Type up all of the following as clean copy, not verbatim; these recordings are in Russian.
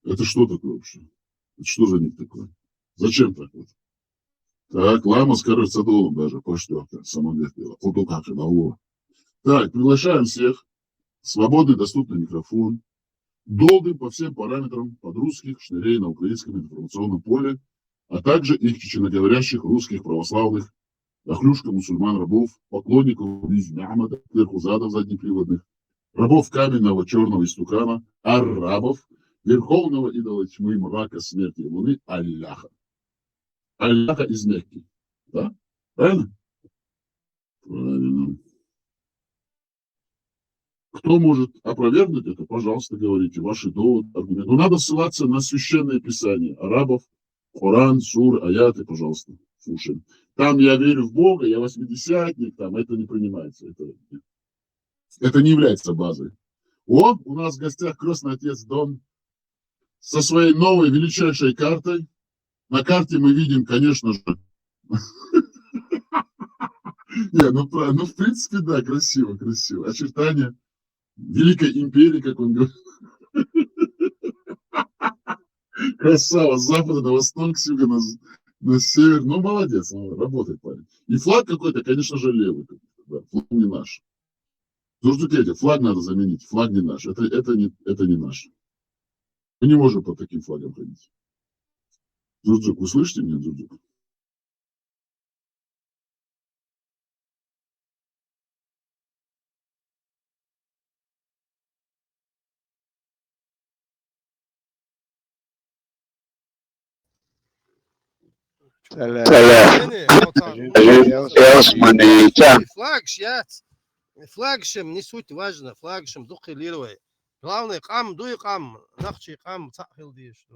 Это что такое вообще? Это что за них такое? Зачем так вот? Так, лама с карацадолом даже, поштёрка, самое дело. Худу как и дало. Так, приглашаем всех. Свободный, доступный микрофон. Долгим по всем параметрам подрусских шнырей на украинском информационном поле, а также их чеченоговорящих русских православных, охлюшка мусульман рабов, поклонников Ахмада, верхузадов заднеприводных, рабов каменного черного истукана, арабов, верховного идола тьмы, мрака, смерти и луны, Алляха. Алляха из Мекки. Да? Правильно? Правильно. Кто может опровергнуть это, пожалуйста, говорите, ваши доводы, аргументы. Но надо ссылаться на священное писание арабов, Коран, сур, аяты, пожалуйста, слушаем. Там я верю в Бога, я восьмидесятник, там это не принимается. Это не является базой. О, у нас в гостях крестный отец Дон со своей новой величайшей картой. На карте мы видим, конечно же, ну, в принципе, да, красиво, красиво. Очертания Великой империи, как он говорит. Красава, с запада на восток, с юга на север. Ну, молодец, работает парень. И флаг какой-то, конечно же, левый. Да, флаг не наш. Зурджукете, флаг надо заменить. Флаг не наш. Это не наш. Мы не можем под таким флагом ходить. Зурджук, вы слышите меня, Зурджук? Флагшем не суть важно, флагшем духилируй. Главное, кам, дуй кам, нахчи кам, цахил дишь.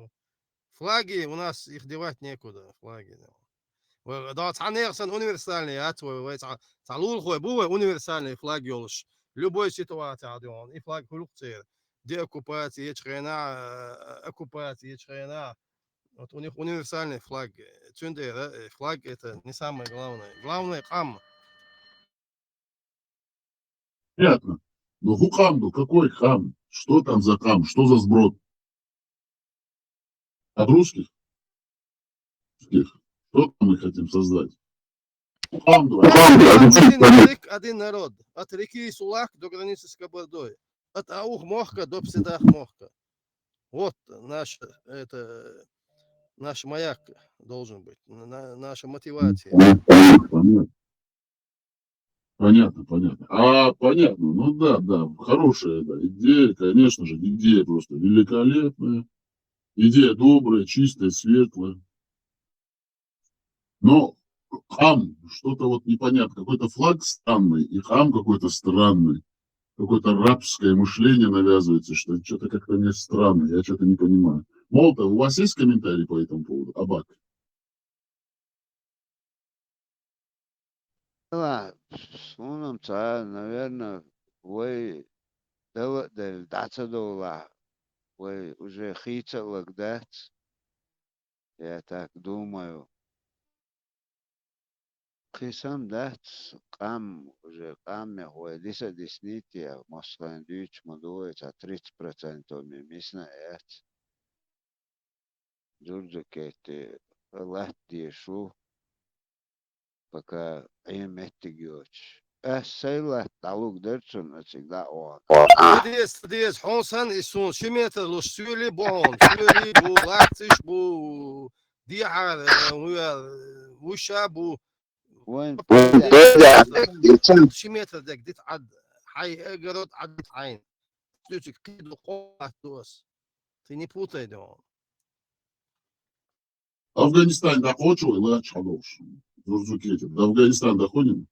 Флаги у нас их девать некуда, флаги. Да, цанерсон универсальный, а твой, цалулхой, бувай универсальный флаг ёлш. Любой ситуации, и флаг хулукцер. Деоккупация, ечхрена, оккупация, ечхрена. Вот у них универсальный флаг. Цюндер, флаг это не самое главное. Главное кам. Понятно. Но хукам был, какой хам? Что там за хам? Что за сброд? От русских? Что там мы хотим создать? Хукам был. Один народ. От реки Сулак до границы с Кабардой. От Аух Мохка до Пседах Мохка. Вот наш маяк должен быть. Наша мотивация. Понятно. Понятно. Ну да, хорошая идея, конечно же, идея просто великолепная. Идея добрая, чистая, светлая. Но хам, что-то вот непонятно. Какой-то флаг странный, и хам какой-то странный. Какое-то рабское мышление навязывается, что что-то как-то мне странно, я что-то не понимаю. Молотов, у вас есть комментарий по этому поводу? Абак? Да, наверное, вы вы уже хитчелок дать. Я так думаю. Кисам дать, кам уже каме, вы 10 десятилетия, Москва дюч модуется 30% мимисна эт. Джурджукети, латти шу, пока им этигиоч. Сейла талук дерчун, всегда он. Дес, Хонсан и Сун, Шиметр, Лушюли, Бон, Шюли, Бу, Лактиш, Бу, Диар, Вушабу. وين شيمتر دك ديت عد حي اجرد عد عين تلوتك قيد قوات دوس تيني بوتاي دون Афганистан доходил, и лач хорош. Зурджукете. До Афганистана доходим?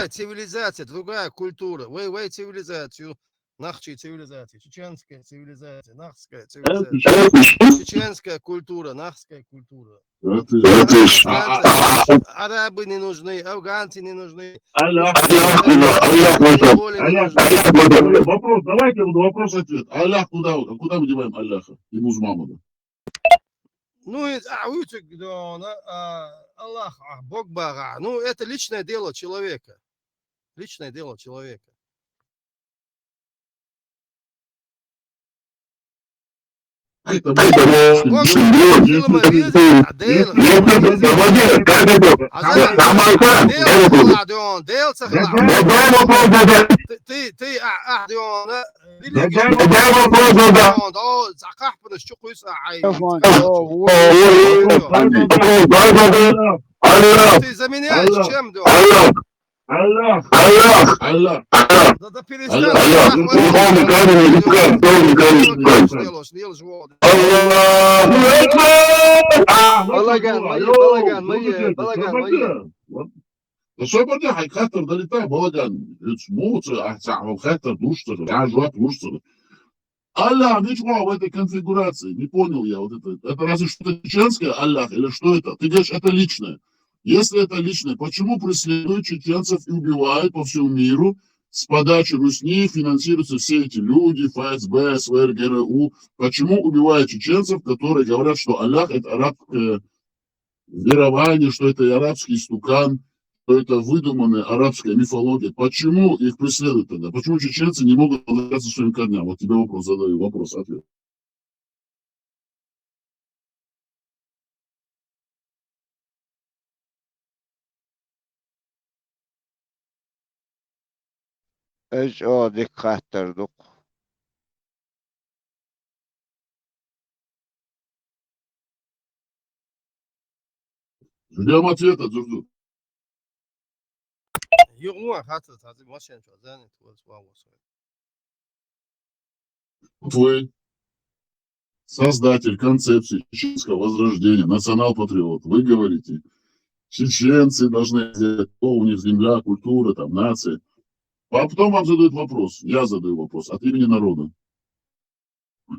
Цивилизация, другая культура. Вы цивилизацию. Нахчи цивилизация, чеченская цивилизация, нахская цивилизация, чеченская культура, нахская культура. Арабы не нужны, афганцы не нужны. Вопрос, давайте вопрос-ответ. Аллах куда мы деваем Аллаха и Музмамада? Ну, Аллах, Бог Бага. Ну, это личное дело человека. Личное дело человека. Это Бог фильма резать, Адел, ты заменяешь чем, Аллах. да перестань. Балаган. Що буде, хай хатер долітає, балаган. Смуться, хатер душится, жуать душится. Аллах, ничего в этой конфигурации, не понял я вот это. Это разве что-то чеченское, Аллах, или что это? Ты говоришь, это личное. Если это личное, почему преследуют чеченцев и убивают по всему миру? С подачи Русни финансируются все эти люди, ФСБ, СВР, ГРУ. Почему убивают чеченцев, которые говорят, что Аллах это арабское верование, что это арабский истукан, что это выдуманная арабская мифология? Почему их преследуют тогда? Почему чеченцы не могут возвращаться к своим корням? Вот тебе вопрос задаю, ответ. Диктатордук. Ждем ответа, Джурджу. Вы создатель концепции чеченского возрождения, национал-патриот. Вы говорите, чеченцы должны сделать, у них земля, культура, там, нация. А потом вам задают вопрос, я задаю вопрос от имени народа.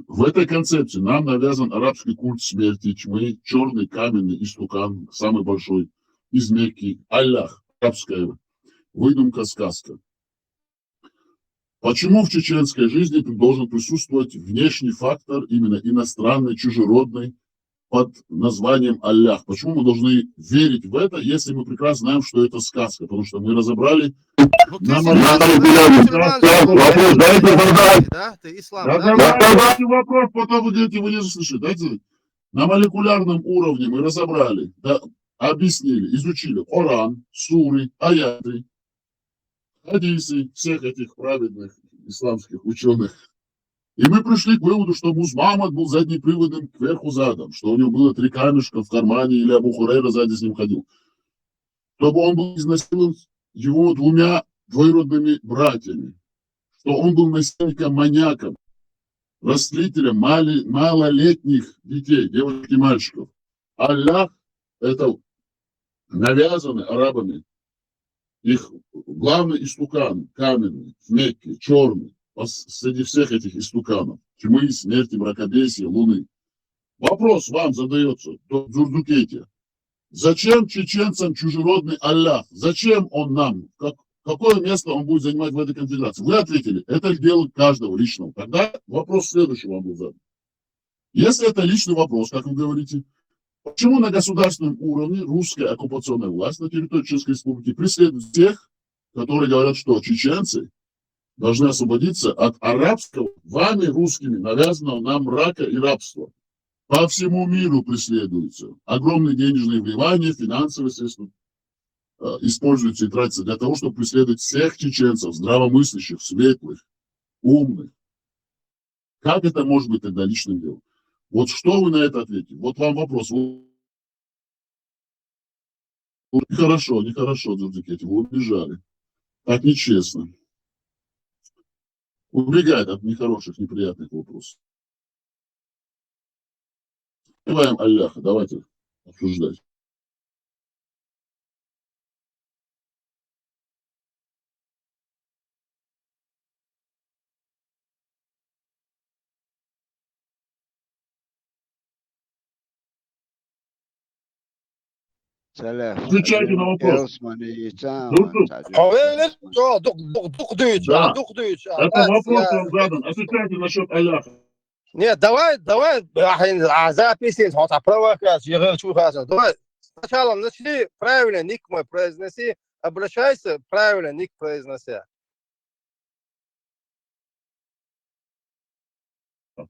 В этой концепции нам навязан арабский культ смерти, тьмы, черный каменный истукан, самый большой из Мекки, Аллах, арабская выдумка, сказка. Почему в чеченской жизни должен присутствовать внешний фактор, именно иностранный, чужеродный, под названием Аллах? Почему мы должны верить в это, если мы прекрасно знаем, что это сказка? Потому что мы разобрали... Задавайте вопрос, потом вы говорите, вы не слышите. На молекулярном уровне мы разобрали, объяснили, изучили Коран, суры, аяты, хадисы всех этих праведных исламских ученых. И мы пришли к выводу, что Мухаммад был заднеприводным кверху задом, что у него было 3 камешка в кармане, или Абу Хурейра сзади с ним ходил. Чтобы он был изнасилован его 2 двоюродными братьями, что он был насильником-маньяком, растлителем малолетних детей, девочек и мальчиков. Аллах – это навязанный арабами их главный истукан, каменный, в Мекке, черный, среди всех этих истуканов, тьмы, смерти, мракобесия, луны. Вопрос вам задается, Дзурдукете. Зачем чеченцам чужеродный Аллах? Зачем он нам? Какое место он будет занимать в этой конфигурации? Вы ответили, это дело каждого личного. Тогда вопрос следующий вам был задан. Если это личный вопрос, как вы говорите, почему на государственном уровне русская оккупационная власть на территории Чеченской Республики преследует тех, которые говорят, что чеченцы должны освободиться от арабского, вами, русскими, навязанного нам мрака и рабства? По всему миру преследуются. Огромные денежные вливания, финансовые средства используются и тратятся для того, чтобы преследовать всех чеченцев, здравомыслящих, светлых, умных. Как это может быть тогда личным делом? Вот что вы на это ответите? Вот вам вопрос. Нехорошо, Дзурдукете, вы убежали. Так нечестно. Убегает от нехороших, неприятных вопросов. Называем Аллаха, давайте обсуждать. Отвечайте на вопрос. Это вопрос вам задан. Отвечайте насчет Аллаха. Нет, давай, записи, провокацию, давай сначала начни правильно ник мой произноси, обращайся, правильно ник произнося.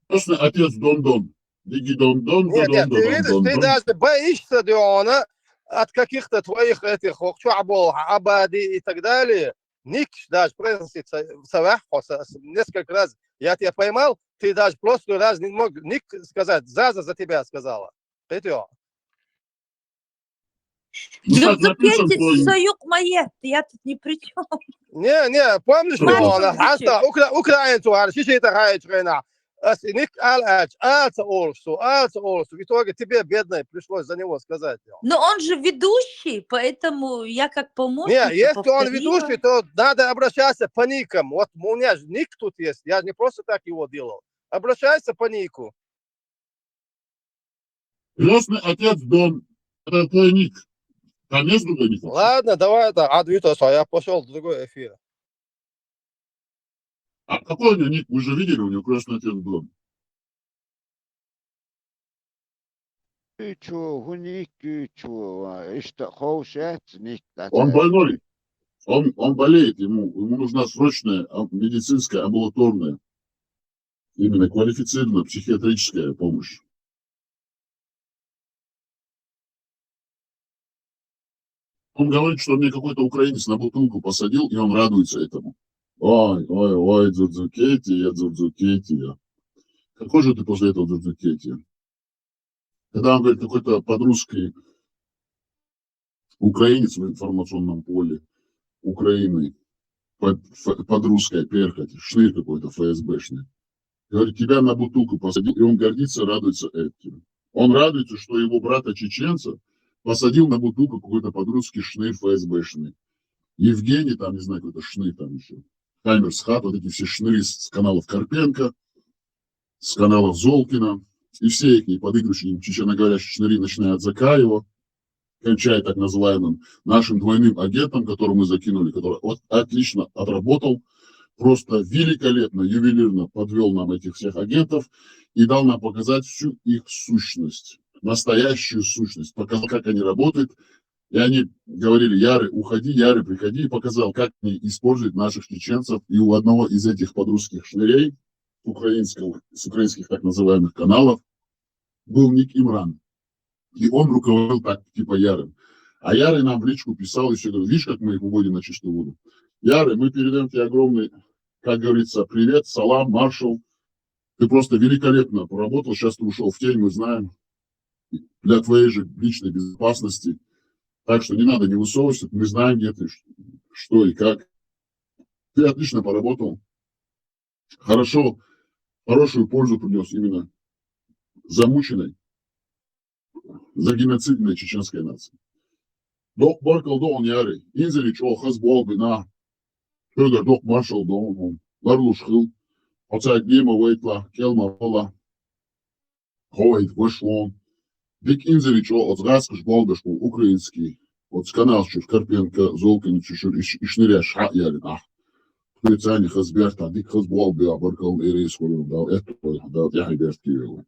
Просто отец Дон-Дон. Диги Дон-Дон, Нет, ты видишь, ты Дон-Дон. даже боишься, Диона, от каких-то твоих этих хохчуабов, абади и так далее. Ник даже произносит несколько раз. Я тебя поймал, ты даже просто раз не мог ник сказать. Заза за тебя сказала. Петё. Ну так напишем Дзюдзукетти твой ник. союк моет, я тут ни при чем. Не, помнишь, Мать Диона? звучит. Хаста, украинцу, шиши-то хаечрена. Ник алца олсу. В итоге тебе, бедной, пришлось за него сказать. Но он же ведущий, поэтому я как помощница Не, если он повторила. ведущий, то надо обращаться по никам. Вот у меня же ник тут есть. Я не просто так его делал. Обращайся по нику. Крестный отец Дон. Это твой ник. Там есть другой ник? вообще? Ладно, давай это адвитоса, я пошел в другой эфир. А какой у него ник? Вы же видели, у него крестный отец Дон. هنيك خوشات نيك Он больной. Он болеет, ему нужна срочная медицинская, амбулаторная, именно квалифицированная психиатрическая помощь. Он говорит, что мне какой-то украинец на бутылку посадил, и он радуется этому. Ой, Дзудзукетия. Какой же ты после этого Дзудзукетия? Когда он говорит, какой-то подрусский украинец в информационном поле Украины, подрусская перхоть, шныр какой-то ФСБшный, говорит, тебя на бутылку посадил, и он гордится, радуется этим. Он радуется, что его брата-чеченца посадил на бутылку какой-то подрусский шныр ФСБшный. Евгений, там, не знаю, какой-то шныр там еще. Хаймерсхат, вот эти все шныры с каналов Карпенко, с каналов Золкина, и все их подыгрывающие чеченоговорящие шныри, начиная от Закаева, кончая так называемым нашим двойным агентом, которого мы закинули, который отлично отработал, просто великолепно, ювелирно подвел нам этих всех агентов и дал нам показать всю их сущность, настоящую сущность, показал, как они работают. И они говорили, Яры, уходи, Яры, приходи, и показал, как они используют наших чеченцев. И у одного из этих подрусских шнырей, с украинских так называемых каналов, был ник Имран. И он руководил так, типа Ярым. А Ярый нам в личку писал еще, говорит, видишь, как мы их уводим на чистую воду. Яры, мы передаем тебе огромный, как говорится, привет, салам, маршал. Ты просто великолепно поработал, сейчас ты ушел в тень, мы знаем, для твоей же личной безопасности. Так что не надо, не высовывайся, мы знаем, где ты, что и как. Ты отлично поработал. Хорошо, хорошую пользу принес именно замученной, загеноцидной чеченской нации. Док Баркал Дон Яры, Инзелич Охас Болбина, Шөгер Док Маршал Дон, Ларлуш Хил, Оцайк Дима Вейтла, Келма Вола, Хойт Вышлон, Дик Инзелич Оцгаскаш Болбешку, украинский, от каналчур Карпенко, Золкин, Чушур, и Шныря Ша Ярина. Полицайни Хазберта, Дик Хазболби, Баркал Ирис Холин, дал это, дал Яхиберт Киеву.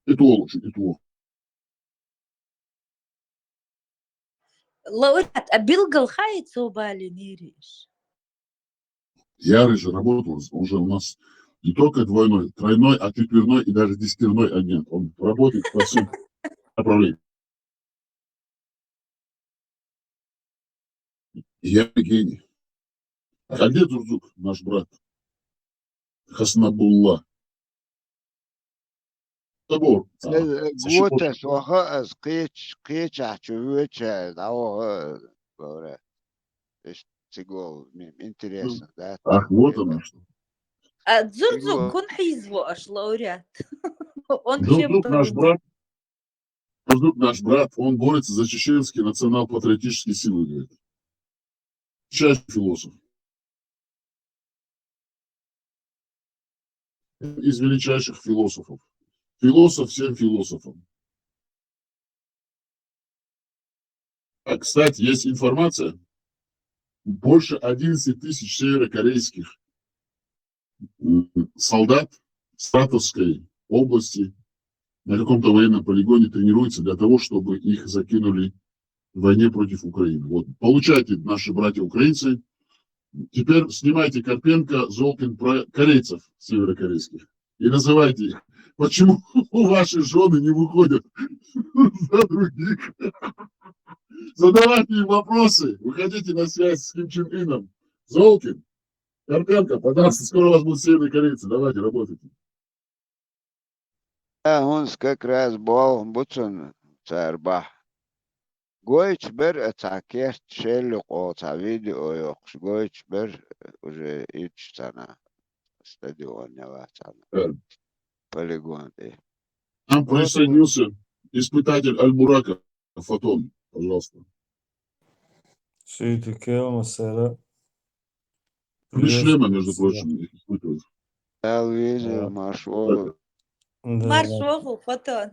И то лучше, и то. Лауреат, а Билгал хается у Бали не риш? Ярый же работал, он же у нас не только двойной, тройной, а четверной и даже десятерной агент. Он работает по всем направлениям. Я гений. А где Зурзук, наш брат? Хаснабулла. Собор. قوت سوها از قیچ عچوچه دعوه говорят. Сигол, интересно, да? Ах, вот оно что. А Дзурзук, он хизву аж лауреат. Он чем Зурзук наш брат. Зурзук наш брат, он борется за чеченские национал-патриотические силы, говорит. Часть философ. Из величайших философов. Философ всем философам. А, кстати, есть информация. Больше 11 тысяч северокорейских солдат Саратовской области на каком-то военном полигоне тренируются для того, чтобы их закинули в войне против Украины. Вот, получайте, наши братья-украинцы. Теперь снимайте Карпенко, Золкин про корейцев северокорейских и называйте их. Почему ваши жены не выходят за других? Задавайте им вопросы. Выходите на связь с Ким Чен Ыном. Золкин, Карпенко, пожалуйста, скоро у вас будут северные корейцы. Давайте, работайте. Hun как раз был бутун царба. Гойч бер атакер шеллюк оца видео йокш. Гойч бер уже ич цана стадион Да. полигон. Нам присоединился испытатель Аль-Бурака, Фотон. Пожалуйста. Шейте Келма, Сара. Без шлема, между Приветствую прочим, их испытывают. Телевизор, Да. маршрут. Маршову, фотон.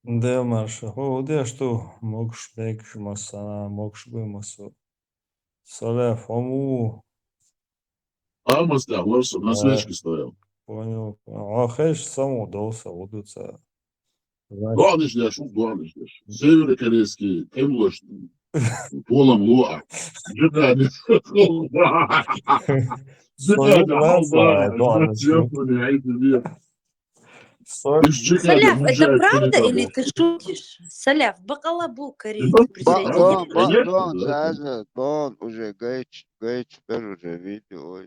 Да, Марша. О, да, что могешь бегать масана, могешь бы масу. Саля, фому. Алмаз, да, Ларсон на Да. свечке стоял. Понял. А хэш само удался, удутся. Главный ждешь, главный ждешь. Северокорейский, Эмлош, Полом Луа. Джигани. Джигани, Албана. Честно, я не Из Чикаго Саляв, это уезжает правда Калитабо. или ты шутишь? Саляв, Бакалабу корейцы Ба- присоединились. Конечно, Дон, да. Заза, Дон уже гайч бер уже видео.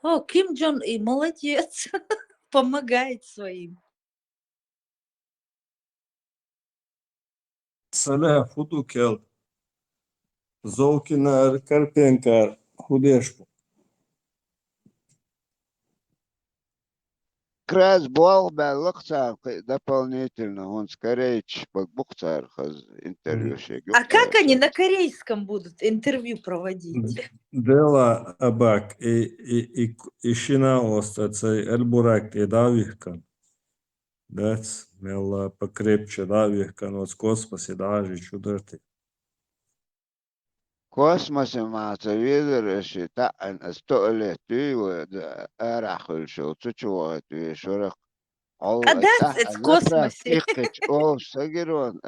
О, Ким Джон И молодец. Помогает своим. Саля, фуду кел. Золкина, Карпенко, худешку. Крас был баллахцар дополнительно. Он скорее букцар хаз интервью шег. А как они на корейском будут интервью проводить? Дела абак и шина остаться Эльбурак и Давихкан. Дац, мела покрепче Давихкан, вот с космосе даже чудерти. Космосе маца видер ши та استقلت تي وراح شو تشوت شورك all А да, это в космосе. تيقش او سجرون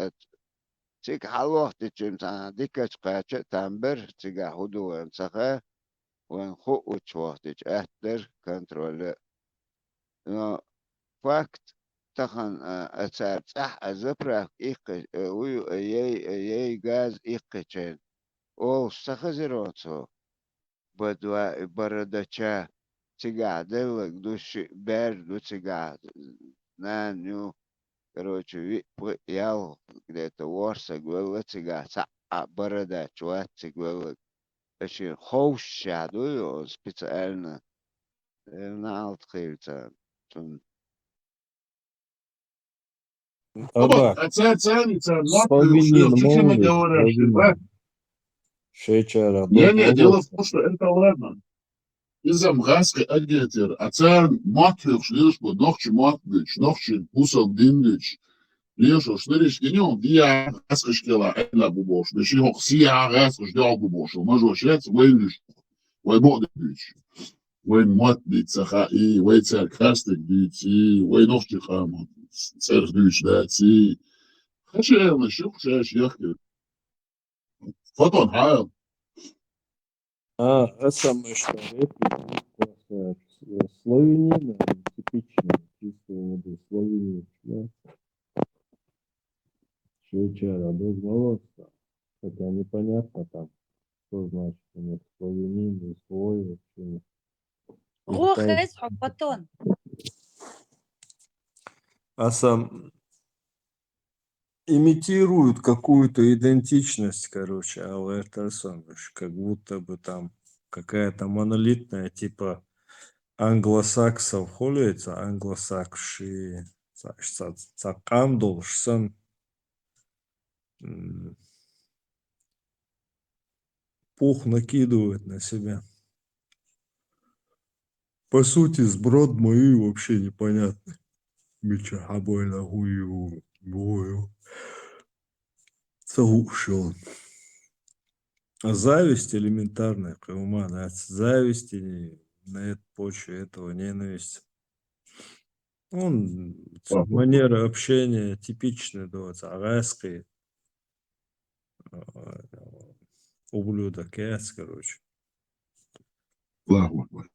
تيك حلوه تيجم تاع ديكش قاچ تامبر تيجا هدو انسخه وان خو وتشوت اهتر كنترول نو فاكت تخن اتساب صح ازبرك ايق ويو اي غاز ايقچن او سخزيروتو بدوا برادача тига делок души бер до тига на ню короче ял где-то ворса гвелла тига са бородач вот гвелла очень хоушадую специально на алтхильца Абак, Цаница, славянин чуть-чуть молодец, наговоришь, да? славянин. Шечера, Не, дело в том, что это ладно. Из-за мгаской агентер, а царь матвил, шлиш, ногчи матвич, ногчи пусал динвич. Лешо, шлиш, генем, дия, раскашкела, эла бубош, беши хоксия, раскашкела бубош, мажо, шец, вейниш, вейбодич, вейн матвич, саха, и вей царь крастик, дити, вей ногчи хам, царь дич, да, ти. Хачел, нащук, шаш, яхки. Фотон, хайл. А самое что, это славянин, типичный, чистая воды, славянин, да? Швейчара, без молодца. Хотя непонятно там, что значит у них славянин и свой вообще. О, хэс, фотон. А сам имитируют какую-то идентичность, короче, а это как будто бы там какая-то монолитная, типа англосаксов холится, англосакши, цакам должен пух накидывает на себя. По сути, сброд мои вообще непонятны. Бича обойна гую, бою. Заушил. А зависть элементарная, зависть и на почве этого ненависти. Он Папа. манера общения типичная, да, арайский ублюдок, короче. Аллаху акбар.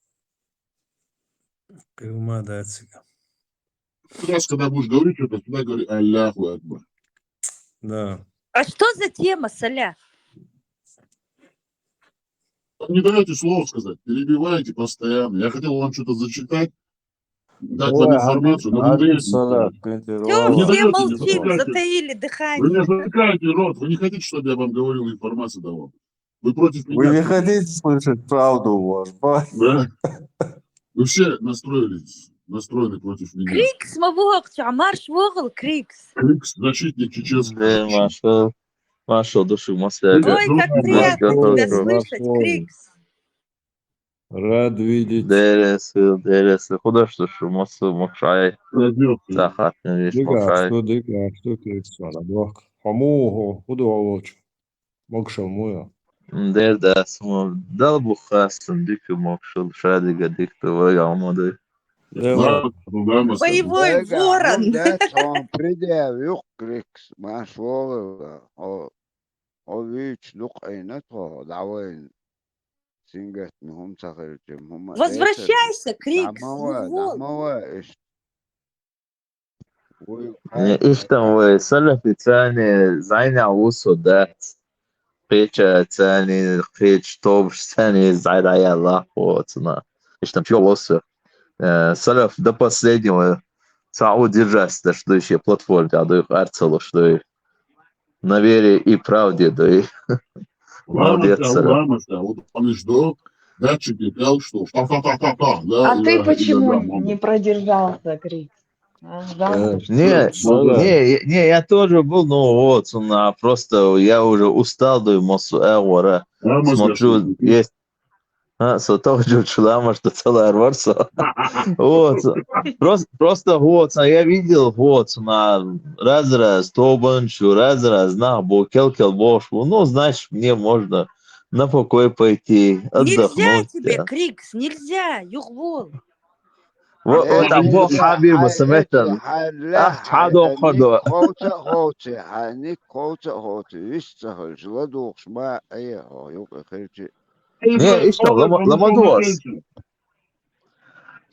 Кылма датсига. Раз, когда будешь говорить что-то, всегда говори Аллаху акбар. Да. А что за тема, Соля? Не даете слово сказать, перебиваете постоянно. Я хотел вам что-то зачитать, дать вам Ой, информацию, но вы не даете. Салат, Все, Вы не все даете, не молчим, запускаете. затаили Вы дыхание. не затыкаете рот, вы не хотите, чтобы я вам говорил информацию давал. Вы против Вы меня. не хотите слышать правду, ваш бай? Да? Вы все настроены против меня. Крикс, мабук, Амар швогл, Крикс. Крикс, защитник чеченского. Да, Маша, души Ой, Масляга. как приятно тебя слышать, Крикс. Рад видеть. Дересі. Куда что ж, Масы Макшай. Радиоактивный. Сахат, не вещь Дига, Макшай. что Крикс, вала, бак. Хамуго, худу алоч. Мокшал муя. Дердес, дал бухастан, дикий Макшал, шадига, диктовый алмады. Дева, Боевой ворон. Он придя юг крикс, маш вогл, о вич лук айнато, давай сингет, мхум сахарчим, хум. Возвращайся, Крикс. Дамова, İşte ve salaf tani zayna usu dat. Peça tani hiç tob tani zayda ya Allah вот İşte все лосы. Салaf до последнего ЦАУ держась, да что еще платформе, да их арцело, что и на вере и правде, да и молодец, Салaf. Ламаста, вот он и ждал, датчик летал, что та-та-та-та-та. А ты почему не продержался, Крикс? Ждал? Не, я тоже был, но вот, просто я уже устал, да и смотрю, есть сотовый члама, что целая рварса. Вот, просто вот, я видел, вот, раз, тобанчу, раз, на, бокел, бошу, ну, значит, мне можно на покой пойти, отдохнуть. Нельзя тебе, Крикс, нельзя, югвол. Вот там был Хабиб, Саметан. حادو خدو. خوتي حانيك خوتي ويستهل جلدوخ ما ايه يوق خيرتي. Не, что, ломадос.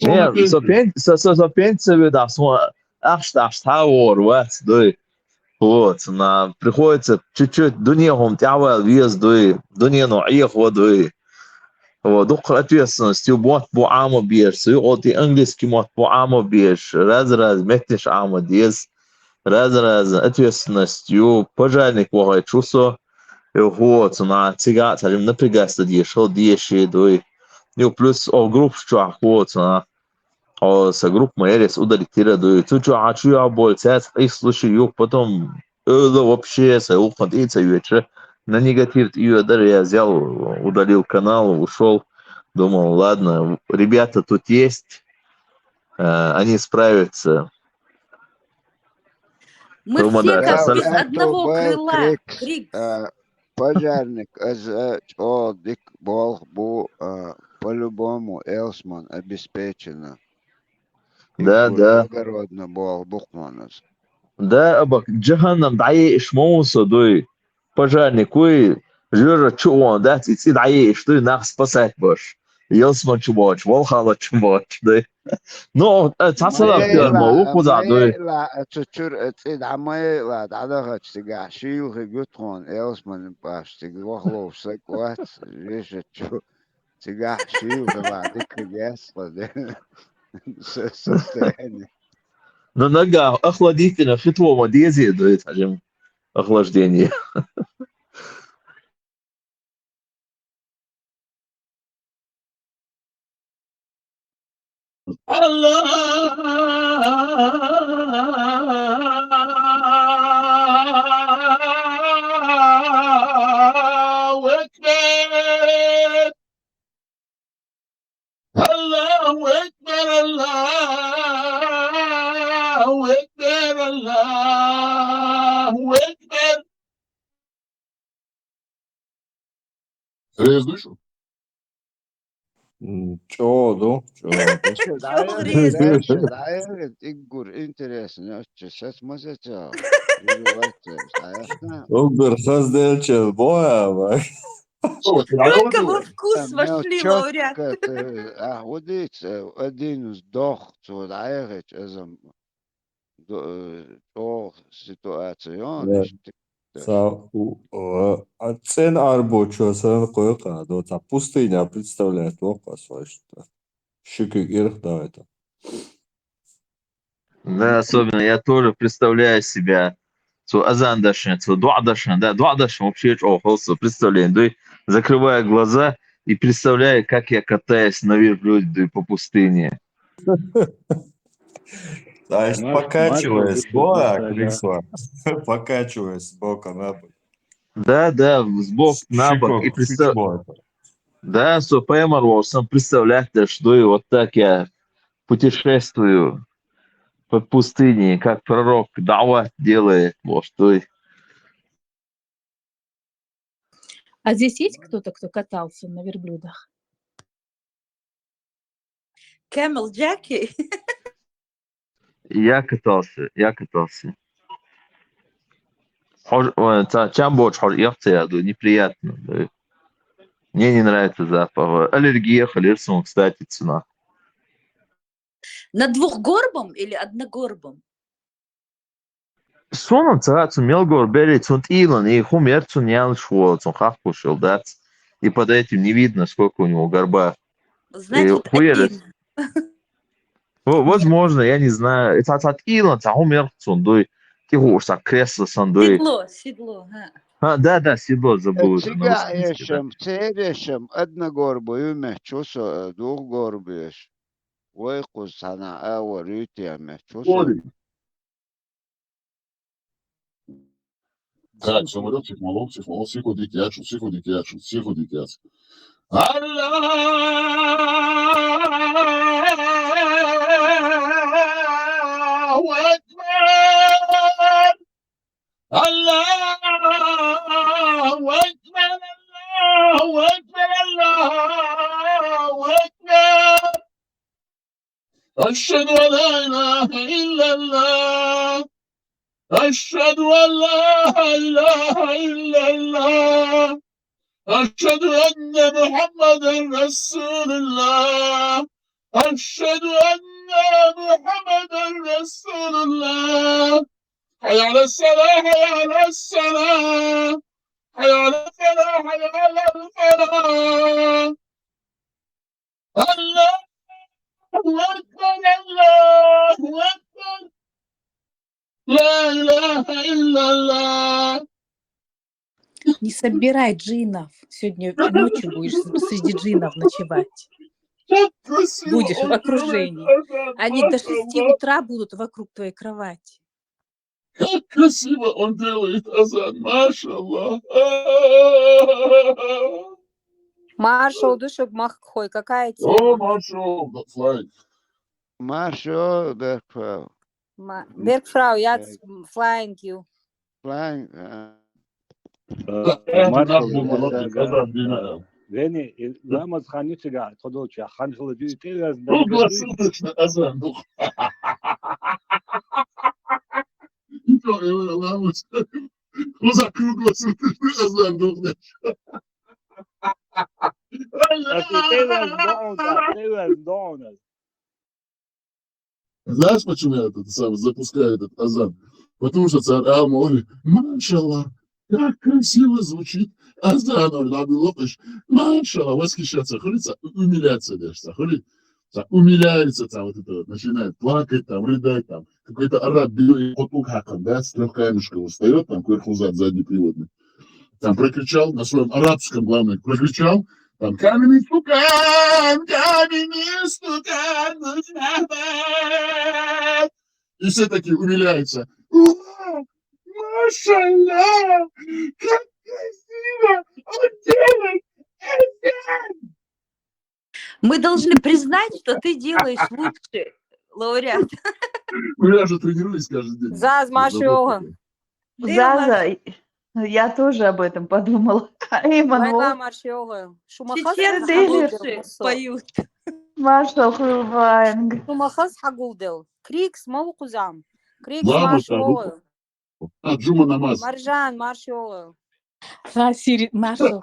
Не, со пенсию, да, аж тавор, вот, приходится чуть-чуть, дуньягом тявал вес, дунья, но их водой. Вот, дух ответственностью, вот, по аму бьешь, вот, и английский мот по аму бьешь, раз, метнешь аму дез, раз, ответственностью, пожарник, вогай, чувство, вот, тягать, напрягаться, дешел, деши, и плюс, групп, что, вот, с групп моерес удалить тира, тут что, а что я больше, их слушаю, потом, вообще, уходить, вечер, на негатив ее даже я взял, удалил канал, ушел, думал, ладно, ребята тут есть, они справятся. Мы все как без одного крыла, Крикс. Пожарник, дик бол, по-любому Элсман обеспечено. Да. Благородно был Бухманус. Да, абак, джаханнам даешь моуса, пожарник, жира чуон, да, ты даешь, нас спасать будешь. Елсман чубач, волхала чубач, Ну, тасала ферма, куда, لا تشور تيد عمي لا تعالى تيجا شيو هيجوتون Элсман باش تيجي وخلو سكوات ليش تشو تيجا شيو بعدك جاس صدقني. Ну, нога, охладительно, фитво, модези, это охлаждение. Allahu Ekber. Allahu Ekber. Allahu Ekber. Allahu Ekber. Я слышу? Чоду. Шадаев, Игорь, интересно, очень сейчас можете Убер хаздельчел боя. Что, ты Только говорила? во вкус вошли, лауреат. وديت один сдох цудаевич ezem то ситуацион Цен арбочо сан койка, но та пустыня представляет локас, что щеки ирх, да, это. Да, особенно я тоже представляю себя. Азан дашен, дуа дашен, да, дуа дашен вообще холсо, представляю, да, закрываю глаза и представляю, как я катаюсь на верблюде по пустыне. Знаешь, покачиваясь, боя, крисла, покачиваясь с бока на бок. Да, с боку на бок. И да, поймал, сам представляешь, что и вот так я путешествую по пустыне, как пророк дава делает, вот что. А здесь есть кто-то, кто катался на верблюдах? Camel Джеки? Я катался. Чем больше неприятно. Да. Мне не нравится запах. Аллергия, холерсон, кстати, цена. На двухгорбом или одногорбом? Сонам царацу мелгор берет он илон, и хумерцу не алшвол, он хахпушил, да. И под этим не видно, сколько у него горба. Значит, один. Возможно, я не знаю. Это от илон, а хумерцу, да. Тихо, что кресло сандуй. Седло. Да, седло забыл. Цыгаешем, церешем, одногорбую мехчусо, двухгорбуешь. Войкус sana аворития мехчусо. Так, самолет, психмолог, психодикячу. Аллаху Акбар! Аллаху Акбар! Аллаху Акбар! Аллаху Акбар! أشهد أن لا إله إلا الله أشهد أن لا إله إلا الله أشهد أن محمدا رسول الله أشهد أن محمدا رسول الله حي على الصلاة حي على الصلاة حي على الفلاح حي على الفلاح الله أكبر الله أكبر لا إله إلا الله. Не собирай джинов. Сегодня ночью будешь среди джинов ночевать. Будешь в окружении. Они до 6 утра будут вокруг твоей кровати. Как красиво он делает азан, машаллах. Маршал, душок маххой, какая О, тема? маршал, flying. Marshal Bergfrau. Bergfrau, я flying you. Flying. Veni, Ramaz Khanitiga, Todocha, Khanjul Details. Круглосуточно азан. За круглосуточный азан. Знаешь, почему я запускаю этот азан? Потому что царь говорит, машаллах, как красиво звучит азан. Машаллах, восхищаться, умиляться даже, умиляется, вот это вот, начинает плакать, там, рыдать, там, какой-то араб белый котук хакан, да, с 3 камешков встает, там, кверхузат заднеприводный, там, прокричал, на своем арабском, главное, прокричал, там, каменный стукан, и все такие умиляются. Машаллах, как красиво он делает азан. Мы должны признать, что ты делаешь лучше, лауреат. Ну, я же тренируюсь каждый день. Заз, Машога. Заза, Я тоже об этом подумала. Эйман, Лайла вот. маршиога. Шумахас Чеченцы Делишь. хагулдел. поют. Маршал Хулванг. Шумахас хагулдел. Крикс мавукузам. Крикс Лама там, маршиога. Джума намаз. Маржан маршиога. Сири, Маршал.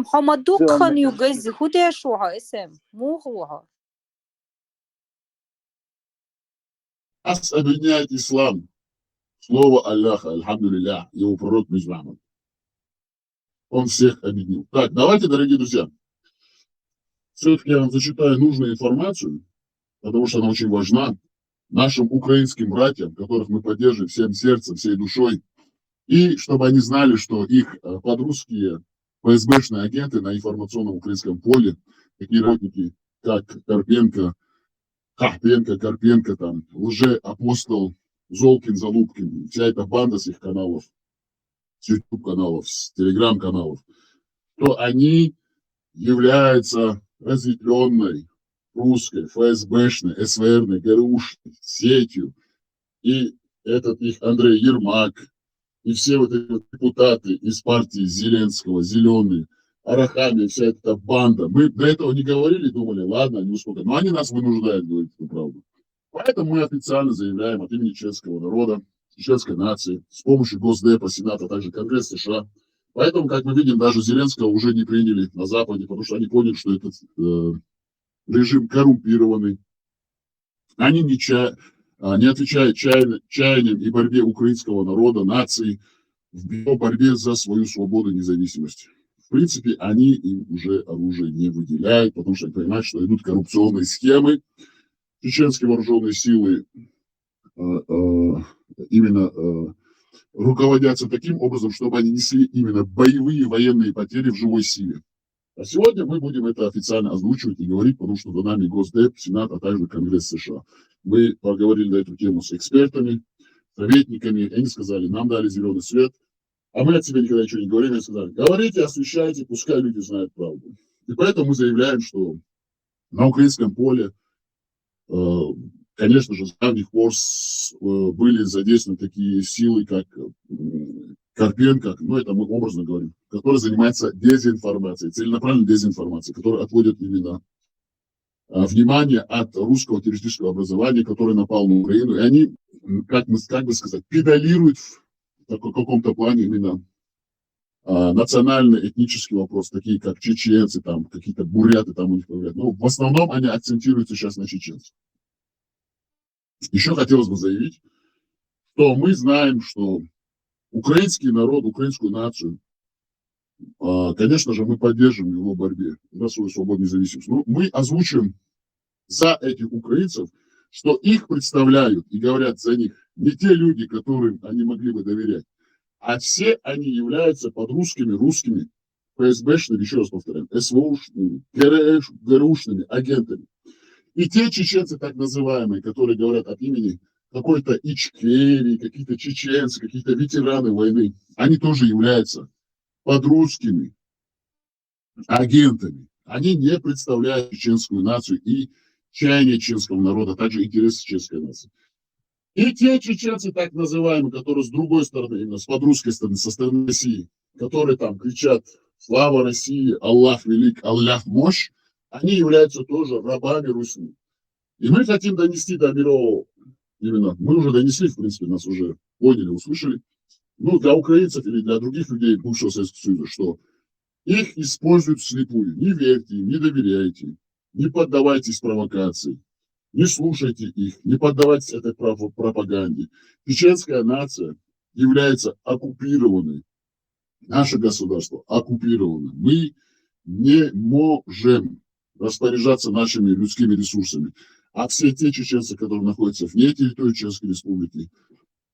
Хамадукхан югез худешуха اسم مو هو. Нас объединяет ислам. Слово Аллаха, альхамдулиллях, его пророк Мухаммад. Он всех объединил. Так, давайте, дорогие друзья, все-таки я вам зачитаю нужную информацию, потому что она очень важна нашим украинским братьям, которых мы поддерживаем всем сердцем, всей душой, и чтобы они знали, что их подрусские ФСБшные агенты на информационном украинском поле, такие работники, как Карпенко, Карпенко, там, лже-апостол, Золкин, Залупкин, вся эта банда с их каналов, с YouTube-каналов, с Telegram-каналов, то они являются разветвленной русской, ФСБшной, СВРной, ГРУшной сетью. И этот их Андрей Ермак, и все вот эти вот депутаты из партии Зеленского, Зеленые, Арахами, вся эта банда. Мы до этого не говорили, думали, ладно, они успокоят. Но они нас вынуждают говорить эту правду. Поэтому мы официально заявляем от имени чеченского народа, чеченской нации, с помощью Госдепа, Сената, а также Конгресса США. Поэтому, как мы видим, даже Зеленского уже не приняли на Западе, потому что они поняли, что этот режим коррумпированный. Они не отвечают чаяниям и борьбе украинского народа, нации, в борьбе за свою свободу и независимость. В принципе, они им уже оружие не выделяют, потому что они понимают, что идут коррупционные схемы. Чеченские вооруженные силы именно руководятся таким образом, чтобы они несли именно боевые военные потери в живой силе. А сегодня мы будем это официально озвучивать и говорить, потому что за нами Госдеп, Сенат, а также Конгресс США. Мы поговорили на эту тему с экспертами, советниками, и они сказали, нам дали зеленый свет, а мы от себя никогда ничего не говорим, они сказали, говорите, освещайте, пускай люди знают правду. И поэтому мы заявляем, что на украинском поле, конечно же, с давних пор были задействованы такие силы, как Карпенко, ну это мы образно говорим, который занимается дезинформацией, целенаправленной дезинформацией, который отводит именно внимание от русского террористического образования, которое напало на Украину, и они, как бы сказать, педалируют в каком-то плане именно национально-этнический вопрос, такие как чеченцы, там какие-то буряты там у них появляются. Но в основном они акцентируются сейчас на чеченцах. Еще хотелось бы заявить, что мы знаем, что украинский народ, украинскую нацию, конечно же, мы поддерживаем его в борьбе за свою свободу и независимость. Но мы озвучиваем за этих украинцев, что их представляют и говорят за них не те люди, которым они могли бы доверять, а все они являются русскими, ФСБшными, еще раз повторяю, СВОшными, ГРУшными агентами. И те чеченцы, так называемые, которые говорят от имени какой-то Ичкерии, какие-то чеченцы, какие-то ветераны войны, они тоже являются подрусскими агентами. Они не представляют чеченскую нацию и чаяния чеченского народа, а также интересы чеченской нации. И те чеченцы, так называемые, которые с другой стороны, именно с подрусской стороны, со стороны России, которые там кричат «Слава России! Аллах велик! Аллах мощь!», они являются тоже рабами Руси. И мы хотим донести до мирового, именно, мы уже донесли, в принципе, нас уже поняли, услышали, ну, для украинцев или для других людей бывшего Советского Союза, что их используют вслепую. Не верьте им, не доверяйте, не поддавайтесь провокации, не слушайте их, не поддавайтесь этой пропаганде. Чеченская нация является оккупированной. Наше государство оккупировано. Мы не можем распоряжаться нашими людскими ресурсами. А все те чеченцы, которые находятся вне территории Чеченской Республики,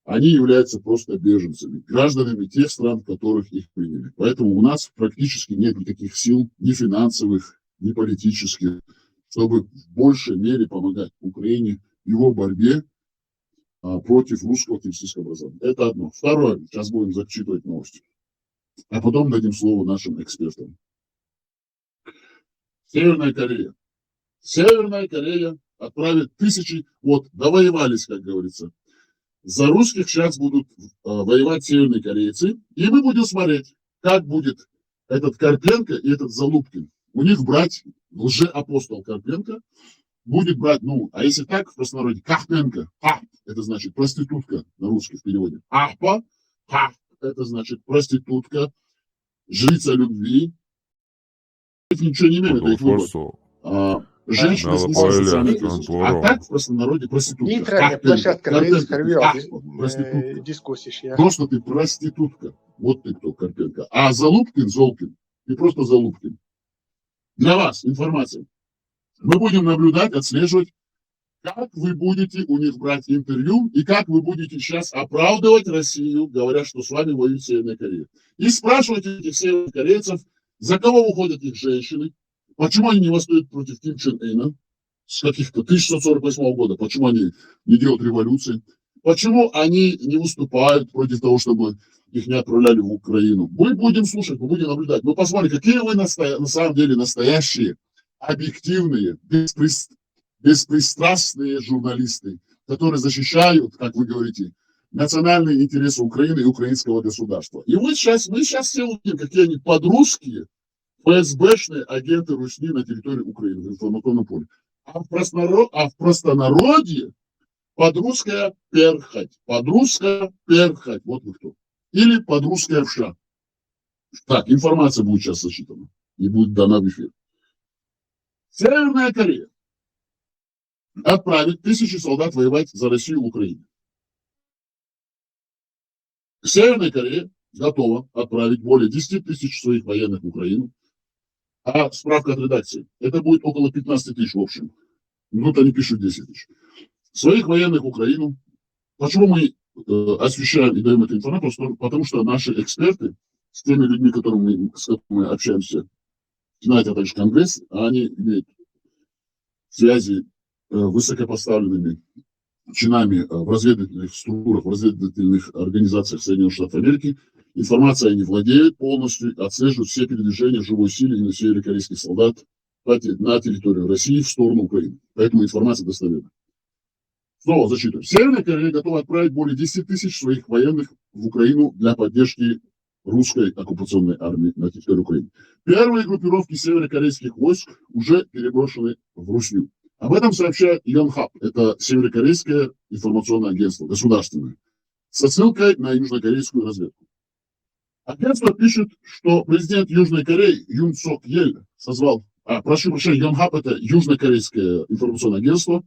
они являются просто беженцами, гражданами тех стран, в которых их приняли. Поэтому у нас практически нет никаких сил, ни финансовых, ни политических, чтобы в большей мере помогать Украине в его борьбе против русского террористического образования. Это одно. Второе. Сейчас будем зачитывать новости. А потом дадим слово нашим экспертам. Северная Корея. Северная Корея отправит тысячи, вот, довоевались, как говорится, За русских сейчас будут воевать северные корейцы, и мы будем смотреть, как будет этот Карпенко и этот Залупкин. У них брать лжеапостол Карпенко будет брать, ну, а если так, в простонародье, Карпенко, это значит проститутка на русский в переводе. Ахпа, это значит проститутка, жрица любви. Ничего не имеет, это их выбор. Женщина с низкой социальной ответственностью. А так в простонародье проститутка. Нейтральная площадка для дискуссий. Просто ты проститутка. Вот ты кто, Карпенко. А Залупкин, Золкин, ты просто Залупкин. Для вас информация. Мы будем наблюдать, отслеживать, как вы будете у них брать интервью и как вы будете сейчас оправдывать Россию, говоря, что с вами воюет Северная Корея. И спрашивать этих северных корейцев, за кого выходят их женщины, почему они не восстают против Ким Чен Ына с каких-то 1948 года, почему они не делают революции, почему они не выступают против того, чтобы их не отправляли в Украину. Мы будем слушать, мы будем наблюдать, мы посмотрим, какие вы на самом деле настоящие, объективные, беспристрастные журналисты, которые защищают, как вы говорите, национальные интересы Украины и украинского государства. И мы сейчас все увидим, какие они подрусские, ФСБшные агенты Русни на территории Украины, в информационном поле. А в простонародье подрусская перхоть. Подрусская перхоть. Вот вы кто. Или подрусская вша. Так, информация будет сейчас зачитана и будет дана в эфир. Северная Корея отправит 1000 солдат воевать за Россию в Украине. Северная Корея готова отправить более 10 тысяч своих военных в Украину. А справка от редакции. Это будет около 15 тысяч в общем. Вот они пишут 10 тысяч. Своих военных в Украину. Почему мы освещаем и даем эту информацию? Потому что наши эксперты, с теми людьми, с которыми мы общаемся, знаете, а также Конгресс, они имеют связи высокопоставленными чинами в разведывательных структурах, в разведывательных организациях Соединенных Штатов Америки. Информацией они владеют полностью, отслеживают все передвижения живой силы и северокорейских солдат на территорию России в сторону Украины. Поэтому информация достоверна. Снова зачитываю. Северная Корея готова отправить более 10 тысяч своих военных в Украину для поддержки русской оккупационной армии на территории Украины. Первые группировки северокорейских войск уже переброшены в Русню. Об этом сообщает Йонхап. Это северокорейское информационное агентство, государственное, со ссылкой на южнокорейскую разведку. Агентство пишет, что президент Южной Кореи Юн Сок Ель созвал, прошу прощения, Йонхап — это южнокорейское информационное агентство,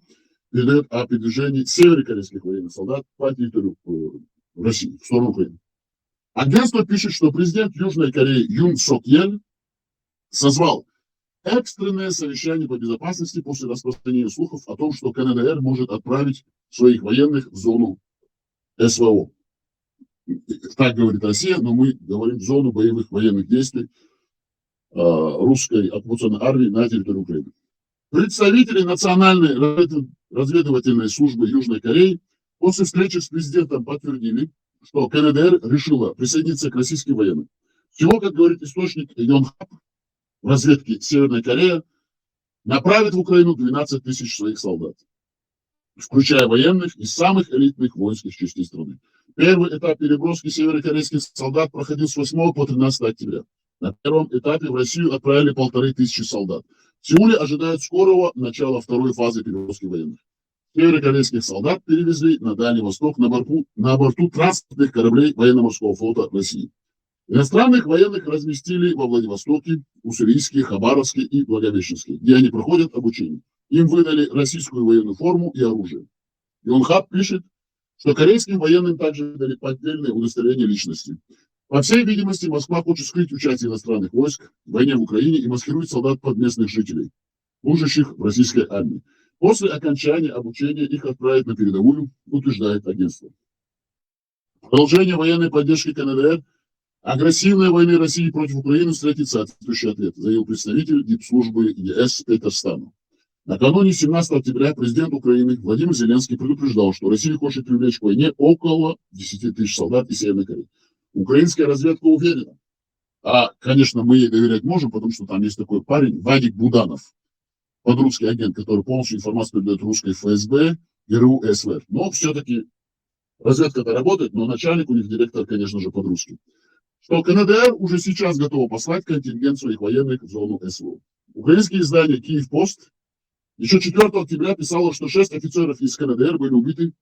передает о передвижении северокорейских военных солдат по территории России, в сторону Украины. Агентство пишет, что президент Южной Кореи Юн Сок Ель созвал экстренное совещание по безопасности после распространения слухов о том, что КНДР может отправить своих военных в зону СВО. Так говорит Россия, но мы говорим в зону боевых военных действий русской оккупационной армии на территории Украины. Представители Национальной разведывательной службы Южной Кореи после встречи с президентом подтвердили, что КНДР решила присоединиться к российским военным. Всего, как говорит источник Йонхап, в разведке Северная Корея направит в Украину 12 тысяч своих солдат, включая военных из самых элитных воинских частей страны. Первый этап переброски северокорейских солдат проходил с 8 по 13 октября. На первом этапе в Россию отправили 1500 солдат. В Сеуле ожидают скорого начала второй фазы переброски военных. Северокорейских солдат перевезли на Дальний Восток на борту транспортных кораблей военно-морского флота России. Иностранных военных разместили во Владивостоке, Уссурийске, Хабаровске и Благовещенске, где они проходят обучение. Им выдали российскую военную форму и оружие. Йонхап пишет, что корейским военным также дали поддельное удостоверение личности. По всей видимости, Москва хочет скрыть участие иностранных войск в войне в Украине и маскирует солдат под местных жителей, служащих в российской армии. После окончания обучения их отправят на передовую, утверждает агентство. Продолжение военной поддержки КНДР агрессивной войны России против Украины встретит соответствующий ответ, заявил представитель дипслужбы ЕС Петер Станов. Накануне 17 октября президент Украины Владимир Зеленский предупреждал, что Россия хочет привлечь к войне около 10 тысяч солдат из Северной Кореи. Украинская разведка уверена. Конечно, мы ей доверять можем, потому что там есть такой парень, Вадик Буданов, подрусский агент, который полностью информацию передает русской ФСБ, ГРУ, СВР. Но все-таки Разведка-то работает, но начальник у них директор, конечно же, под-русски. Что КНДР уже сейчас готова послать контингент своих военных в зону СВО. Украинские издания «Киев-Пост» еще 4 октября писало, что 6 офицеров из КНДР были убиты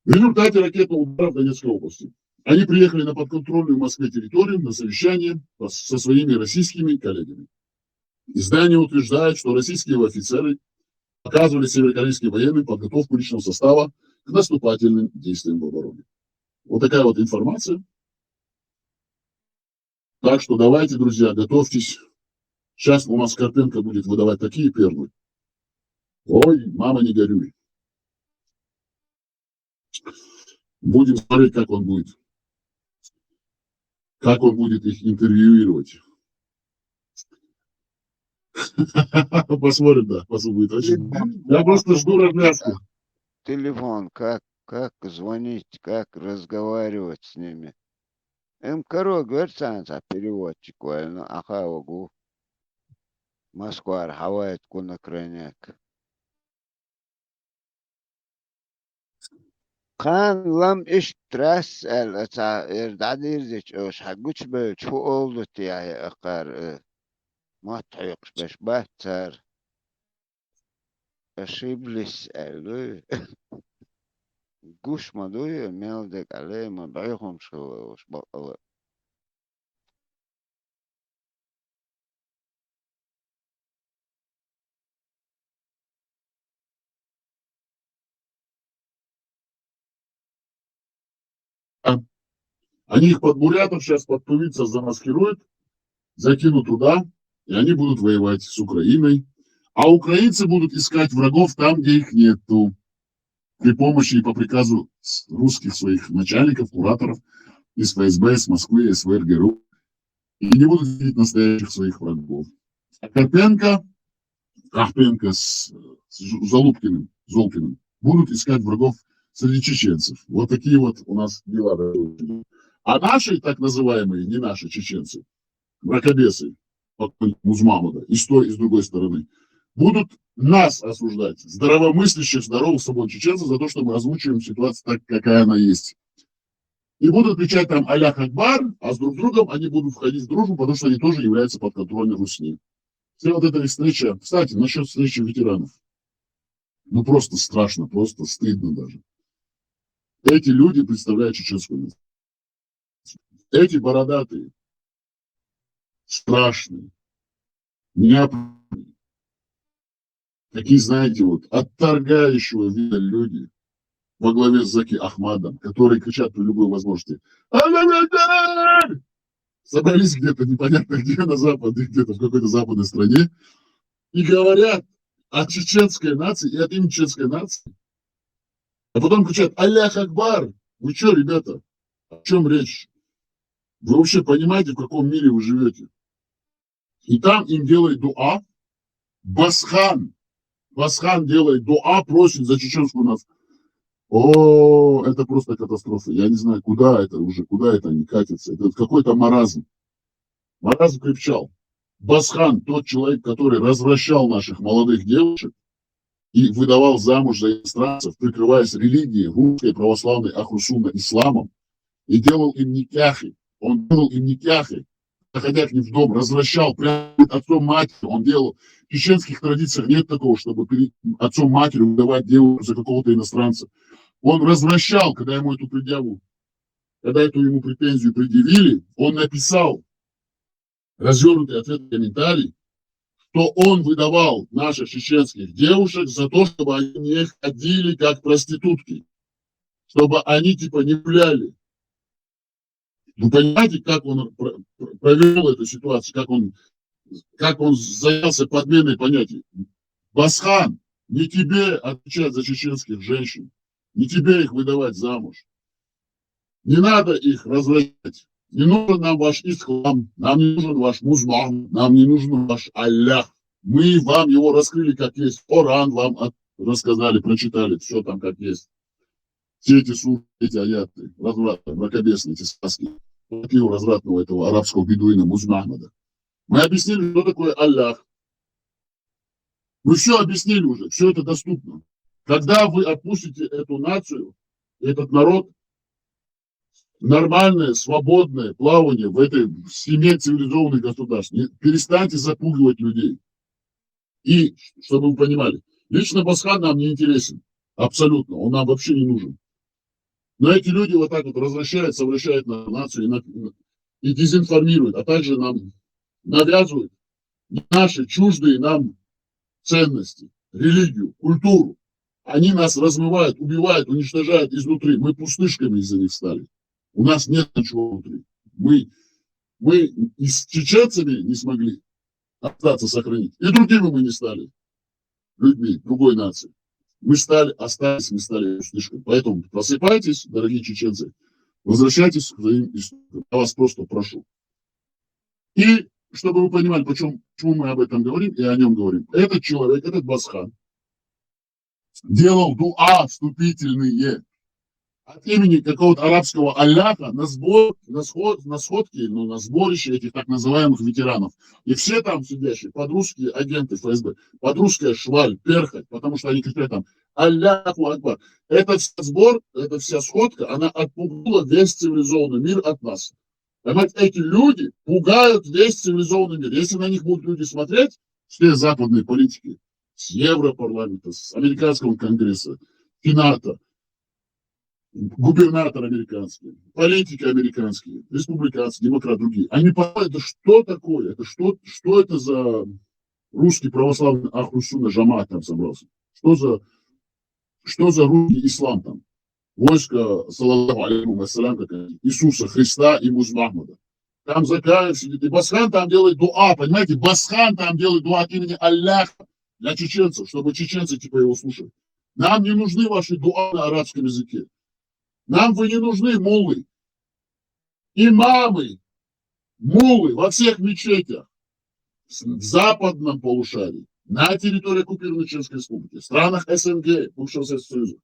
в результате ракетного удара в Донецкой области. Они приехали на подконтрольную Москве территорию на совещание со своими российскими коллегами. Издание утверждает, что российские офицеры показывали северокорейским военным подготовку личного состава к наступательным действиям в обороне. Вот такая вот информация. Так что давайте, друзья, готовьтесь. Сейчас у нас Карпенко будет выдавать такие перлы. Ой, мама, не горюй. Будем смотреть, как он будет их интервьюировать. Посмотрим, да, будет очень. Я просто жду развязку. Телефон, как звонить, как разговаривать с ними. Коро говорится, переводчик, но ахаугу. Москва, Хавайт, Кунакраняк. Хан лам иш трас дадирзич ош хагуч бе чу олдут я акар ما تحيقش باش باتر اشيبلس الوي قوش ما دوي ميلدك عليه ما بعيهم شو وش بقى Они их под бурятов сейчас под тувица замаскируют, закинут туда, и они будут воевать с Украиной. А украинцы будут искать врагов там, где их нету. При помощи и по приказу русских своих начальников, кураторов из ФСБ, из Москвы, СВР, ГРУ. И не будут видеть настоящих своих врагов. А Карпенко с Золупкиным будут искать врагов среди чеченцев. Вот такие вот у нас дела. А наши, так называемые, не наши чеченцы, мракобесы, Музмамуда, и с той, и с другой стороны, будут нас осуждать, здравомыслящих, здоровых собой чеченцев, за то, что мы озвучиваем ситуацию так, какая она есть. И будут кричать там «Аллах Акбар», а с друг другом они будут входить в дружбу, потому что они тоже являются подконтрольной Русни. Все вот эта встреча, кстати, насчет встречи ветеранов. Ну просто страшно, просто стыдно даже. Эти люди представляют чеченскую нацию. Эти бородатые, страшные, неопрятные, такие, знаете, вот, отторгающего вида люди во главе с Заки Ахмадом, которые кричат при любой возможности собрались где-то непонятно где на Западе, где-то в какой-то западной стране и говорят о чеченской нации и от имени чеченской нации. А потом кричат «Аллах Акбар». Вы что, ребята? О чем речь? Вы вообще понимаете, в каком мире вы живете? И там им делает дуа. Басхан делает дуа, просит за чеченскую нацию. О, это просто катастрофа. Я не знаю, куда это они катятся. Это какой-то маразм. Маразм крепчал. Басхан, тот человек, который развращал наших молодых девушек и выдавал замуж за иностранцев, прикрываясь религией русской православной Ахрусунна исламом, и делал им никяхи. Он делал им никяхи, заходя к ним в дом, развращал прямо перед отцом матерью. Он делал. В чеченских традициях нет такого, чтобы перед отцом матерью выдавать девушку за какого-то иностранца. Он развращал, когда ему эту предъяву, когда эту ему претензию предъявили, он написал развернутый ответ, комментарий, что он выдавал наших чеченских девушек за то, чтобы они не ходили как проститутки, чтобы они типа не гуляли. Вы понимаете, как он провел эту ситуацию, как он занялся подменой понятий? Басхан, не тебе отвечать за чеченских женщин, не тебе их выдавать замуж. Не надо их развращать. Не нужен нам ваш ислам, нам не нужен ваш музман, нам не нужен ваш Аллах. Мы вам его раскрыли как есть. Коран вам рассказали, прочитали, все там как есть. Все эти суры, эти аяты, развратные, мракобесные, эти сказки. Такие у развратного этого арабского бедуина Музмахмада. Мы объяснили, что такое Аллах. Мы все объяснили уже, все это доступно. Когда вы отпустите эту нацию этот народ нормальное, свободное плавание в этой семье цивилизованных государств. Перестаньте запугивать людей. И, чтобы вы понимали, лично Басхан нам не интересен. Абсолютно. Он нам вообще не нужен. Но эти люди вот так вот развращают, совращают на нацию и дезинформируют, а также нам навязывают наши чуждые нам ценности, религию, культуру. Они нас размывают, убивают, уничтожают изнутри. Мы пустышками из-за них стали. У нас нет ничего внутри. Мы и с чеченцами не смогли остаться, сохранить. И другими мы не стали людьми другой нации. Мы остались, мы стали пустышками. Поэтому просыпайтесь, дорогие чеченцы, возвращайтесь к своим истокам. Я вас просто прошу. И чтобы вы понимали, почему мы об этом говорим и о нем говорим. Этот человек, этот Басхан, делал дуа вступительные от имени какого-то арабского Аллаха на сходке, на сборище этих так называемых ветеранов. И все там сидящие, подрусские агенты ФСБ, подрусская шваль, перхоть, потому что они кричат там Аллаху Акбар. Этот сбор, эта вся сходка, она отпугнула весь цивилизованный мир от нас. Понимаете, эти люди пугают весь цивилизованный мир. Если на них будут люди смотреть, все западные политики, с Европарламента, с американского конгресса, Сената, губернатор американский, политики американские, республиканцы, демократы, другие. Они понимают, это что такое? Это что это за русский православный Ахлу-Сунна Джамаат там собрался? Что за русский ислам там? Войско, саллаллаху алейхи вассалям, Иисуса Христа и Мухаммада. Там Закаев сидит. И Басхан там делает дуа, понимаете? Басхан там делает дуа от имени Аллаха для чеченцев, чтобы чеченцы типа его слушали. Нам не нужны ваши дуа на арабском языке. Нам вы не нужны, муллы. Имамы, муллы во всех мечетях в западном полушарии, на территории оккупированной Чеченской Республики, в странах СНГ, бывшего Советского Союза,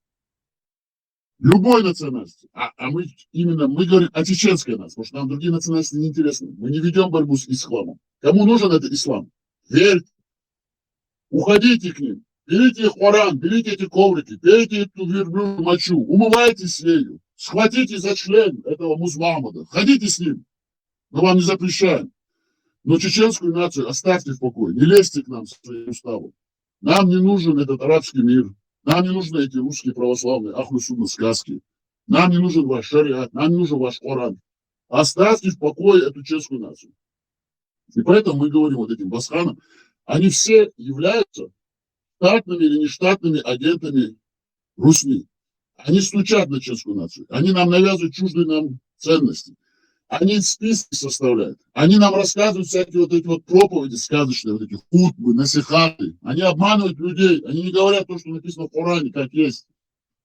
любой национальности. Мы говорим о чеченской нации, потому что нам другие национальности не интересны. Мы не ведем борьбу с исламом. Кому нужен этот ислам? Верьте. Уходите к ним. Берите их Коран, берите эти коврики, пейте эту верблюжью мочу, умывайтесь ею, схватите за член этого Мухаммада, ходите с ним. Мы вам не запрещаем. Но чеченскую нацию оставьте в покое, не лезьте к нам со своим уставом. Нам не нужен этот арабский мир, нам не нужны эти русские православные Ахлу-Сунна сказки, нам не нужен ваш шариат, нам не нужен ваш Коран. Оставьте в покое эту чеченскую нацию. И поэтому мы говорим вот этим Басханам, они все являются штатными или нештатными агентами Русни. Они стучат на чеченскую нацию. Они нам навязывают чуждые нам ценности. Они списки составляют. Они нам рассказывают всякие вот эти вот проповеди сказочные, вот эти хутбы, насихаты. Они обманывают людей. Они не говорят то, что написано в Коране, как есть.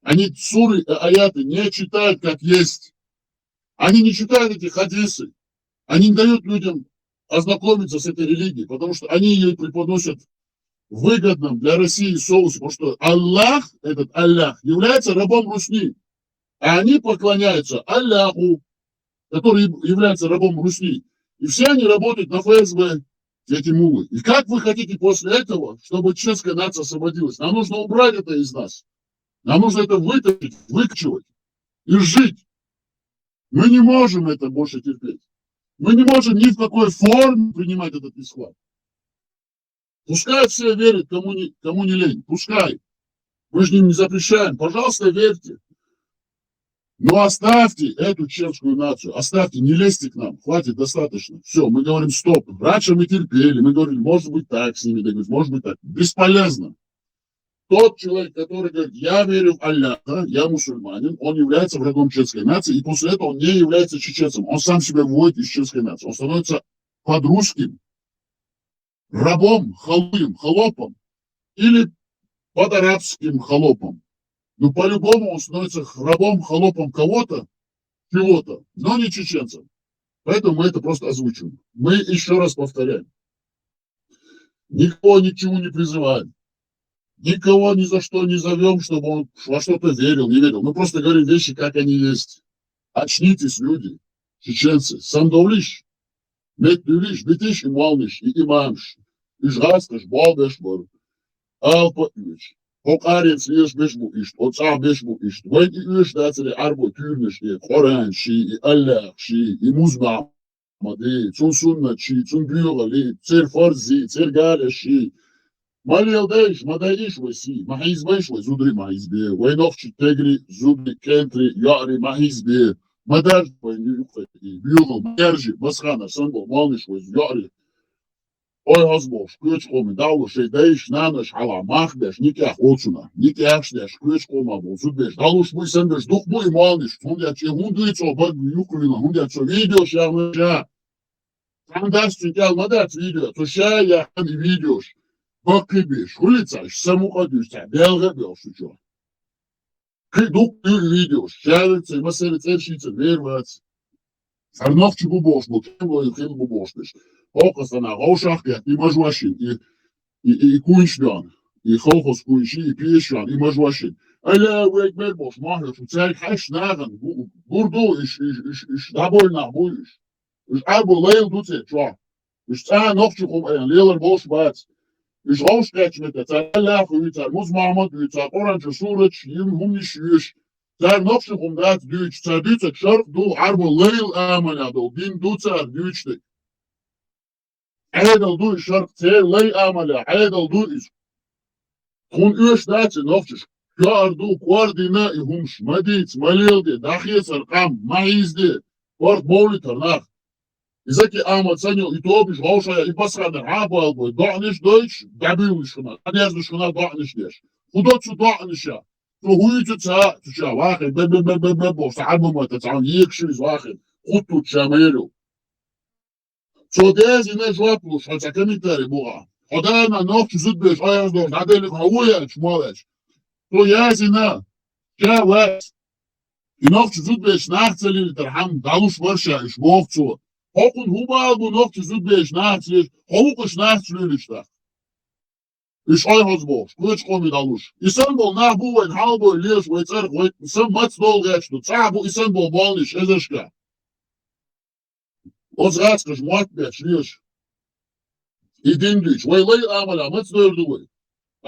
Они суры и аяты не читают, как есть. Они не читают эти хадисы. Они не дают людям ознакомиться с этой религией, потому что они ее преподносят выгодным для России соусе, потому что Аллах, этот Аллах, является рабом Русни. А они поклоняются Аллаху, который является рабом Русни. И все они работают на ФСБ, эти мулы. И как вы хотите после этого, чтобы чеченская нация освободилась? Нам нужно убрать это из нас. Нам нужно это вытащить, выкачивать и жить. Мы не можем это больше терпеть. Мы не можем ни в какой форме принимать этот ислам. Пускай все верят, кому не лень. Пускай. Мы же им не запрещаем. Пожалуйста, верьте. Но оставьте эту чеченскую нацию. Оставьте, не лезьте к нам. Хватит, достаточно. Все, мы говорим стоп. Раньше мы терпели. Мы говорили, может быть так с ними договориться, может быть так. Бесполезно. Тот человек, который говорит, я верю в Аллаха, я мусульманин, он является врагом чеченской нации, и после этого он не является чеченцем. Он сам себя выводит из чеченской нации. Он становится под русским рабом, холопом или под арабским холопом. Но по-любому он становится рабом, холопом кого-то, чего-то, но не чеченцем. Поэтому мы это просто озвучиваем. Мы еще раз повторяем. Никого ни к чему не призываем. Никого ни за что не зовем, чтобы он во что-то верил, не верил. Мы просто говорим вещи, как они есть. Очнитесь, люди, чеченцы. Сандовлиш, метлюлиш, битиш и малниш, и имамш. Ижгасташ, балдаш, бар. Алпа, Hokarets lies bishbu ist, Otsa bishbu ist. Weil die Üst, dass die Arbo Türne steht, Koran, Shi, Allah, Shi, Muzba, Madi, zum Sunnat, Shi, zum Bürgerli, Zer Farzi, Zer Gale, Shi. Mal Yaldeish, Madaish, Wasi, Mahizbeish, Zudri, Mahizbe, Wainoch, Tegri, Zudri, Kentri, Yari, Mahizbe, Madar, Bürger, Merji, Baschana, Sambo, Malnish, Yari. Oy hazboş, köç komi, davlu şey değiş, nanış, hala, mahdeş, nikah olsuna, nikah şdeş, köç koma, bozud beş, daluş bu isen beş, duk bu imanış, hundiyaçı, hunduyço, bak, yukruyla, hundiyaço, video şahmışa. Tam ders çünkü almadat video, to şey yakın videoş, bakı beş, hulicaş, samuka düşse, belge beşuço. Kı duk bir videoş, şehirce, meselece, erşice, vervat. Sarnofçu bu boş, bu kim bu, kim bu boş beş. Окасана, Раушахке, и Мажвашин, и Куншлян, и Холхос Кунши, и Пешан, и Мажвашин. Аля, век бербош, махлюш, царь хаш наган, бурду, иш довольно будешь. Иш арбу лейл дуце, чва. Иш ца ногчухум, лейлер бош бац. Иш Раушкеч мете, царь Аллах, и царь Музмамад, и царь Оранча Сурач, им хумниш юш. Царь ногчухум дац дюч, царь дюцек шарк ду, арбу лейл амаля ду, дин дуцар дючтек. Eidel du şark tel lay amala eidel du is kun üç daçı nofçuş yardu koordina ihum şmadit malildi dakhiyes arqam maizdi port boli tarnaq izaki amat sanyo itobiş gaushaya ipasxader abal boy danish deutsch gabil shuna aders shuna danish desh khudot su danisha to huytu ta tucha waxid be bo sa'ab ma tat'an yekshis waxid khudtu chamelo Çodez yine jopluş, haçakamitleri buğa. Odana nok çizut beş ayaz dor, nadelik havuya çmoleç. To yazina, kevet. Nok çizut beş nahtselil terham, daluş varşa iş boğçu. Hokun hubal bu nok çizut beş nahtselil, hovuk iş nahtselil işte. İş ayaz boş, kılıç komi daluş. İstanbul nah bu ve hal boy liyaş ve çarık ve sen maç dol geçti. Çağ bu İstanbul bolniş, ezeşka. Озгацкаш муатбеч лиш. Идиндич, вайлай амала, мыц дөрдүгөй.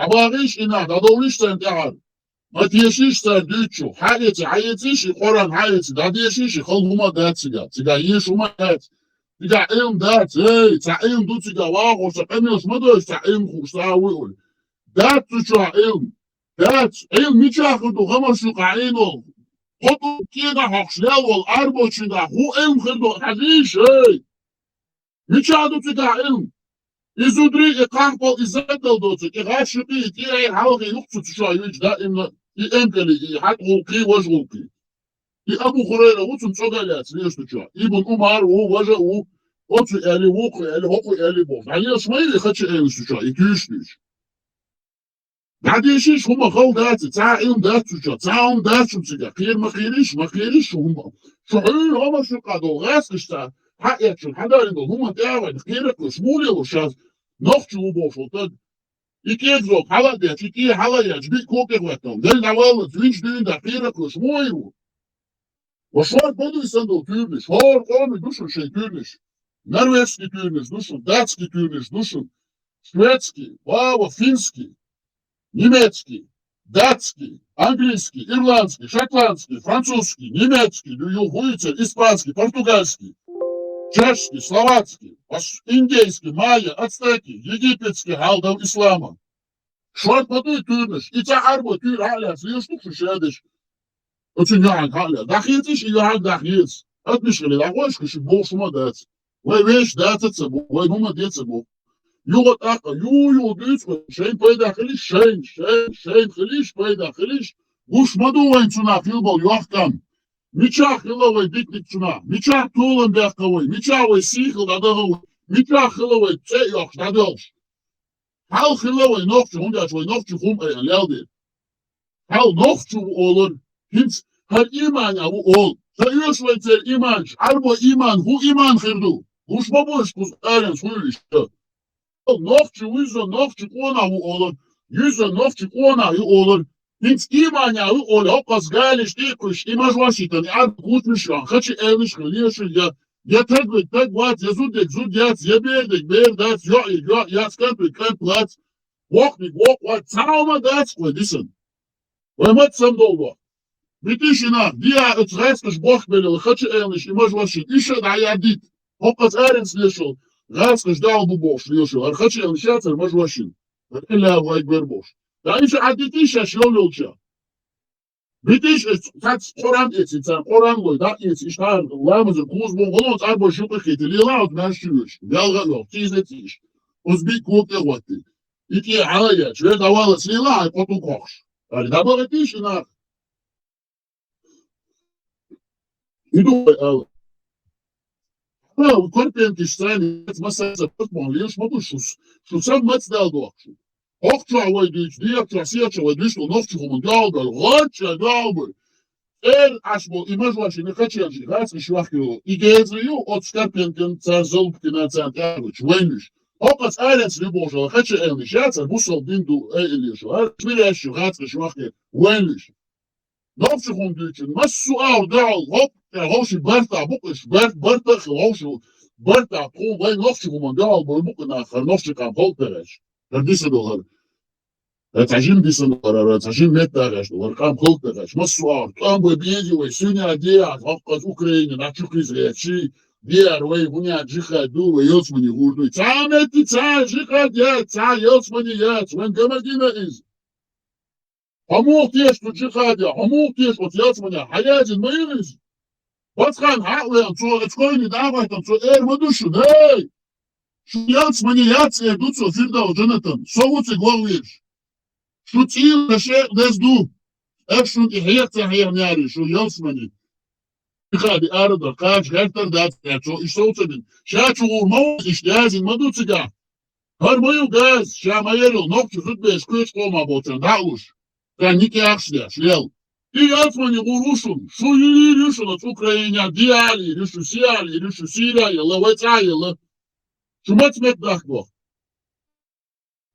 Абагыш ина, дадолиш сен тагар. Матьешиш сен дючу, хайети, хайетиши, коран хайети, дадешиши, халгума датсига. Тига ешума дат. Тига им дат, эй, ца им дуцига вагор, са пемеш мадош, ца им хушта уил. Дат туча им. Дат, им мичахуду, хамашука инол. Ходу кига хохшлел вол арбочинга ху им хирду хадиш ey. Miçadu tuga ilm. İzudri iqaqbol izzadal dotu. İğaşıqi itiye halqi yuqtu tuşayıç daimla. İemkeli ihat gulqi vaj gulqi. Abu Hureyre uçun çogalat liyeştuça. İbn Umar u vaja u otu eli vuqi eli hoqi eli boz. Ali yaşmayı xaçı eliştuça. 2-3. Dadişiş huma xal datı. Ta ilm datçuça. Ta um datçuça. Qir makhirish huma. Şuhul hama şu qadol gasqışta. Hayatçın hadarında huma devam qiraqlı şmuli uşaz. Noqçu u boşultad. İki egzok hala deç, iki hala yaç, bir kokek vatam. Del davalı twinç düğünde qiraqlı şmoyu. O şvar baduysan da türlü. Şvar komi duşun şey türlü. Norveski türlü duşun, datski türlü duşun. Шведski, vava finski. Немецкий, датский, английский, ирландский, шотландский, французский, немецкий, югуйцер, испанский, португальский, чешский, словацкий, индейский, майя, ацтеки, египетский, халдал ислама. Шорт подуй тюрнеш, и ца арбо тюр халяц, лиштук шедеш. Очень ян халя. Дахьетиш и ян дахьец. Отмешали, дагошка, ши болшума дац. Вай вещь дацаца, вай нума деца бо. Югот ака, ю дыцко, шейн пайда хилиш, шейн хилиш, пайда хилиш. Гуш маду вайн цуна хилбал юахкан. Мича хиловай дикник цуна. Мича тулан бяхкавай. Мича вай сихил дадагавай. Мича хиловай це юах дадалш. Hal хиловай нохчу, хундяч вай нохчу хум эйан лялди. Hal нохчу olur. Hins her iman avu ol. Sa yuş vay cer iman. Arbo iman, hu iman khirdu. Gush baboş kuz eren suyu işte. Nofçu yüzü nofçu konağı olur. Yüzü nofçu konağı olur. Hiç imanyağı olur. Hokas galiş değil kuş. İmaj vaşitan. Ad kutmuş yan. Kaçı elmiş kılıyorsun ya. Ya tek vat ya zudek zud yat. Ya berdek berdat. Ya yat kapı kap lat. Walk me, what? Trauma that's what, listen. When what some do? Bitishina, dia it's raskas bochbele, khatche ehrlich, immer was shit. Isha da yadit. Hopas arens lishol. Raskas da bu bosh lishol. Khatche ehrlich, yatzer maj washin. Ella wa ikber bosh. Da isha adit isha shlololcha. Bitish it's that's Quran it's a Quran lo da it's ishtar lamaz kuz bon golot arbo shukh khitli laut mashush. Galga lo, tizetish. Uzbek kote wati. Iki aya, shve dawala slila, potu kosh. Ali da bogetishina. Иду, Корпенки страны, масса запутал, лишь могу шус сам мать дал дохшу. Охча войдешь, диакча сеча войдешь, но новчу мундал, лоча дал. Ашбо, имажваши, не хочу жить, раз швахил. И гезрию от Скорпенкен царзолбки на центр, чвениш. Опас арец любожа, хочу элнишаться, бусол динду элишу, а смирящий, раз швахил, вениш. Новчу мундучен, массу дал, хоп. Hoši Bertā, bukas Bertā, Bertā, vai novši humandāli, vai bukanā, ar novšikām holterēši. Ar disadol, ar tažim disadol, ar tažim netārēši, ar kām holterēši. Masu ār, tam vai biedi, vai suņā diāt, hapkas Ukraina, načuk izrēči, diār, vai huņā džihādu, vai jelsmani hurdu. Cā meti, cā džihād jāt, cā jelsmani jāt, vai gamadina iz. Hamūk tieši tu džihādja, hamūk tieši ot jelsmani, hayādzin mairiz. What's going on? So it's going to die. So Madushu, hey, Shuyats Maniats, Dutso, Firda, Jonathan. So what's a goal wish? Shutil, the share, let's do. Action, the Hayata Hayani, Shuyats Mani. The Arada, Kaj, Hector, that's so it's also been. Shachu, Mo, is Yaz in Madutsiga. Harmoyu guys, Shamayel, not to put the squash home about and Daush. Then Niki Axia, Shell. И яцмани гурушун, шуили рюшун от Украине, диали, рюшу сиали, рюшу сирия, лавацая, шумат мет дахбо.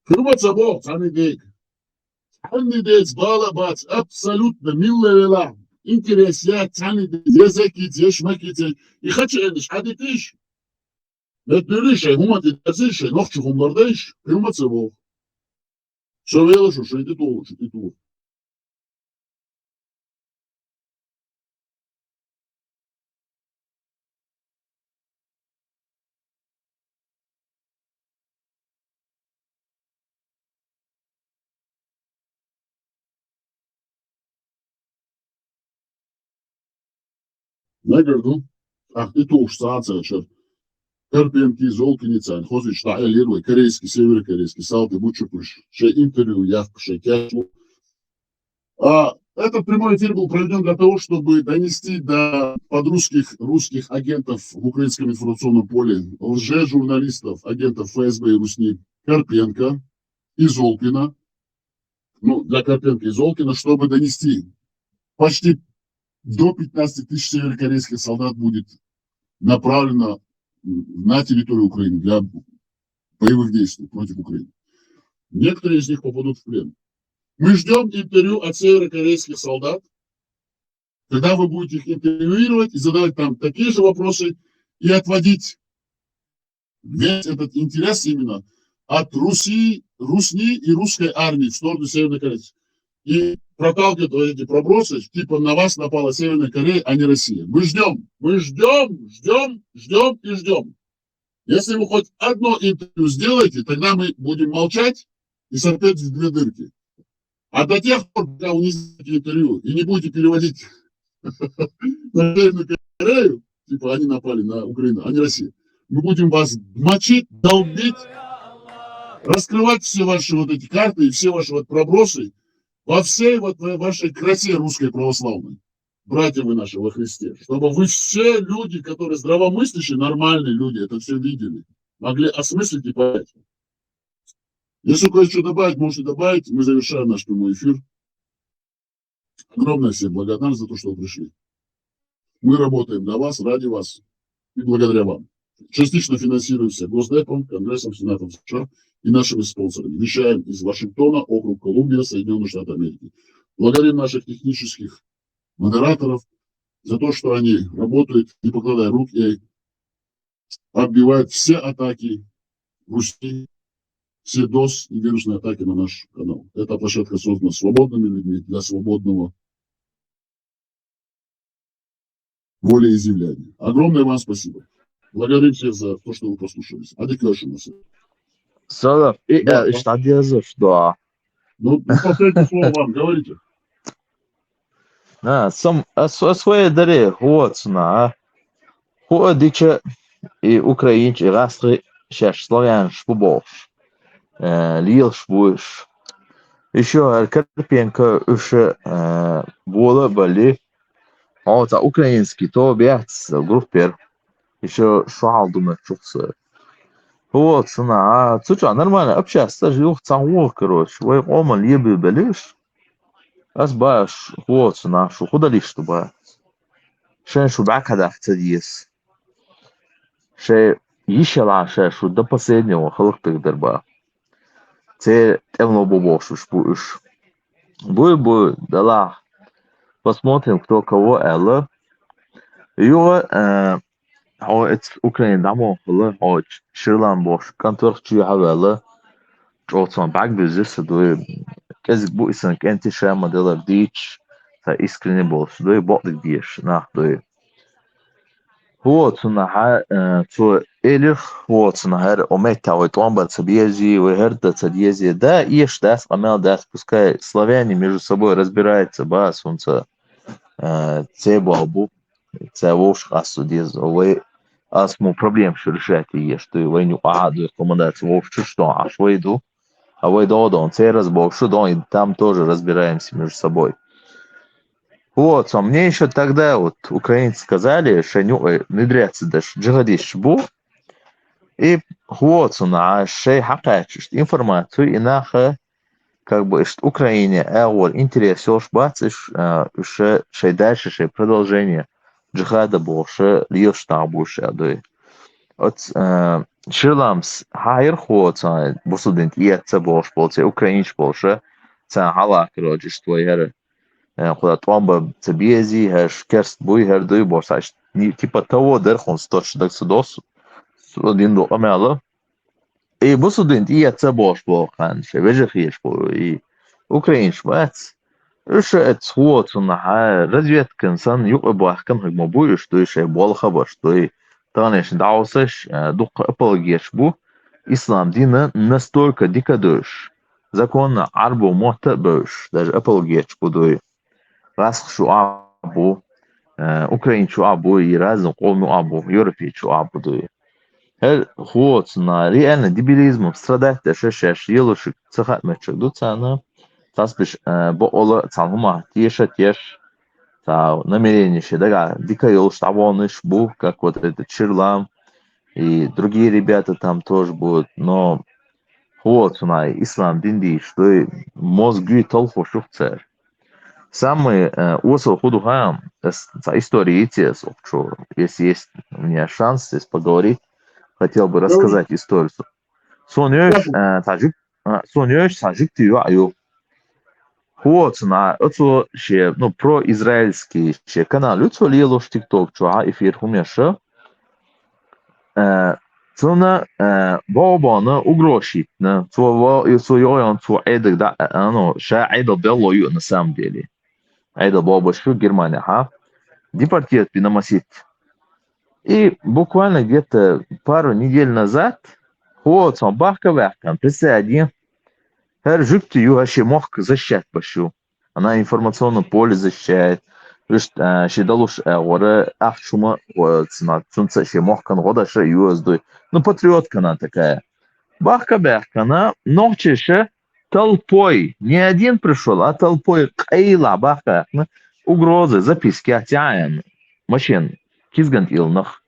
Шумат забо, цани дейц, бала бац, абсолютно миллевела. Интерес я, цани дейц, языки, зешмаки, и хочу эдиш, адитиш. Нет нюрише, гумати дазише, нохчу гумбардеш, шумат забо. Все велошу, что иди ту. Нагорду, ах ты уж саацачер. Карпенки, Золкиница, Хозич, Таэлирвай, корейский, северокорейский, Салты, Бучупыш, Ше интервью, Явка, Ше Кяшу. Этот прямой эфир был проведен для того, чтобы донести до русских агентов в украинском информационном поле, лже-журналистов, агентов ФСБ и Русни, Карпенко и Золкина, для Карпенко и Золкина, чтобы донести почти до 15 тысяч северокорейских солдат будет направлено на территорию Украины для боевых действий против Украины. Некоторые из них попадут в плен. Мы ждем интервью от северокорейских солдат, когда вы будете их интервьюировать и задавать там такие же вопросы и отводить весь этот интерес именно от Русни и русской армии в сторону Северной Кореи. И проталкивают эти пробросы, типа на вас напала Северная Корея, а не Россия. Мы ждем. Если вы хоть одно интервью сделаете, тогда мы будем молчать и сопеть в две дырки. А до тех пор, пока вы не сделаете интервью и не будете переводить на Северную Корею, типа они напали на Украину, а не Россию, мы будем вас мочить, долбить, раскрывать все ваши вот эти карты и все ваши вот пробросы во всей вот вашей красе русской православной, братья вы наши во Христе, чтобы вы все люди, которые здравомыслящие, нормальные люди, это все видели, могли осмыслить и понять. Если кое-что добавить, можете добавить. Мы завершаем наш прямой эфир. Огромная всем благодарность за то, что вы пришли. Мы работаем для вас, ради вас и благодаря вам. Частично финансируемся Госдепом, Конгрессом, Сенатом США и нашими спонсорами. Вещаем из Вашингтона, округ Колумбия, Соединенные Штаты Америки. Благодарим наших технических модераторов за то, что они работают, не покладая рук, и отбивают все атаки Руси все DOS и вирусные атаки на наш канал. Эта площадка создана свободными людьми для свободного волеизъявления. Огромное вам спасибо. Благодарим всех за то, что вы послушались. Hadi görüşürüz. Солев, Да, что делаешь, да. ну, последнее слово вам, говорите. Своей даре, вот, дича и украинч, и растры, сейчас славян, шпубов, лил шпуш. Еще Карпенко, еще было, были, это украинский, то бьяц, группер, еще шал, думаю, чухся. Вот, слушай, нормально, общаться, живу в цару, короче, вы ома либо белишь, أصبح вот нашу куда лишь чтобы шен шубак хадах цадис ше ишала ше шу до последнего халк пигдерба те темно бобошу шпуш бу дала посмотрим кто кого элла его это Украина дамо хла ширлан бош контор чуявала Otson bak bizde do kezdik bu isznek entisem modeller diç ta искренне больше do botluk diş nach do вот на то элих вот на хер омета вот он бы цабьези вы херда цадьези да и что амел да пускай славяне между собой разбираются ба солнце це балбу це вош асудез вы асму проблем что решать и что войну аду командация вош что аж войду а вы додон, цей разбор, что и там тоже разбираемся между собой. Вот, а мне еще тогда вот украинцы сказали, что внедряться даже джихадист бу, и вот на шей хакачишь информацию, и наха, как бы, что Украине, вот, интерес, бацишь, что шей дальше, шей продолжение джихада больше, лишь там больше, да. Вот, Ширламс хайр хоца бусудент иетса бош болце украинч больше ца хала короче что я куда томба цебези хаш керст буй хер дуй борсаш типа того дерхон сточ даксудос один до амела и бусудент иетса бош болхан шевеже хиш бо и украинч бац это вот на разведка инсан юбах кам хагмо буй что еще бол хабар что Танеш даусеш дух апологеш бу ислам дина настолько дикадуш законно арбу мотабуш даже апологеш будуй расхшу абу украинчу абу и разным колну абу европейчу абу дуй хер вот на реально дебилизмом страдать даже шеш елушек цахат мечек дуцана таспиш боола цалхума тиша теш намерение да, дикая штабоныш бу, как вот этот Чирлам и другие ребята там тоже будут, но вот ислам динди, что мозги толфу шухцер. Самый осел худухам истории тес, если есть у меня шанс здесь поговорить, хотел бы рассказать историю. Сонёш сажик ты аю. Вот это ще про израильский ще канал лицо лило в TikTok чуа эфир хумеша цена бабана угрошит на то я то эдак да оно ша эдак бело на самом деле эдак баба что Германия депортирует пинамасит и буквально где-то пару недель назад вот он бахка представь Her жюкти вообще мог защищать башу. Она информационное поле защищает. Шидалуш ора ахшума цена цунца ще мог кан года ше юздой. Ну патриотка она такая. Бахка она ночеше толпой. Не один пришел, а толпой кайла бахка. Угрозы, записки отяем. Машин кизгант илнах.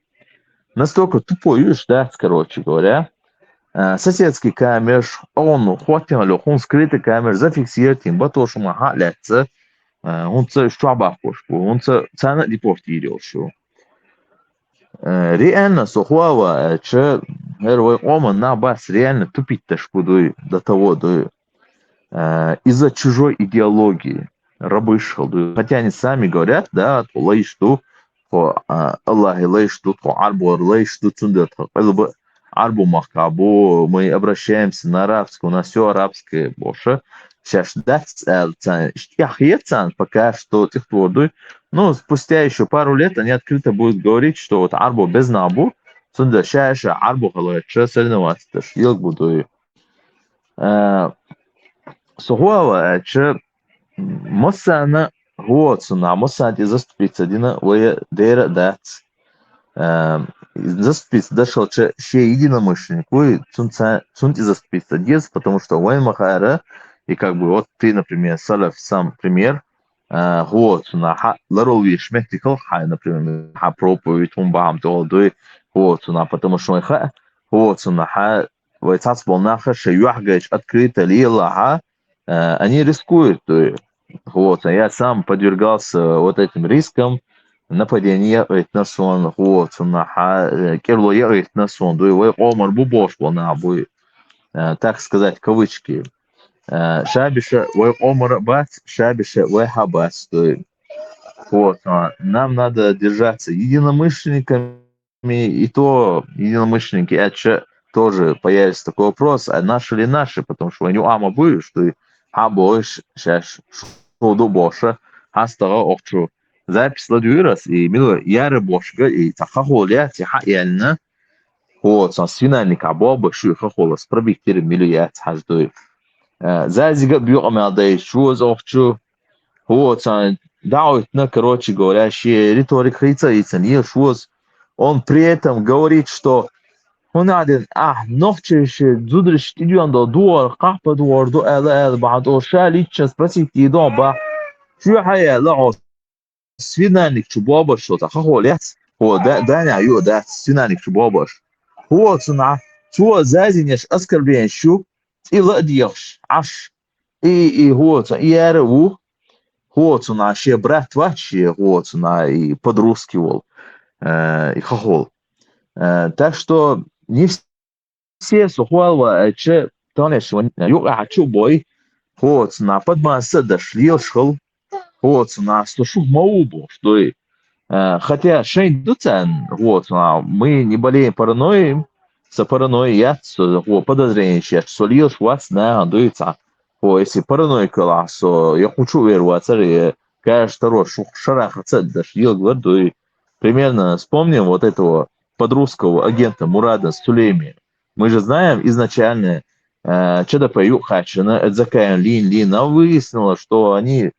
Настолько тупой, да, короче говоря. Соседский камер, он хватил, он скрытый камер, зафиксирует им, потому что махалятся, он штаба пошел, он цена депортировал. Реально, сухого, че, герой оман на бас реально тупить-то шпудой до того, из-за чужой идеологии рабышхал. Хотя они сами говорят, да, лайшту, Аллах лайшту, арбор лайшту, цундет. арбу махкабу, мы обращаемся на арабский, у нас все арабское больше. Сейчас пока что тех твордуй. Ну, спустя еще пару лет они открыто будут говорить, что вот арбу без набу, сунда шаша арбу халача соревноваться, илк буду. Сухого, че Моссана Гуоцуна, Моссанти заступиться дина, вое дейра дац. Заступиться дошел че единомышленник, вы цунти заступиться дез, потому что вой махара, и как бы вот ты, например, салаф сам пример, Гуоцуна, ларови шмехтикал хай, например, проповедь умбам толдуй Гуоцуна, потому что Гуоцуна, вой цацболнаха, шеюахгач открыто лила, они рискуют. Вот, а я сам подвергался вот этим рискам нападения на сон, вот, на керло ехать на сон, дуевой омар бубош был на обои, так сказать, кавычки. Шабиша, вой омар бац, шабиша, вой хабац. Вот, нам надо держаться единомышленниками, и то единомышленники, это тоже появится такой вопрос, а наши ли наши, потому что они ама были, что больше сейчас шоу больше, хастара охчу. Запись ладуирас и мило яры бошга и тахахоля тиха яльна. Вот, сан свинальник або большой хахолас пробиктер мило хаждой. Зазига бьё амалдай шуз охчу. Вот, сан даутна, короче говоря, риторик хейца не шуз. Он при этом говорит, что он один, ногче зудриш идён до дуар, кахпа дуар, до эла بعد шалича спросить идоба. Что хая лао свинальник чубоба что-то хахолец. О, да, ю, да, свинальник чубобаш. Вот, сна, что зазинешь оскорбление щу, и ладьешь, аж, и вот, и яру, вот, сна, ще брат вачи, вот, сна, и подрускивал, и хахол. Так что не все сухвалва, че, тонешь, юга чубой, вот, на подмаса дошли, шел, вот, на слушу маубу, что и хотя Шейн Дуцен, вот, мы не болеем паранойей, с паранойей я подозрение сейчас, что лишь вас на дуется. Если паранойя классо, я хочу веровать, кажется, второй шарах отцедаш, ел говорю, примерно вспомним вот этого подрусского агента Мурада Сулейми. Мы же знаем изначально, что-то по Юхачина, Эдзакаем Лин, но выяснилось, что они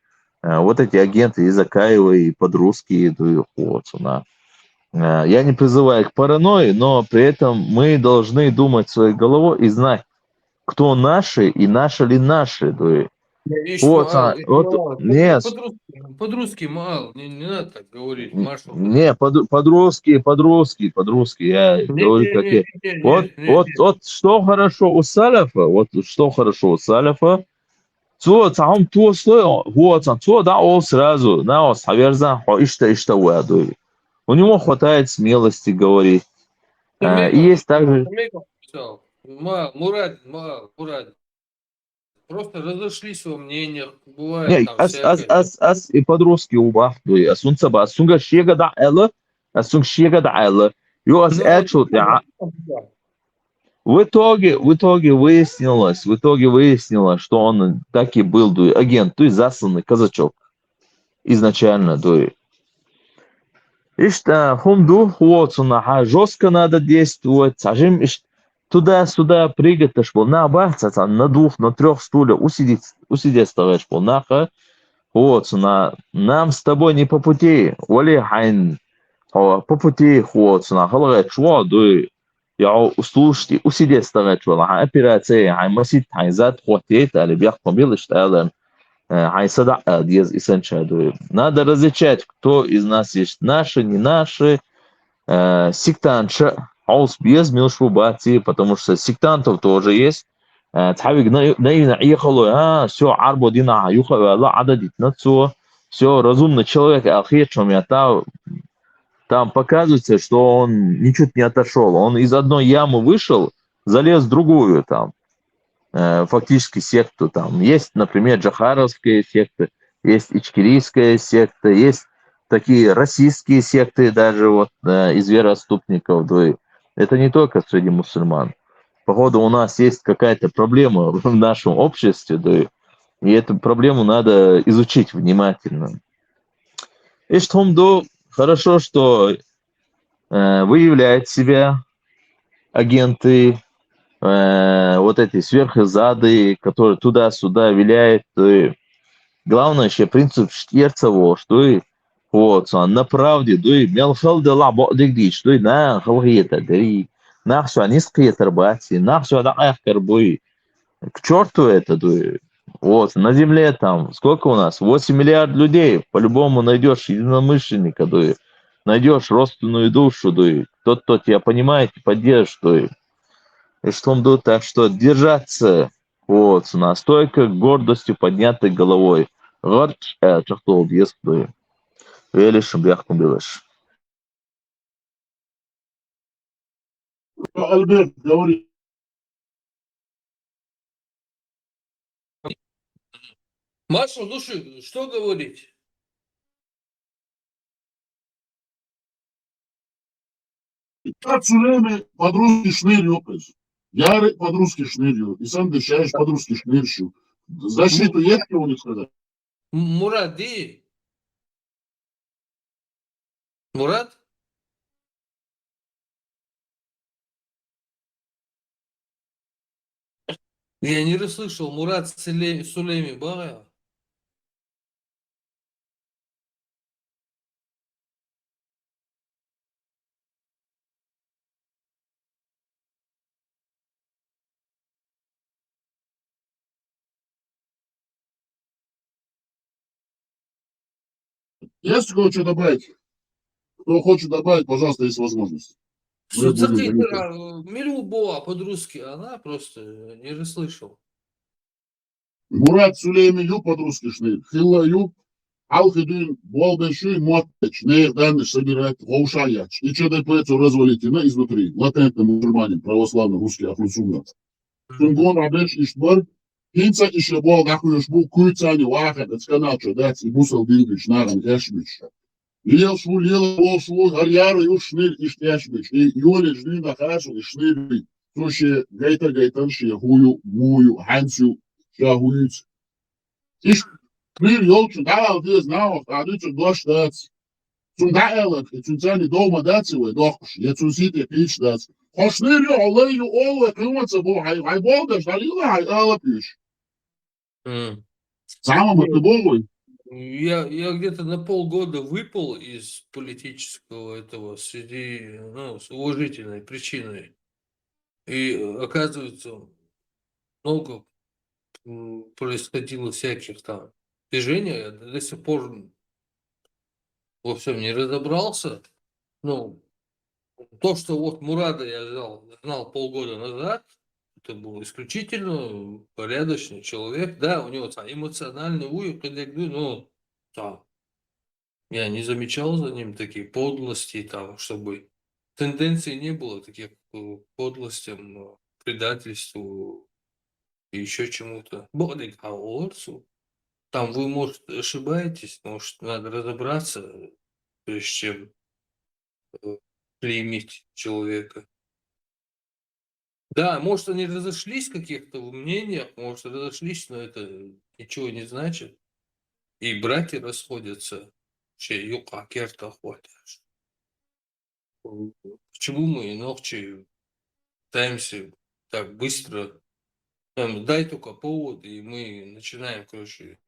вот эти агенты из Акаева и подрусские идут. Я не призываю к паранойи, но при этом мы должны думать своей головой и знать, кто наши и наши ли наши. Вот, нет. По-русски мало, не надо так говорить, Машу. Не, по-русски, я говорю, как я. Вот что хорошо у Салафа, то там то стоит, вот, то да, он сразу, на саверзан, ишта уяду. У него хватает смелости говорить. И есть также... Мурад. Просто разошлись во мнениях, бывает Не, там всякое. и по-русски убах, асунцаба, асунга шега да элла, В итоге выяснилось, что он так и был агент, то есть засланный казачок изначально, и что хунду хуоцуна жестко надо действовать, сажим туда-сюда прыгать, был на бахца, на 2, на 3 стульях усидеть ставишь полнаха, нам с тобой не по пути, оли хайн по пути халагать шва, я услышите, усидеть ставишь операция, хайн масит, хайн зад хватит, или бях помилишь, хайн сада диез исенча. Надо различать, кто из нас есть наши, не наши, сектанша, аус без милшубати, потому что сектантов тоже есть. Тхавик наивно ехало, все, арбо дина, юхала, ададит нацо, все, разумный человек, ахечом я там показывается, что он ничуть не отошел. Он из одной ямы вышел, залез в другую там. Фактически секту там. Есть, например, джахаровская секта, есть ичкерийская секта, есть такие российские секты даже вот из вероотступников. Это не только среди мусульман. Походу, у нас есть какая-то проблема в нашем обществе, да, и эту проблему надо изучить внимательно. И что хорошо, что выявляют себя агенты, вот эти сверхзады, которые туда-сюда виляют. Главное еще принцип штирцево, что и вот, на правде, да и мелхал де ла бодигди, что и на халгиета, дери, нахшу они скиетербати, нахшу да ахкарбой. К черту это, да и вот, на земле там, сколько у нас? 8 миллиардов людей, по-любому найдешь единомышленника, да и найдешь родственную душу, да и тот, кто тебя понимает и поддержит, да и что так что держаться вот, настойко, гордостью, поднятой головой. Вот, что есть, да. Велишь, бяхну белыш. Альберт, говори. Маша, слушай, что говорить? Как все время под-русски шнырь опять. Я под-русски шнырю, и сам дышаешь под-русски шнырщу. Защиту есть кого не сказать? Мурат, ди? Мурат? Я не расслышал. Мурат Сулейми Бага. Есть кто что добавить? Кто хочет добавить, пожалуйста, есть возможность. Мы будем заняты. Милю Боа под-русски, она просто не расслышал. Мурат Сулейми ю под-русски шнырь. Хилла ю, алхидин, болбешуй, моттеч, неерданныш собирает, гоушаяч. И что ДПЦу развалите на изнутри. Латентный мусульманин, православный, русский, ахлусумнат. Тунгон абеш иштбар, Hinza ishe bol dachuyosh bu kuitsani wachet, et skanacho, that's i busel dingish, naran eshmich. Liel shvu, liel bol shvu, harjaro yu shnir ish eshmich. I yole jnin da chashu, i shnir, so she gaitan, she huyu, muyu, hansu, she huyuts. Ish, mir yolchu, da al dies now, da duchu dosh that's. Zum da elek, zum zani doma that's we dochsh, jetzt zum sieht ihr pitch that's. Hoshnir yo, alle yu, alle, kumatsa bo, hai bol dash, da lila, hai alapish. Самым отбывой. Я где-то на полгода выпал из политического этого среди, с уважительной причиной. И оказывается, много происходило всяких там движений. Я до сих пор во всем не разобрался. Ну, то, что вот Мурада я знал полгода назад, это был исключительно порядочный человек. Да, у него там эмоциональный уровень, но там, я не замечал за ним такие подлости, там, чтобы тенденций не было таких к подлостям, предательству и еще чему-то. Бодик Аорсу. Там вы, может, ошибаетесь, может, надо разобраться, прежде чем клеймить человека. Да, может, они разошлись в каких-то мнениях, может, разошлись, но это ничего не значит. И братья расходятся. Почему мы ночью пытаемся так быстро, дай только повод, и мы начинаем, короче,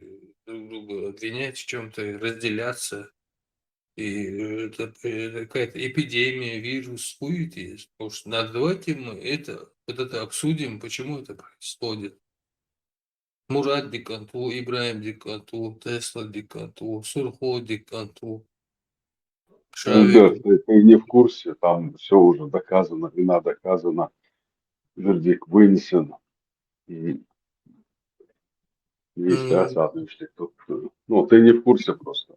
друг друга обвинять в чем-то, разделяться. И это какая-то эпидемия, вирус, хует есть. Потому что давайте мы это обсудим, почему это происходит. Мурат Диканту, Ибраим Диканту, Тесла Диканту, Сурхо Диканту. Ребят, ты не в курсе, там все уже доказано, вина доказана, вердикт вынесен. И есть ответственность. Ну, ты не в курсе просто.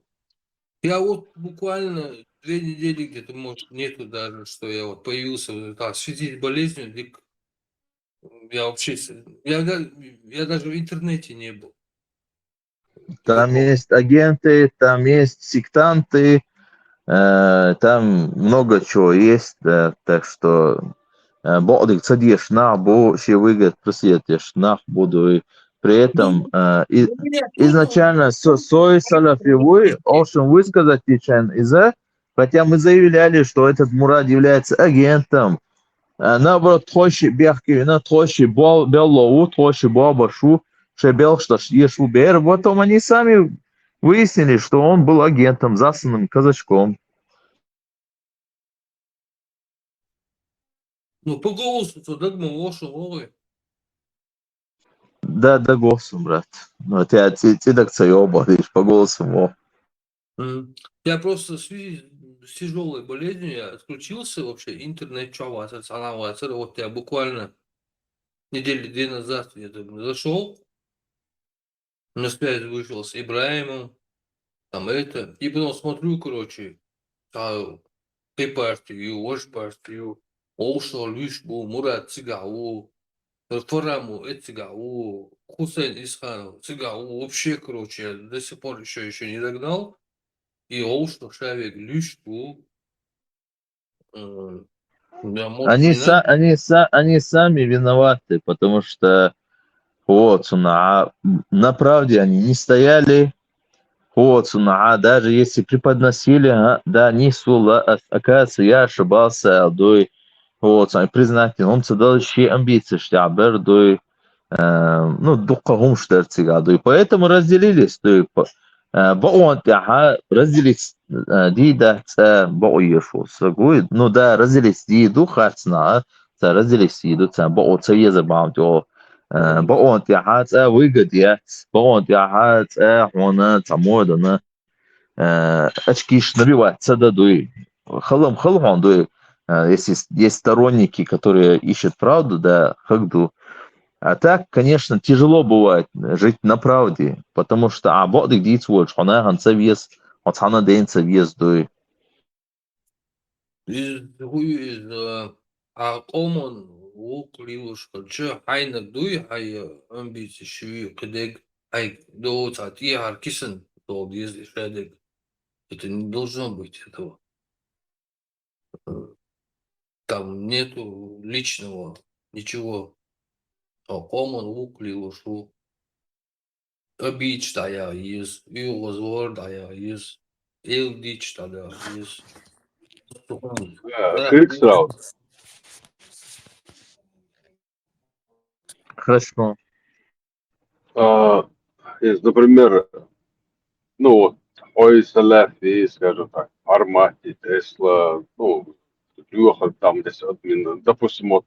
Я вот буквально 2 недели где-то, может, нету даже, что я вот появился, светить болезнью, я вообще, я даже в интернете не был. Там есть агенты, там есть сектанты, Там много чего есть, да, так что Бодик цадишь на бо все выгод просветишь на буду и при этом изначально сой салафивой общем высказать течен из-за, хотя мы заявляли, что этот Мурад является агентом. Наоборот, троши бехки, на троши беллоу, троши бабашу, шебел, что ешу бер. Потом они сами выяснили, что он был агентом, засланным казачком. Ну, по голосу-то, да, мы лоши. Да, да, голосом, брат. Ну, ты так цаёба, видишь, по голосу, во. Я просто в связи с тяжелой болезнью я отключился вообще, интернет чувак, вот я буквально недели 2 назад я зашел, на связь вышел с Ибраимом, там это, и потом смотрю, короче, ты партию, ваш партию, Олшо, Люшбу, Мурат Цигау, Фараму, Цигау, Хусейн Исханов, Цигау, вообще, короче, я до сих пор еще не догнал. И Олшо, Шавик, Люшбу. Да, может, Они, не надо? они сами виноваты, потому что вот, на правде они не стояли, вот, даже если преподносили, да, не сула, оказывается, я ошибался, дой, вот, признательно, он дал еще амбиции, штабер, дой, ну, духовым штарцигал, дой, поэтому разделились, дой, баон тяха разделись дида ца баоешу, сагуй, ну да, разделись диду хацна, ца разделись диду ца бао ца езабам, то баон тяха ца выгодя, баон тяха ца хона ца модана, очкиш набивать цададуй. Халам дуй. Если есть сторонники, которые ищут правду, да, хагду. А так, конечно, тяжело бывает жить на правде, потому что бодик дитвольш, она ганца вес, отхана денца вес дуй. Омон уклилушка, че хайнак дуй, хай амбиции шви, кедек, хай доца, ти аркисен, то если шедек. Это не должно быть этого. Там нету личного ничего. Омон уклилушу. Обич тая из, юлозвор тая из, илдич тая из. Криксраут. Хорошо. Есть, например, ну вот, ой, салафи, скажем так, Армати, Тесла, ну, Леха там, здесь, допустим, вот,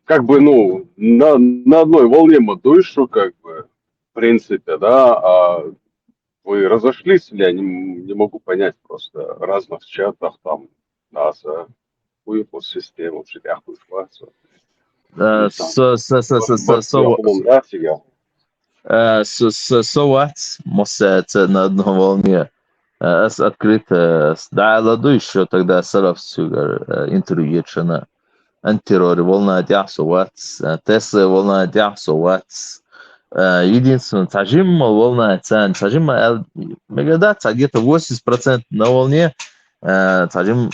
как бы, ну, на одной волне мы душу, как бы, в принципе, да, а вы разошлись или я не могу понять просто в разных чатах, там, НАСА, уехал с системы, в шитях вышла, Совать, мосяца на одной волне. Открыто, да, ладу еще тогда Сараф Сюгар интервью чена. Антирор волна дясовать, Тесла волна дясовать. Единственное, Таджима волна цен, Таджима, мегадат, где-то 80% на волне. Таджим,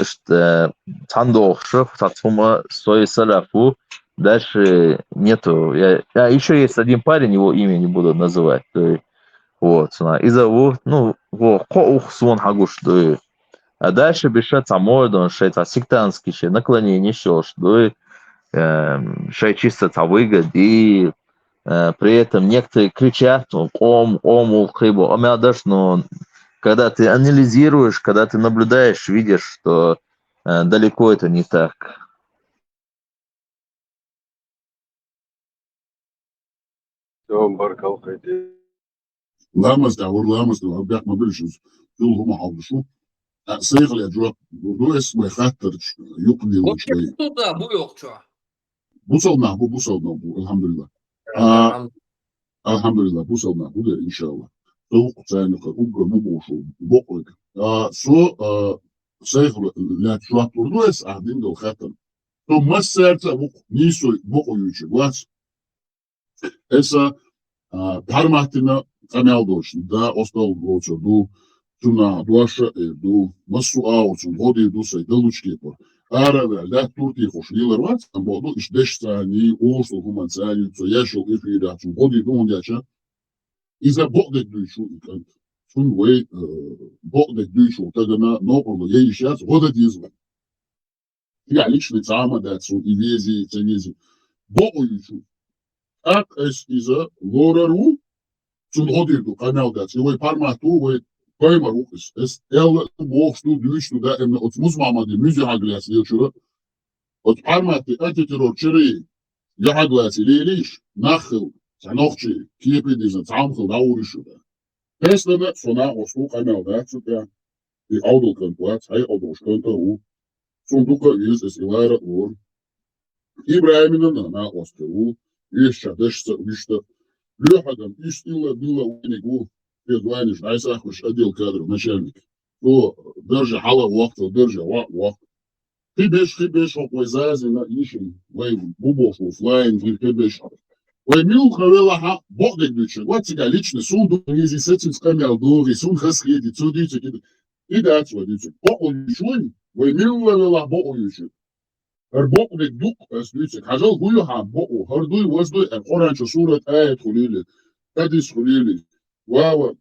Тандохшев, Татума, Сой Сарафу. Дальше нету. Еще есть один парень, его имя не буду называть. Вот, и зовут, ну, Хоухсун Хагуш, а дальше бешат самой, шейта сектантский, наклонение, что, шей чисто выгод, и при этом некоторые кричат, улхибу, но когда ты анализируешь, когда ты наблюдаешь, видишь, что далеко это не так. Баркал хайди. Ламас أبدأ ما بلشز كلهم حافظوا صيغ الأجواء موضوع اسمه خاطر يقلل شوي Туда, буёкча. بوصلنا الحمد لله الحمد لله بوصلنا إن شاء الله توقع ثاني أوجا مبوشو بقولك صيغ الأجواء موضوع أهدين دو خاطر ثم سرت نيسو بقوليش واس إسا парматина камел дошли, да, остал лучше, ду, تنا دواشة دو مسو آو تون غودي دو سي دلوچ كيبر آره لا تورتي خوش ليلر وات أم بودو إش دش ثاني أوصل هما ثاني تو يشو إفيدا تون غودي دو هندياشا إذا بقدك دوشو إكانت تون وي بقدك دوشو تغنا نوبرلو يشاس غودا ديزو يعني نتعامل دات تون إيفيزي تنيزي بقو يشو أك إس إذا لوررو تون غودي دو قناو دات يوي بارماتو وي Koyma ruhis. Es el boğuştu, düğüştü de emne otmuz mamadi müzi hagliyası yaşıyor. Ot parmati ötetiror çırıyı ya hagliyası leyliş, nakhıl, sanoqçı, kiyepi dizin, tamkhıl da uğruşu da. Pesleme sona oslu kanal da çıkya. Audul kantuat, hay audul şkanta u. Sunduka yüz es ilara uğur. İbrahim'in na ostu u. Yüzşa dışsa üçte. Lühadam üst illa billa unik u. Предваниш, найсахуш отдел кадров, начальник. То держи хала вахт, держи вахт. Ты беш, опой зази на ишин, вей бубош, офлайн, ты беш. Вей мил хавела ха, бог дек дюче. Вот тебя лично сунду, низи с этим скамял дури, сун хасхеди, цудите, и дать свой дюче. Бог уючуй, вей мил хавела бог уючуй. Бог дек дук, дюче. Хажал гую ха, бог, хардуй, воздуй, коранчо сурат аят хулили, кадис хулили. واو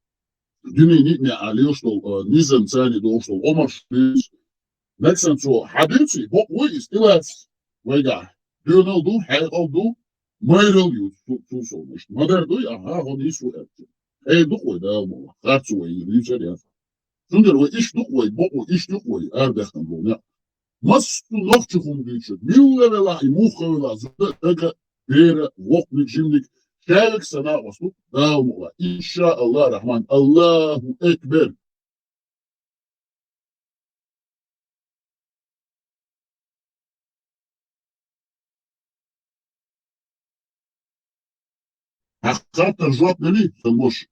دني نيتني عليه شو نيزم ثاني دو شو عمر شو نكسن شو حبيبتي بق ويس إلات ويجع دونال دو حي أو دو ما يرل يو شو مش ما در دو يا ها هو نيسو أبتي أي دو قوي ده مو خارج وي يريجر يا شندر وإيش دو قوي بق وإيش دو قوي أردخن بونا مستو نختهم ديشت ميولا ولا يموخ ولا زد أجا بير وق نجيمك شارك سنة وصلت داوم إن شاء الله الرحمن الله أكبر حققت الجواب لي تنبوش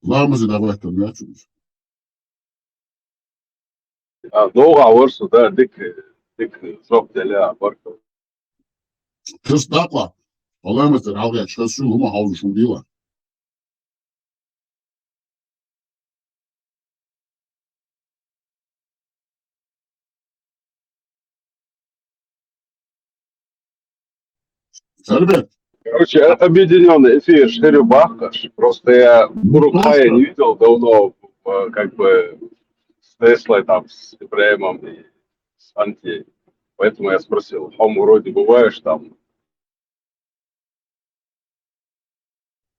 لا مزيد أبغى تنبوش Doğu avursu da dik çok deli barka. Kız takla. Vallahi mesela halka çıkarsın ama havluşun değil var. Сербет. Короче, объединенный эфир Шерю-Бахкаш. Просто я Бурукхая не видел давно, как бы с Теслой, там, с Ибраимом и с Антией. Поэтому я спросил, Хом, вроде бываешь там?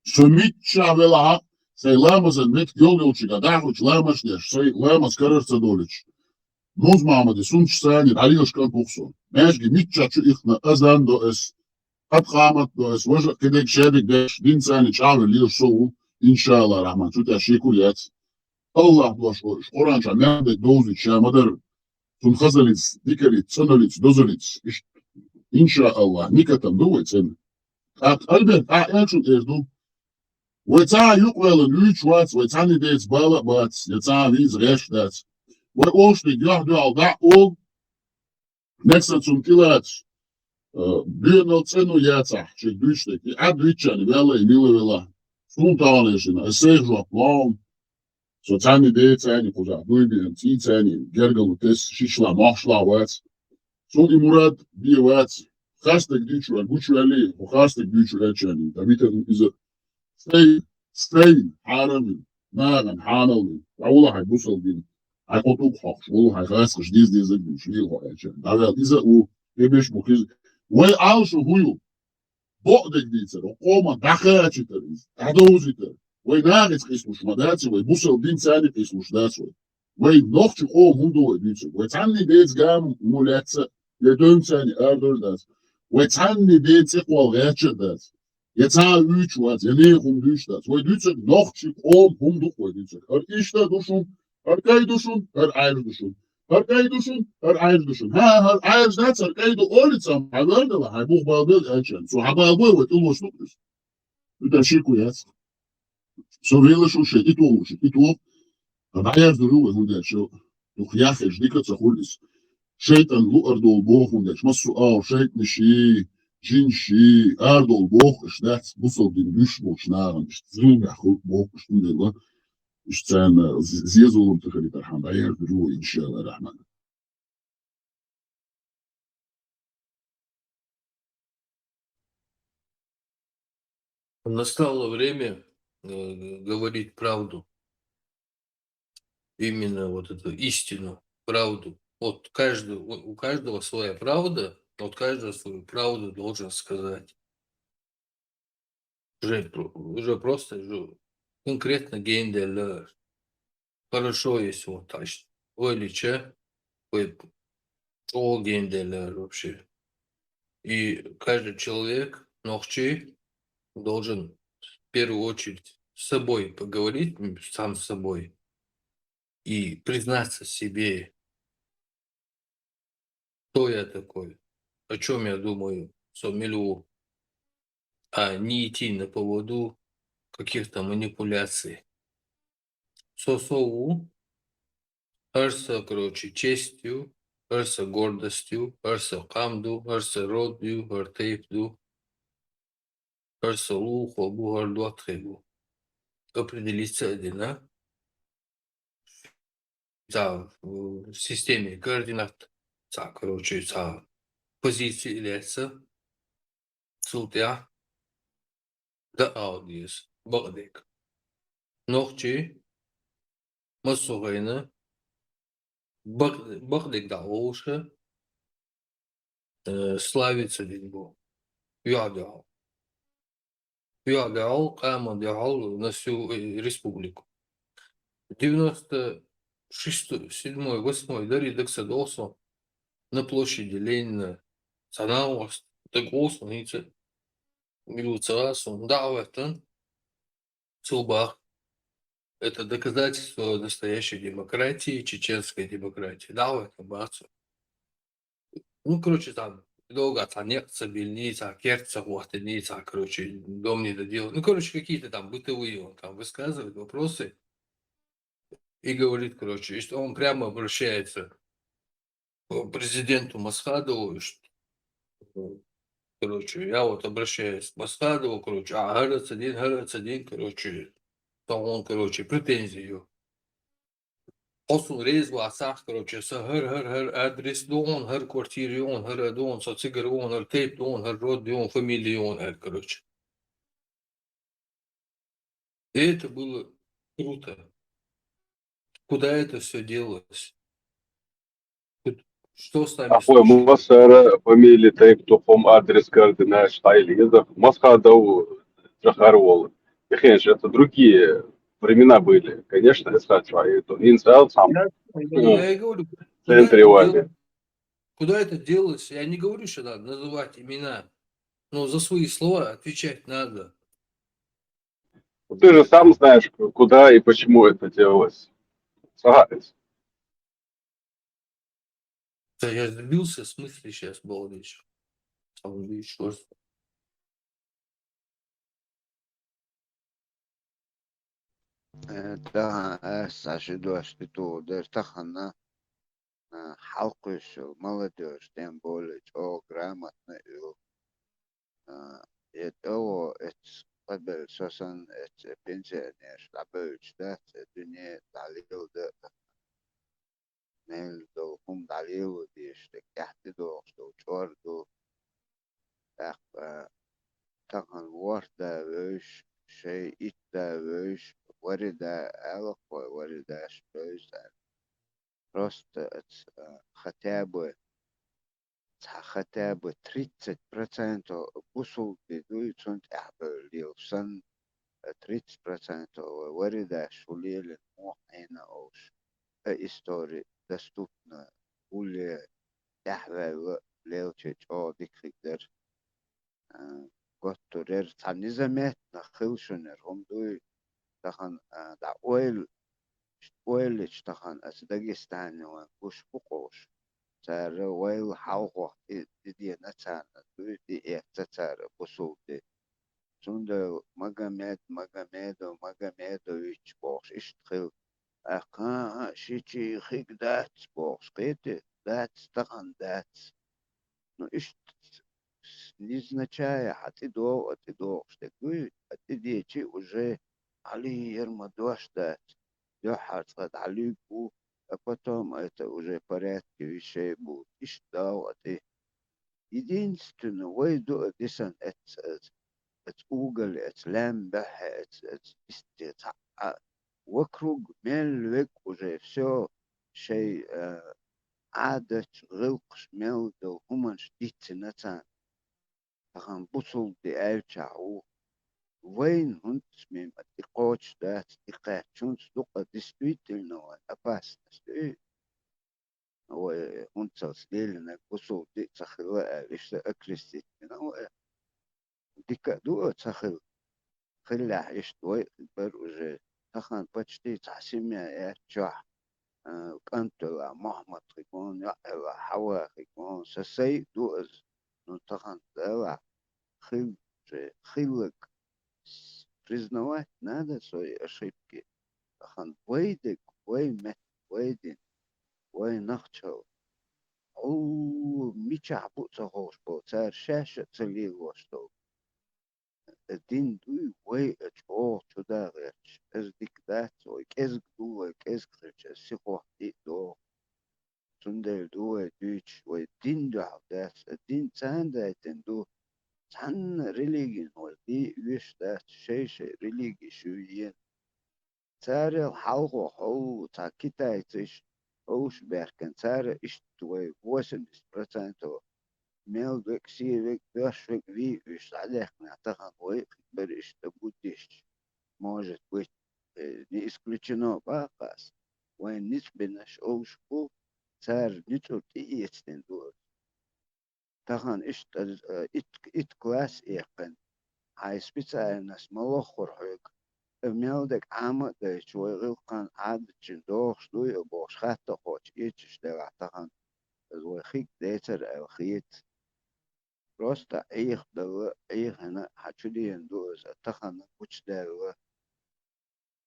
Сумит чавела, сей ламаз en met gulgulчи гадахуч ламаш деш, сей ламаз карырца долич. Муз мамади сунч сани алиошкан пухсо. Мэшги митчачу ихна азан до эс. قامت بس وجه كده شادك داش دين ثاني شعب اللي يصو ان شاء الله رحمن شو تشيكوليات الله دوش قران شمال دوزي شامدر تون خزلت ديكريت سنلت دوزلت ان شاء الله نيكتم دوت سن قلبك اعيشو ايردو وتا يقبل الويتش وات وتاني ديت بالا بات يتا فيز غيش دات واوش دي يحدو على دع او نكسن تون كيلات Büyünel cenu yacah, çek düştek, adviçani vela i mile vela, suntavanešina, esejua plom, so cani de cani kuza, duybiyen ti cani, gergalu tes, şişla, mahşla vac, sun imurad biye vac, hastek diçu, guçu eli, o hastek diçu elçani, da biten ize, stay, haramin, nagan, hanalmin, avula hay busal bin, hay otuk hox, ulu hay haskış, diz edin, şlil ho elçani, da vel ize u, ebeş bukiz, وي عاوشو هيو بقدك ديتر وقوما دخاتشتر ادوزيتر وي ناغت قسمش مداتي وي بوصل دين ثاني قسمش داتي وي نوختي قوم هندو ديتر وي تعني ديت جام مولاتس يدون ثاني اردر دات وي تعني ديت اقوال غاتشر دات يتا üç وات ينيخم دوش دات وي ديتر نوختي قوم هندو وي ديتر ار ايشتا دوشون ار كاي دوشون ار اير دوشون Her kayı düşün, her ayrı düşün. Her ayrı zat, her kayı da olitsam, haber de var, hay buh bağlı elçen. So haber bu, ve tılmışlık biz. Bir de şey koyaz. So böyle şu şey, it olmuş, it ol. Ayer duru ve hunde, şu, yuhyaheş, dikkat sahulis. Şeytan lu ardol boh hunde, masu ağ, şeytni şi, Jinshi, Erdol, Boch, Schnetz, Bussel, den Lüschbuch, Schnaren, Zung, Achut, Boch, Stunde, ich zähne, sie so unter der Hand, er, Ruhe, Inshallah, Rahman. Настало время говорить правду. Именно вот эту истину, правду. Вот у каждого своя правда, вот каждый свою правду должен сказать. Уже просто конкретно генделер. Хорошо, если вот так. Ойлича, о генделер вообще. И каждый человек, ногчи, должен в первую очередь с собой поговорить, сам с собой, и признаться себе, кто я такой, о чем я думаю, сомелю, а не идти на поводу каких-то манипуляций. Сосову, арса, короче, честью, арса гордостью, арса камду, арса родью, артейпду, арса луху, бугарду атребу. Определиться один, в системе координат, короче, позиции является сутя, да аудиус, багдек. Ногчи, масугайна, багдек да оуша, славится деньбу. Юадял. Юадял, кама дял на всю республику. 96-й, 7-й, 8-й, да, редакция на площади Ленина, Санаус, Дегос, Ницца, Милуцасу, Даватан, Цубах. Это доказательство настоящей демократии, чеченской демократии. Даватан, Бацу. Ну, короче, там долго нет, больница, керца, хватаница, короче, дом не доделал. Ну, короче, какие-то там бытовые, он там высказывает вопросы и говорит, короче, что он прямо обращается к президенту Масхадову, короче, я вот обращаюсь к Масхадову, короче, Гарац один, короче, то он, короче, претензию. Осун резво асах, короче, хэр адрес дон, хэр квартирион, хэр адон, социгрион, хэр тейп дон, хэр род дон, фамилион, короче. И это было круто. Куда это все делалось? Что с нами Ахуй, случилось? Масара, фамилия, тейп, тофом, адрес, координат, штайлизов, Масхадов, Джахарвол. Ихенш, это другие времена были. Конечно, я скажу, а это инициал сам Ну, я и говорю, в куда центре это Вали. Куда это делось? Я не говорю, что надо называть имена, но за свои слова отвечать надо. Ты же сам знаешь, куда и почему это делалось. Сагайс. Да я сбился с мысли сейчас, балдеж. Там еще раз. ده ساشدو اشتتو در تخنا حلقش молодежь тем более о грамотно это قبل سوسن pensioner لابد ده الدنيا تعليل ده نيل دو هم تعليل ديش تحت دو شو شور دو تخن ورده وش شيء إتا وش ورده ألق ورده شبوز просто хотя бы 30% بوصل بدوي تونت أحبال يوصل 30% ورده شوليل موحينا أوش истории доступно более أحبال ليو تيج أو ديكريدر готовер там незаметно хилшунер هم دوي تخن دا اویلش تخن از داگستان و گوش بقوش تار ويل حلقه دي نتان دوي دي تار بسوط زوند مغامد ويش بوش اشتخل اقا شيء خيك دات بوش قيت دات تخن دات نو اشت незначая, отидо, что ты, отидечи уже али ермадошта, дёхарцат алику, а потом это уже порядки вещей будут. И что, ты единственное, выйду, дисан, это уголь, это лямбах, это вокруг мельвек уже все شيء عادة غلقش ميلدو همانش ديتنتان تخان بوصل دي ألشعو وين هنت ميم الدقوش دات دقاتشونس دقا ديستويتل نوان أباس نستوي هو هنت سليلنا بوصل دي تخلوا إيش أكريستيت من هو ديكا دو تخل خلاح إيش دوي بروجي تخان باتشتي تحسيمي يا جاح كانتو محمد خيكون يا حوا خيكون سسي دوز نتخن دوا خيلك признавать надо свои ошибки. Тахан вейдик, веймет, вейдин, вейнахчал. О, мича буца хошбо, цар шаша цели лоштол. Дин дуй вей эчо чуда верч. Эз дикдат, ой, кезг дуй, кезг рич, эз сихох ди до. Сундел дуй, дүйч, ой, дин дуавдас, дин цандайтен ду. Цан религин ой, ди виштат, шейше религи шуйен. Царел халго хоу, та китайциш, оуш беркен, царе иштуй, 80% мелдвек, сивек, дашвек, ви, виш, алехна, тахан, ой, беришта буддиш. Может быть, не исключено, бакас. Ой, ниц бенаш, оуш бу, царь ницу ти ецтен дур. Тахан ишт, ит класс эхен, хай специальность малохор хойк. ميودك عامة ده شوي غلقان عاد جندوخ شوي أبوش خاطة خوش إيش ده عطاقان زوي خيك ديتر أو خيت روستا إيخ ده إيخ هنا حشودي يندوز أتاقان وش ده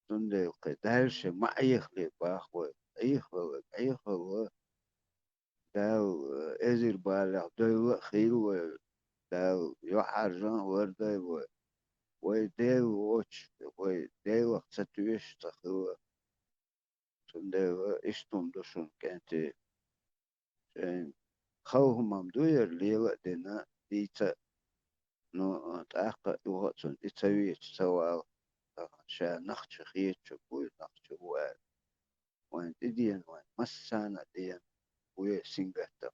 تندي قدرش ما إيخ لي باخوي إيخ هو إيخ هو ده إزير بالغ ده خيل ده يحرجان ورده ويدير واتش ويدير وقت ستويش تخوه تندير إشتم دوشون كانت خوهم ممدوير ليلة دينا ديتا نو تأقى يوغتون إتاويش سوال شا نخش خيط شبوي نخش وال وين ديان وين مسانا ديان ويا سنغتا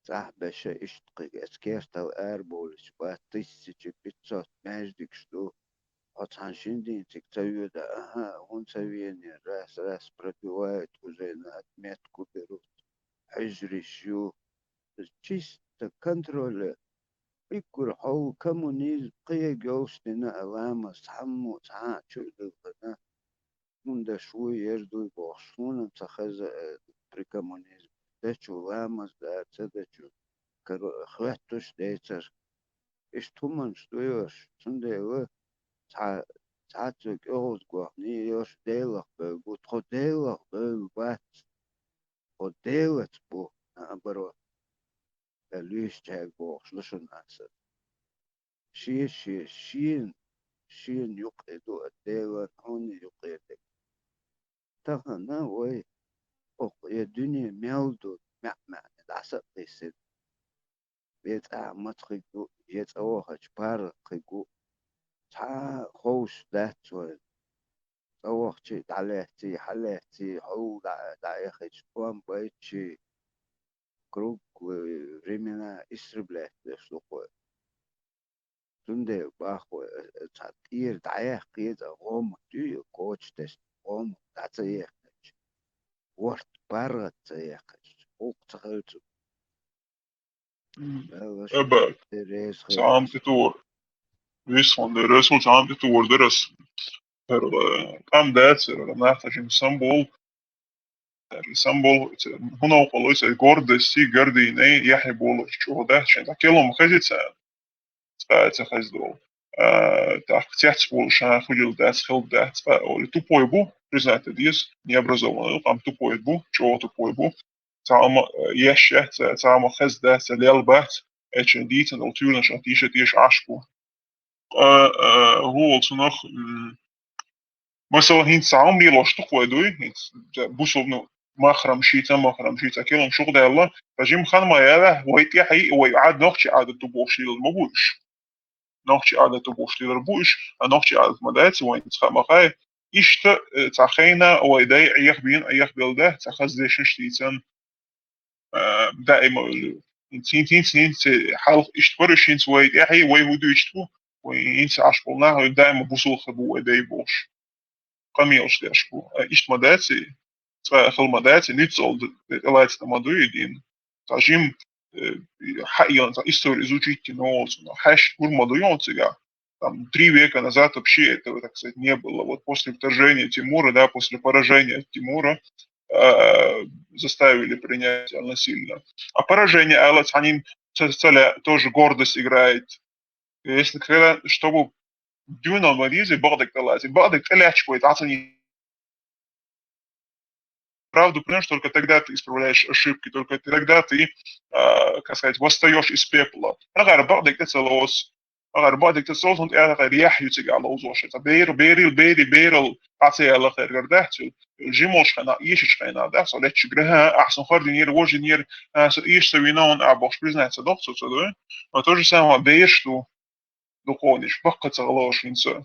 صاحب شا إشتقي أسكيرتا وآربولش باتيسي بيتصوت ماجدك شدو عطان شندين تكتويو دا هون سويني راس بربيوات وزينا أتميت كوبيروت حجري شيو تشيست كنترول يكور حو كمونيز قيا جوستنا ألامة سحمو ساعة شو دلقنا من دا شوي يردو بوخشونا تخز بريكمونيز داشو لامز دا تداشو خلاتوش ديتر إشتومن شدويوش سنديوه تعاتك أغوز قوحني يوش ديلق بو تخو ديلق بو بات خو ديلت بو نعبرو ليش تاك بو خشلشو ناسد شين يقيدو الديلت هوني يقيدك تغنى وي يا دنيا ميلدو معمع العصب قيسد بيت أعمت خيقو يت أوخش بار خيقو تا خوش دات وي أوخشي دعليتي حليتي حو دعيخش قوام بيتشي كروك وريمنا إسربلات لسوقو تندي باخو تطير دعيخ قيدة غوم ديو كوش تست غوم دعتيخش ورد بارغت تيخش خوك تخلتو أبا سام تطور ويسون درس وسام تطور درس pero kam dēcer nātašim سامبول هنا وقلوس الجورد سي جرديني يحبول الشهداء عشان تاكلهم خجتة تخزدول تحت بول شان خجل دات خل دات فأولي تبويبو رزات ديس نيابرزول قام تبويبو شو تبويبو تعم يشة تعم خز دات اليالبات اتشن ديتن او تيونا شاتيشة تيش عشبو هو صنخ مثلا هين ساعم لي لاشتق ودوي بوصل مخرم شيتا كيلو شغل يلا فجيم خان ما يلا ويتي حي ويعاد نقشي عادة تبوشي للمبوش نقشي عادة تبوشي للبوش نقشي عادة مدات وين تخام خاي إشت تخينا ويدي أيخ بين أيخ بلده تخز ديشن شتيتن دائما تين حال إشت برشين ويدي حي ويهودو إشتو وين عشبولنا دائما بوصل خبو ويدي بوش قميص داشبو إشت مداتي خل مداتي نيتزول دلائت تمادويدين تاجيم حقيقة историю изучить новость, хэш курмадуйон сега. Там 3 века назад вообще этого, так сказать, не было. Вот после вторжения Тимура, да, после поражения Тимура заставили принять насильно. А поражение Аллат, они тоже гордость играет. Если когда, чтобы дюна Маризе, Багдак Талати, Багдак Талячко, это правду понимаешь, только тогда ты исправляешь ошибки, только тогда ты, как сказать, восстаешь из пепла. أغير بعضك تسلوس أغير بعضك تسلوس أنت أغير رياح يتجي على وزوش بير عطي على خير قردهتو الجيموش خنا إيش خنا ده صار تشجرها أحسن خرد نير وجه نير إيش سوينون أبوش بيزنس صدقت صدق ما توجه سامع بيرش تو دقونش بقى تغلاش إنسان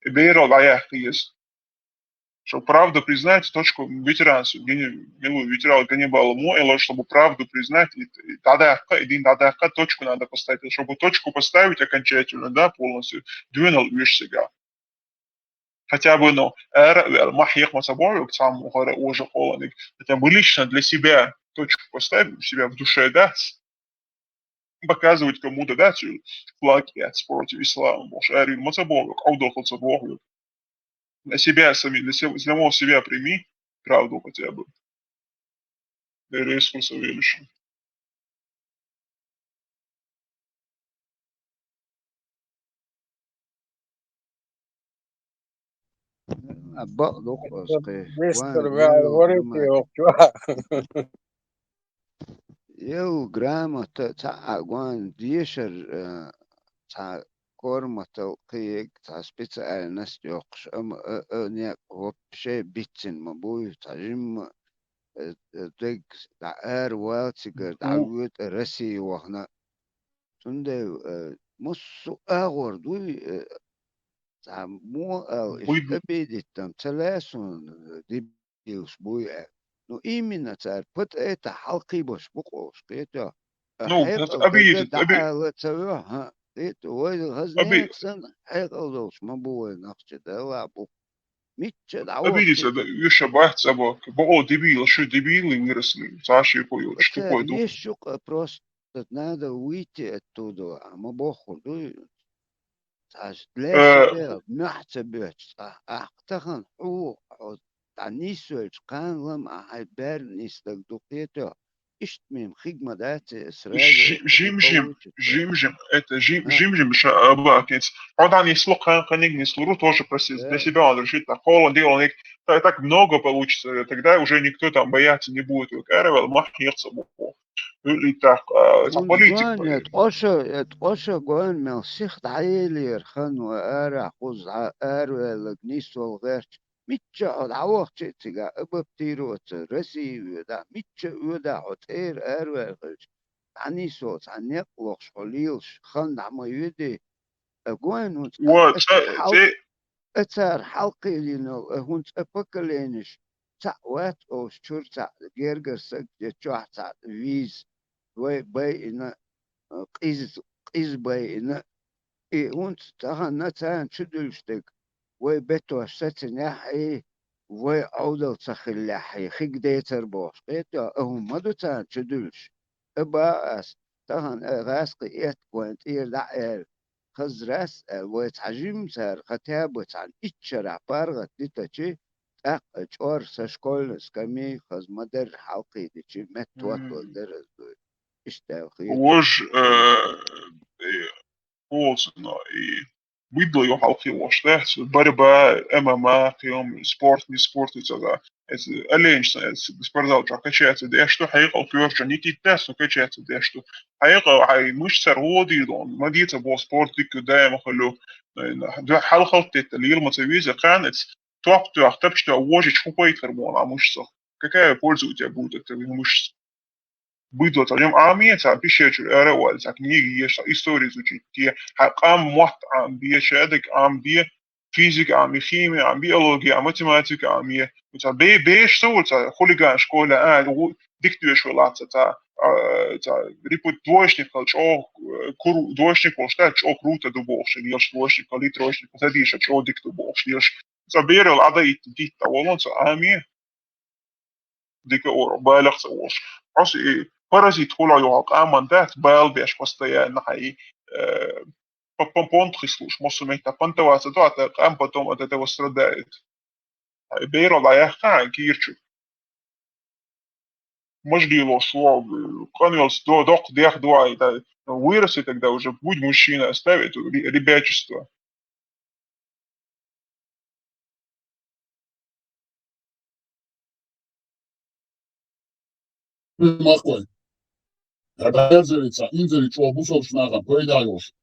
بير ولا قيس чтобы правду признать, точку ветеранцу, милую ветерал Ганнибала Муэла, чтобы правду признать, и тогда точку надо поставить, чтобы точку поставить окончательно, да, полностью, двинул вещь себя. Хотя бы, ну, махьех масабою, сам уже холодный, хотя бы лично для себя точку поставить, себя в душе, да, показывать кому-то, да, флаги от против ислама, больше, арин масабою, аудохал сабою. Для себя сами, для самого себя прими правду хотя бы. Ресурсы величия. أبقى أسقي مستر говорите يو جرامة تاع قوان ديشر تاع كورمة تلقيق تاع سبيتsa ناس يوقش نيك هو بشي بيتسن مبوي تاع جيم ديك تاع والتيجر تاع ويت رسي وهنا تندي مصو أغور دوي تاع مو إيش أبيدي تام تلاسون دي بيوس بوي نو إيمينا تاع بت إيه تاع حلقي بوش بقوش قيتا حيقل قد دعا تسويها قيت ويد غزنيك سن حيقل دوش ما بوي نقش دلا بو ميتش دعوة Обидится, да, еще бахт собак. О, дебил, что дебилы выросли. Саши поют, что такое? Есть просто надо выйти оттуда, а мы боху для себя محتبت أختخن حقوق تعنيسو كان لما عبر نيستك دقيته اشتميم خدمة ذات إسرائيل Жимжим, это жимжим шабакец. Он не слух, не служу тоже просить. Для себя он решит, так холодно делал, так много получится, тогда уже никто там бояться не будет. Каравел, махнется буху. Или так, политик. تقوشا قوان من سيخت عيلي يرخن وآرع قوز آرع لقنيس والغير ميتشا عوق تيجا أببتيرو رسي ودا ميتشا ودا عطير آرع غير عني صوت عني قلقش حليلش خن عما يدي قوان أتار حلقي لينو هونت أبكالينش تعوات أو شرطة جيرجر سك جتوح تاع فيز وباين قيز باين وانت تغنى تان شدلشتك وبيتو ستناحي وعودل تخلحي خيق ديتر بوش قيتا هم مدو تان شدلش اباس تغن غاسقي ايت كوانت اير دعير خزراس ويتعجم سار ختاب وتعن اتشرع بارغت ديتا تاق جور سشكول سكامي خز مدر حلقي دي متوات ودرز Hoje, Bolsonaro, بيضلوا حلقي ده борьба ММА قيم спорт не спорт это ألينش спортзал качается ده что حقيقة وفيورش نيكي تاس качается ده что حقيقة هاي مش سرودي دون ما ديت بو سبورت ديك دايما خلو ده حلقة اللي يلمع تبيزة كانت توقع تبشت واجد شو بيت هرمون مش صح какая польза у тебя будет это мышц بيضة اليوم عامية تاع بيشيش الأول تاع كنيجي يش истории изучить те عام واحد عم بيه شهادك عم بيه فيزيك عم بيه خيمياء عم بيولوجيا عم ماتيماتيك عم بيه تاع بيش سو تاع خليجان شكولا ديكتوش شغلات تاع ريبوت двоечник колч о двоечник колштач о круто дубовш лиш двоечник коли троечник задиш о дикту бовш лиш заберел عضيت ديت والله عامية ديك أورو بالغ سووش عصي بارازيت خلا يوقع عمان دات بال بيش بستيا نحي بونت خسلوش مصمي تبانتا واسدو أتا قام بتوم أتا توسر دايت بيرو لا يحكا كيرشو مش ديلو شو كانيلس دوق ديخ دواي دا вырастет тогда уже будь мужчина оставит ребячество. Макой. Когда Энзелица, Инзеличо, Бусовшнагам, поедаешь.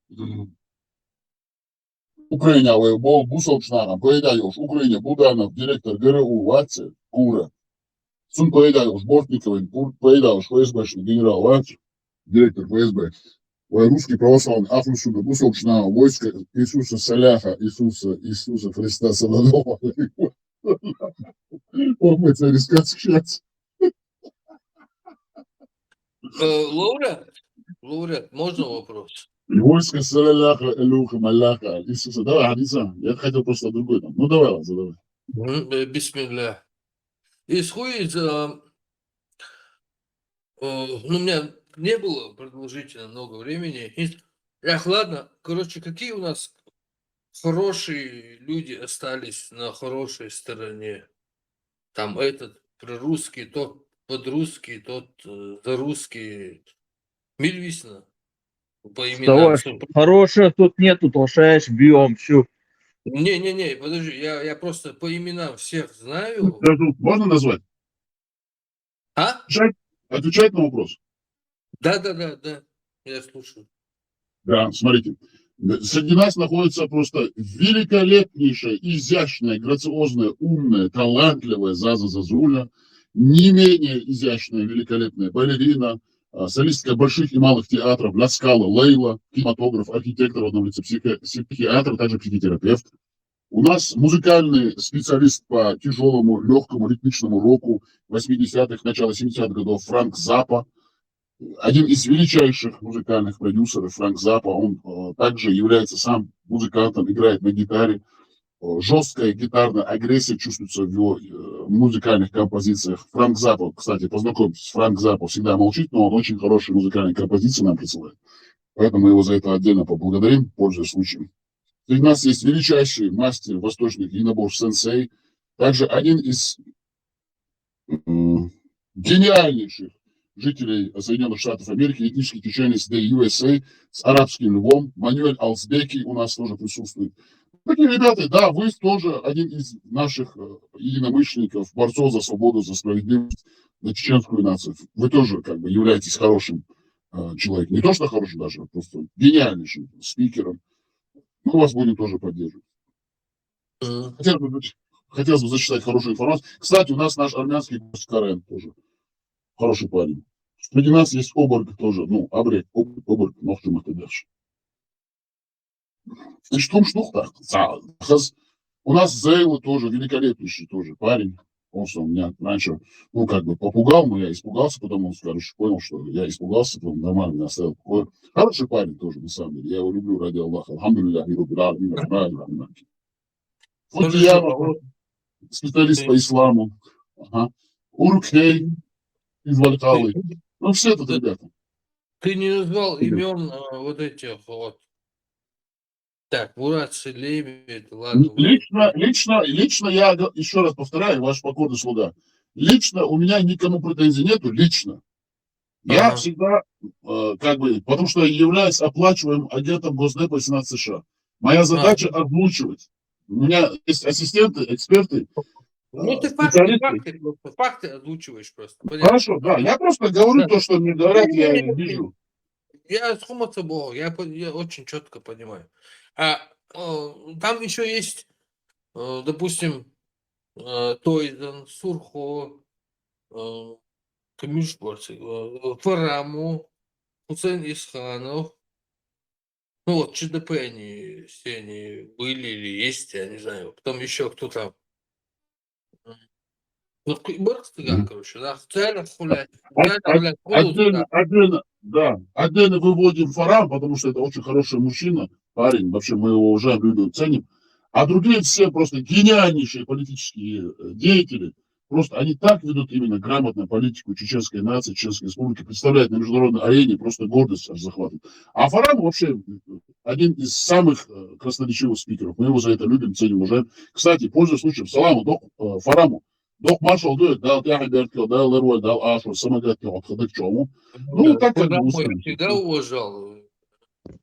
Украине, был Бусовшнагам, поедаешь. Украине, Буданов, директор ГРУ, Ватце, Кура. Сун поедаешь, Бортниковый, поедаешь, ФСБшный генерал Ватце, директор ФСБ. Русский православный, Афросуда, Бусовшнага, войско Иисуса Саляха, Иисуса Христа Солодова. Ох, мы царь сейчас. Лауреат, можно вопрос? Войско Саляха, Элюха, Маляха, Иисуса. Давай, Хадиса, я хотел просто другой там. Ну, давай, ладно, задавай. Бисмилля. Исходит, ну, у меня не было продолжительно много времени. Эх, ладно, короче, какие у нас хорошие люди остались на хорошей стороне? Там этот прорусский, тот подрусский, тот за русский. Мильвисна. По именам. Хорошее тут нету, толшаешь, бьем, всю. Не, подожди, я просто по именам всех знаю. Можно назвать? А? Отвечать на вопрос? Да, я слушаю. Да, смотрите. Среди нас находится просто великолепнейшая, изящная, грациозная, умная, талантливая Заза Зазуля, не менее изящная, великолепная балерина, солистка больших и малых театров, Ля Скала, Лейла, кинематограф, архитектор в одном лице, психиатр, также психотерапевт. У нас музыкальный специалист по тяжелому, легкому, ритмичному року 80-х, начала 70-х годов Франк Заппа. Один из величайших музыкальных продюсеров, Франк Заппа, он также является сам музыкантом, играет на гитаре. Жесткая гитарная агрессия чувствуется в его музыкальных композициях. Франк Заппа, кстати, познакомьтесь, Франк Заппа всегда молчит, но он очень хорошие музыкальные композиции нам присылает. Поэтому мы его за это отдельно поблагодарим, пользуясь случаем. Среди нас есть величайший мастер восточных единоборств сенсей, также один из гениальнейших жителей Соединенных Штатов Америки, этнический теченец The USA с арабским львом, Мануэль Алсбеки у нас тоже присутствует. Такие ребята, да, вы тоже один из наших единомышленников, борцов за свободу, за справедливость, за чеченскую нацию. Вы тоже как бы являетесь хорошим человеком. Не то, что хорошим даже, а просто гениальнейшим спикером. Мы вас будем тоже поддерживать. Хотелось бы зачитать хорошую информацию. Кстати, у нас наш армянский гость Карен тоже. Хороший парень. Среди нас есть Оборг тоже. Ну, Абрек, Оборг, Нохтум Ахтадерш. И что так? У нас Зейла тоже великолепнейший тоже парень. Он что, меня раньше, ну, как бы попугал, но я испугался, потом он, короче, понял, что я испугался, потом нормально меня оставил в покое. Хороший парень тоже, на самом деле. Я его люблю ради Аллаха. Алхамдулилля, Футиянов, специалист по исламу. Уркхей из Валькалы. Ну, все тут ребята. Ты не назвал имен вот этих вот. Так, Мурат Селеми, ладно. Лично я, еще раз повторяю, ваш покорный слуга. Лично у меня никому претензий нету, лично. Я всегда, как бы, потому что я являюсь оплачиваемым агентом Госдепа и Сенат США. Моя задача озвучивать. У меня есть ассистенты, эксперты, Ну, ты специалисты. факты озвучиваешь просто. Понятно? Хорошо, да. Я просто говорю Да. то, что мне говорят, я Не-не-не, вижу. Я с ума собой, я очень четко понимаю. Там еще есть, допустим, Тойзен, Сурхо, Камишборцы, Фараму, Хусейн Исханов. Ну вот, ЧДП они все они были или есть, я не знаю. Потом еще кто там. Ну, короче, да, специально гулять. Отдельно выводим Фарам, потому что это очень хороший мужчина, парень. Вообще мы его уважаем, любим, ценим. А другие все просто гениальнейшие политические деятели. Просто они так ведут именно грамотно политику чеченской нации, Чеченской республики, представляют на международной арене, просто гордость аж захватывает. А Фарам вообще один из самых красноречивых спикеров. Мы его за это любим, ценим, уважаем. Кстати, пользуясь случаем, саламу Фараму. Док маршал дует, дал Тяхабертко, дал Лерой, дал Ашу, самогатки, отходок чему. Ну, так как бы всегда уважал.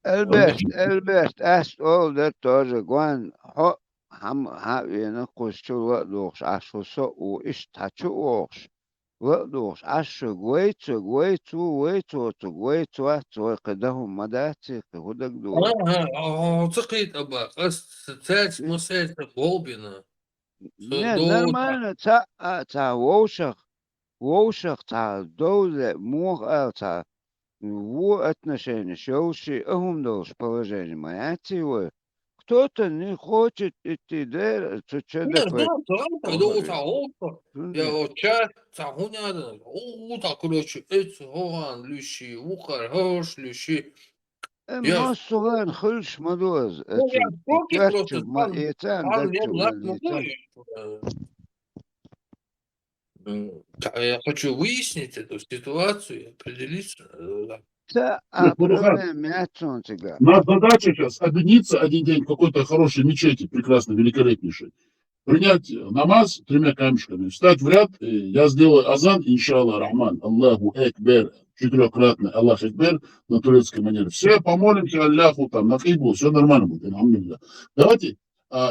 البست أسأل ده تاج جوان ها هم هاوینا قشتو وقتوش عشو سو إيش تحتوش وقتوش عشو جويتو قدهم مداتي قدك دو تقيت أباك تات مسألة غوبنا не нормально تا ووشخ تا دولة موغ تا во отношения шоуши هم положение мояти вы кто-то не хочет идти дальше что такое я вот чат цагуняда так короче это гоган лющи ухар хош лющи ما صغار خلش مدوز ترتب ما يتان я хочу выяснить эту ситуацию и определиться. Наша задача сейчас объединиться один день в какой-то хорошей мечети, прекрасной, великолепнейшей, принять намаз 3 камешками, встать в ряд, и я сделаю азан, иншаллах рахман, Аллаху экбер, 4-кратный Аллах экбер на турецкой манере. Все помолимся Аллаху там, на киблу, все нормально будет, алхамдулилля. Давайте.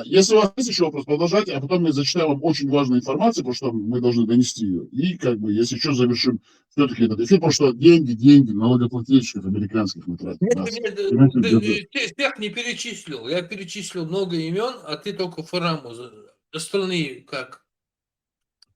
Если у вас есть еще вопрос, продолжайте, а потом я зачитаю вам очень важную информацию, потому что мы должны донести ее. И, как бы, если что, завершим все-таки этот эфир, потому что деньги налогоплательщиков американских мы тратим. Ты всех не перечислил. Я перечислил много имен, а ты только Фараму. Остальные как?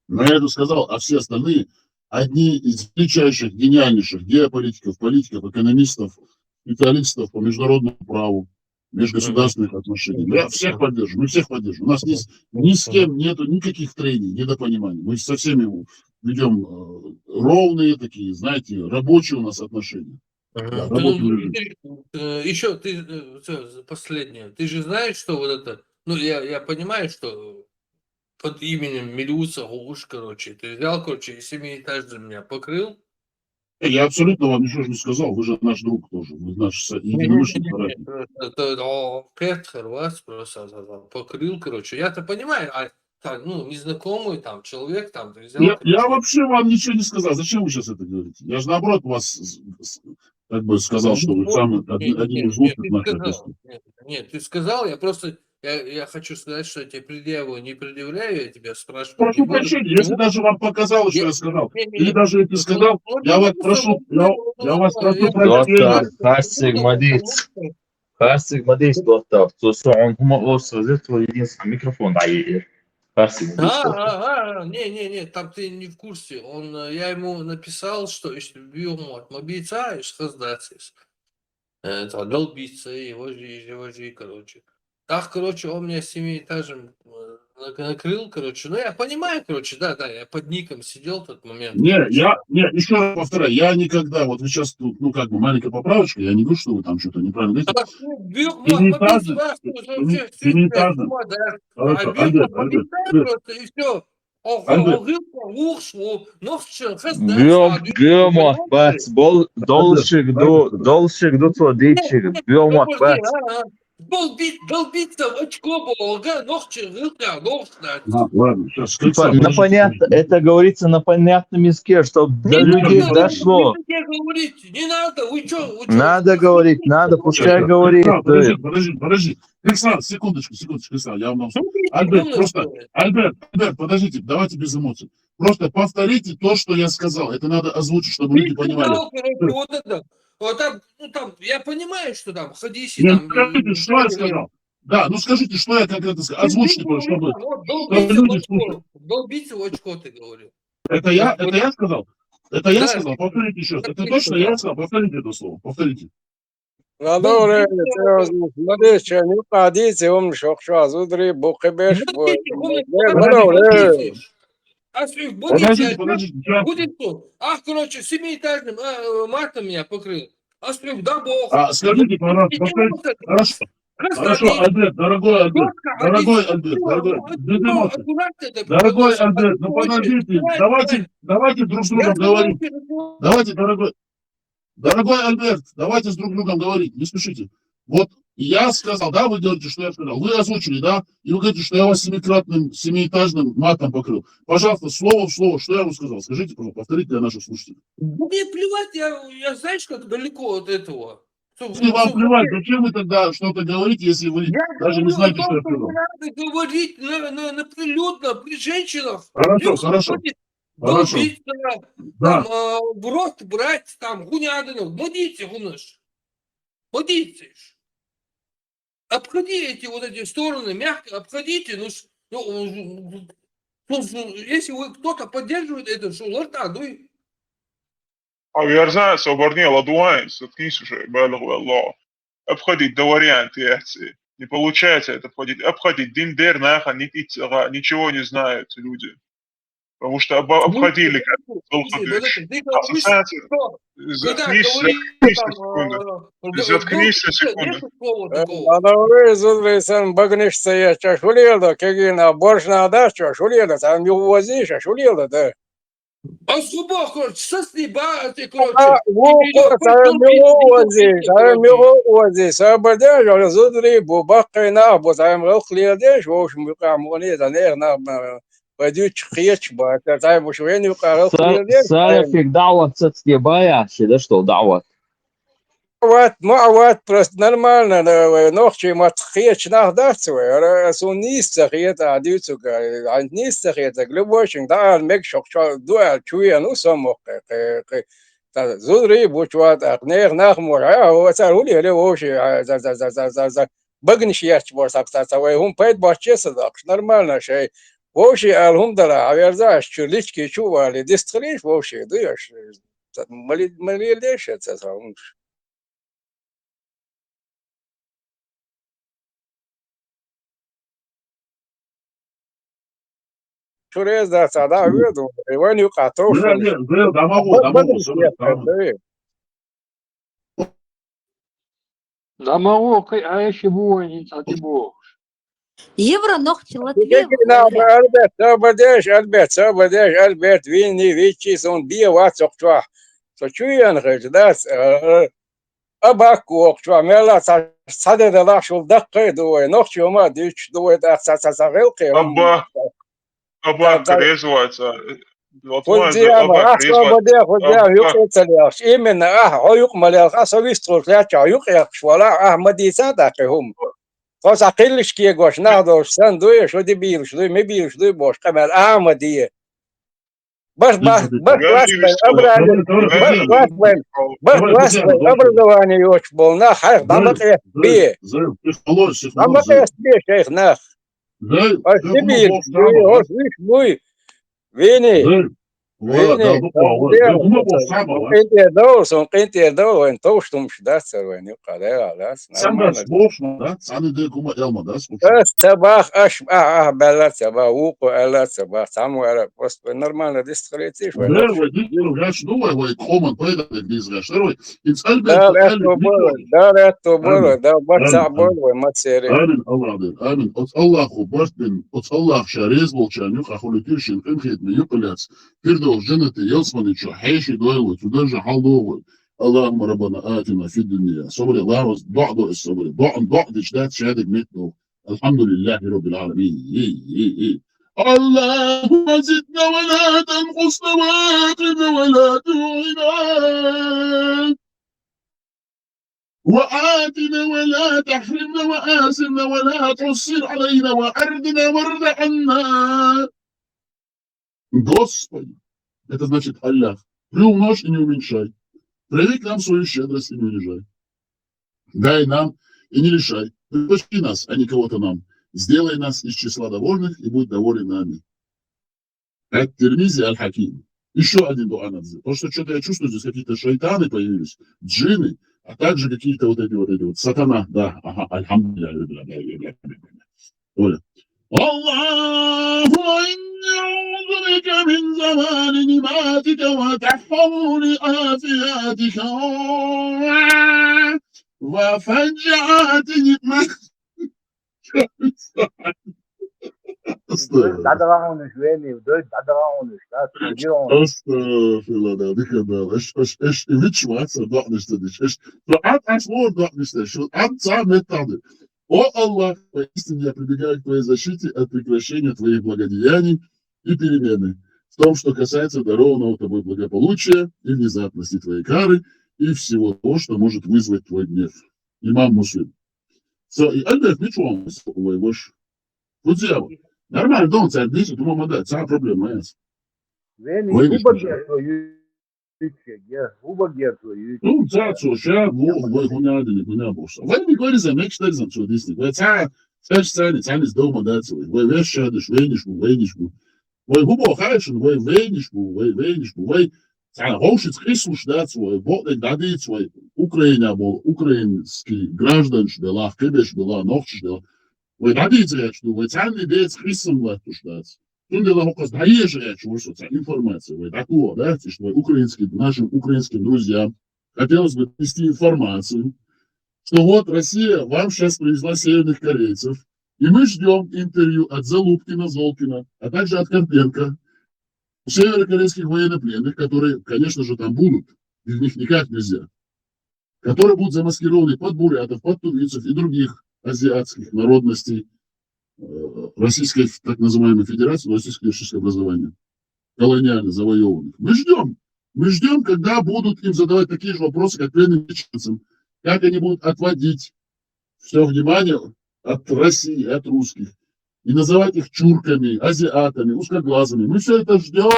Но я это сказал, а все остальные одни из величайших, гениальнейших геополитиков, политиков, экономистов, специалистов по международному праву, межгосударственных отношений. Я всех поддерживаю, мы всех поддерживаем. У нас ни с кем нету никаких трений, недопониманий. Мы со всеми ведем ровные такие, знаете, рабочие у нас отношения. Да, еще ты, последнее, ты же знаешь, что вот это, ну я понимаю, что под именем Милюса Гуш, короче, ты взял, короче, и 7-этажный меня покрыл. Я абсолютно вам ничего не сказал, вы же наш друг тоже, вы наш единомышленник. Это вас просто покрыл, короче, я-то понимаю, а так, ну, незнакомый там человек, там, ты взял... Я вообще вам ничего не сказал, зачем вы сейчас это говорите? Я же наоборот вас, как бы, сказал, что вы самый один из лучших наших гостей. Нет, ты сказал, я просто... Я хочу сказать, что я тебе предъяву не предъявляю, я тебя спрашиваю. Прошу прощения, если даже вам показалось, что я сказал, или даже если сказал, я вас прошу, я вас прошу прощения. Хасик Мадис, доктор, он единственный микрофон дает. Не, там ты не в курсе. Я ему написал, что если ему отмобиться, и схоздаться, это долбиться, его же, короче. Так, короче, он меня 7-этажем накрыл, короче. Ну, я понимаю, короче, да, я под ником сидел в тот момент. Еще раз повторяю, я никогда, вот вы сейчас тут, ну, как бы, маленькая поправочка, я не говорю, что вы там что-то неправильно говорите. 7-этажным. Хорошо, Альберт. Бьемах бац, долшик до тводичик, бьемах бац. Долбиться в очко было, ногчи, рылка, ногстать. Ладно, сейчас Типа, на понятно, это говорится на понятном языке, чтобы до людей дошло. Не надо, вы что? Надо говорить, надо, пускай говорит. Подожди. Александр, секундочку, Александр, я вам дам. Альберт, подождите, давайте без эмоций. Просто повторите то, что я сказал. Это надо озвучить, чтобы люди понимали. Вот это. Вот там, я понимаю, что там, ходишь и Нет, там... скажите, что я сказал. Да, ну скажите, что я конкретно сказал. Озвучьте, чтобы люди слушали. Долбиться в очко, ты говорил. Это я сказал? Это я сказал? Повторите еще раз. Это точно я сказал? Повторите это слово. Повторите. Будет то. Ах, короче, 7-этажным матом меня покрыл. Да бог. Скажите, пожалуйста, повторите. Хорошо, Альберт, дорогой Альберт, ну подождите, давайте друг с другом говорить. Давайте, дорогой Альберт, давайте с друг другом говорить, не спешите. Вот я сказал, да, вы говорите, что я сказал. Вы озвучили, да, и вы говорите, что я вас 7-этажным матом покрыл. Пожалуйста, слово в слово, что я вам сказал? Скажите, пожалуйста, повторите для наших слушателей. Мне плевать, я знаешь, как далеко от этого. Если вам плевать, зачем вы тогда что-то говорите, если вы даже не знаете, что я сказал? Надо говорить прилюдно, при женщинах. Хорошо. Долбиться, там, в рот брать, там, гунядину. Модите, гунаш. Модите. Обходи эти вот эти стороны, мягко обходите. Если вы кто-то поддерживает это, что лорда, дуй. Аверзан, соборни, ладуайн, соткнись уже, балагу Аллах. Обходить до варианта яхти. Не получается это обходить. Обходить диндер, наха, ничего не знают люди. Потому что обходили Заткнись на секунду. Adamı zıdrıysan bagniş sayı çaşuluydu. Kegina borçna da çaşuluydu. Sen yuvazi çaşuluydu da. Асхубах, сосниба, ты, короче. Sen yuvazi. Sen berde zıdrı bu bakına bu sen rıklıydı. Şu mükemmeli de ne пойдет хеч, это муж войны Салафик дават цацкебая, да что дават? Вот просто нормально, ночью мат хеч нахдаться, сунниста хета адюцука, антниста хета, глубочек, да, мекшок, дуа чуя, ну самок, зудри бучват, нер нахмур, вот рули или вообще, за багниш яч борсак, он пойдет бачеса, нормально, шей. Вообще, алхамдулилlah, аверзаш, чулички чували, дистрилиш вообще, дуешь, малилеш, это сам. Чурез да сада веду, его не катов. Да могу, а еще воин, а ты бог. Евро ногти Латвии. Альберт, винни, вичи, сон биеват сокчва. Сочуян хаждас, абаку, чва, мела, саде да лашул даккай дуой, ногти ума дич дуой, да сасавелки. Абак резвается. Именно, оюк малях, асовистру, ляча, оюк, швала, мадиса, таким. Faz aqueles que gostam, nada, são dois, ou de bilos, dois mebilos, dois bons, camarada, uma dia. Баш, образование очень было, на хайх, дамак я бе. Дамак я бе, шейх, нах. Сибирь, ой, вини. Quem deu, então estamos da cerveja, cadê lá? Sabah, bela sabah, uco, ela sabah, samu era, просто нормально дистрелитив. Да, это было, да, баца было, мацери. Амин. От Аллаху бартин, от Аллах шарез волчанюк, ахулитиршин, хет миюкалец. Пирдол женаты Елсманычу, хейши дойлы, туда же халдовы. اللهم ربنا آتنا في الدنيا صبر الله ضع الصبر ضع تشتات شهادة مثله الحمد لله رب العالمين اللهم زدنا ولا تنقصنا وآتنا ولا تعنا وآتنا ولا تحرمنا وآسرنا ولا تحصر علينا وأردنا وارض عنا. Господи, это значит Аллах, приумножь и не уменьшай. Прояви к нам свою щедрость и не унижай. Дай нам и не лишай. Почти нас, а не кого-то нам. Сделай нас из числа довольных и будь доволен нами. Ат-Тирмизи Аль-Хаким. Еще один дуа надо сделать. Потому что что-то я чувствую, здесь какие-то шайтаны появились, джинны, а также какие-то вот эти вот сатана. Да, ага, альхамдулилля. Оля. اللهم إني أعوذ بك من زوال نعمتك وتحول آفاتك وفجعة نعمتك. استغفر الله ديك هذا ايش ويتش ما تصدق نشتدش ايش فقط اسمور دق نشتدش ام сам метады. О Аллах, поистине я прибегаю к твоей защите от прекращения твоих благодеяний и перемены в том, что касается дарованного тобой благополучия и внезапности твоей кары и всего того, что может вызвать твой гнев. Имам Муслим. So, Albert, which one was wash? Good job. Нормально, don't say this, tu mama da, it's a problem, yes. Ну, да, что, сейчас, вы гуняли, гуня босса. Вы не говорите за меч, так за что, десник. Вы ценит дома, да, вы вещадыш, вейнишку. Вы губо хайшен, вы вейнишку. Вы Гаушиц Хрисуш, да, свой, Бог дадит свой, Украина был, украинский граждан, была, Кебеш была, Нохч была. Вы дадите речь, вы ценный дец Хрисом лету ждать. Тут дело хокос даешь речь, что информация, вы такого, да, что нашим украинским друзьям хотелось бы нести информацию, что вот Россия вам сейчас привезла северных корейцев, и мы ждем интервью от Залупкина, Золкина, а также от Карпенко, северокорейских военнопленных, которые, конечно же, там будут, без них никак нельзя, которые будут замаскированы под бурятов, под тувинцев и других азиатских народностей Российской, так называемой Федерации, Российского юридического образования, колониально завоеванных. Мы ждем, когда будут им задавать такие же вопросы, как пленным чеченцам, как они будут отводить все внимание от России, от русских, и называть их чурками, азиатами, узкоглазыми. Мы все это ждем.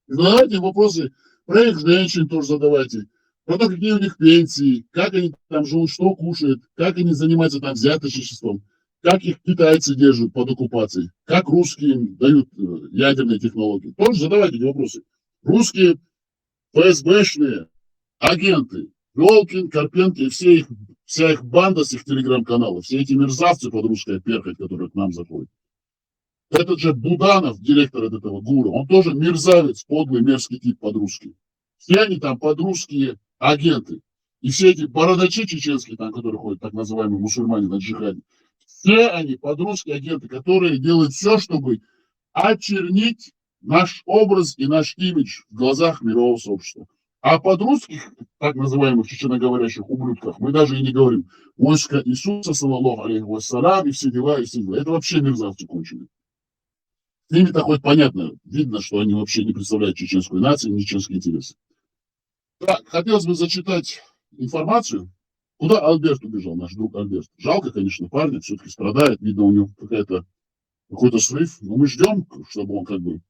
Задавайте вопросы про их женщин тоже задавайте. Про то, какие у них пенсии, как они там живут, что кушают, как они занимаются там взяточничеством, как их китайцы держат под оккупацией, как русские им дают ядерные технологии. Тоже задавайте эти вопросы. Русские ФСБшные агенты, Волкин, Карпенко и вся их банда с их телеграм-каналов, все эти мерзавцы под русской перхоть, которые к нам заходят. Этот же Буданов, директор от этого ГУРа, он тоже мерзавец, подлый, мерзкий тип под-русский. Все они там под-русские агенты. И все эти бородачи чеченские, там, которые ходят, так называемые мусульмане на джихаде, все они под-русские агенты, которые делают все, чтобы очернить наш образ и наш имидж в глазах мирового сообщества. А под русских, так называемых чеченоговорящих ублюдках, мы даже и не говорим. Войско Иисуса, саллаллаху алейхи вассалям, и все дела, и все дела. Это вообще мерзавцы конченые. С ними-то хоть понятно, видно, что они вообще не представляют чеченскую нацию, ни чеченские интересы. Так, хотелось бы зачитать информацию. Куда Альберт убежал, наш друг Альберт? Жалко, конечно, парня, все-таки страдает, видно, у него какой-то срыв. Но мы ждем, чтобы он как бы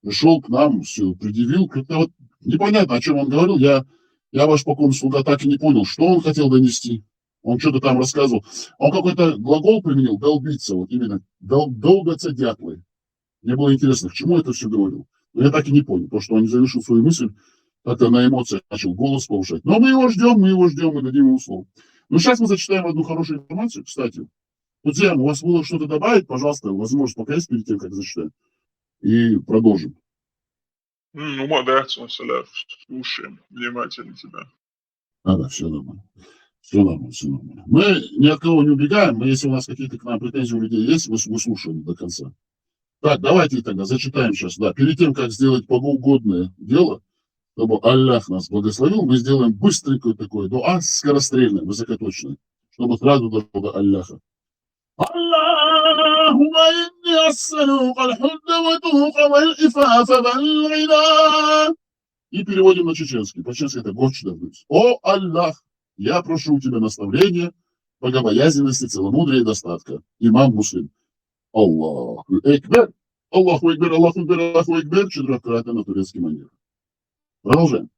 пришел к нам, все предъявил. Как-то вот непонятно, о чем он говорил. Я ваш покойный слуга так и не понял, что он хотел донести. Он что-то там рассказывал. Он какой-то глагол применил, долбиться, вот именно, долбятся дятлы. Мне было интересно, к чему это все говорил. Но я так и не понял, потому что он не завершил свою мысль, как-то на эмоциях начал голос повышать. Но мы его ждем, мы дадим ему слово. Ну, сейчас мы зачитаем одну хорошую информацию, кстати. Вот, Диана, у вас было что-то добавить, пожалуйста, возможность пока есть перед тем, как зачитаем. И продолжим. Ну, молодец, Василя, слушаем внимательно тебя. Да, все нормально. Все нормально. Мы ни от кого не убегаем, мы, если у нас какие-то к нам претензии у людей есть, мы слушаем до конца. Так, давайте тогда зачитаем сейчас. Да, перед тем, как сделать богоугодное дело, чтобы Аллах нас благословил, мы сделаем быстренькое такое дуа, скорострельное, высокоточное, чтобы сразу дошло до Аллаха. اللهم إني أسألك الحب والتوق والعفاف والغنى. И переводим на чеченский. По-чеченски это «Горчи да быть». О Аллах, я прошу у тебя наставления, богобоязненности, целомудрия и достатка. Имам Муслим. Аллаху Экбер. Аллаху Экбер, Аллаху Экбер, Аллаху Экбер. Четырехкратно на турецкий манер. Продолжаем.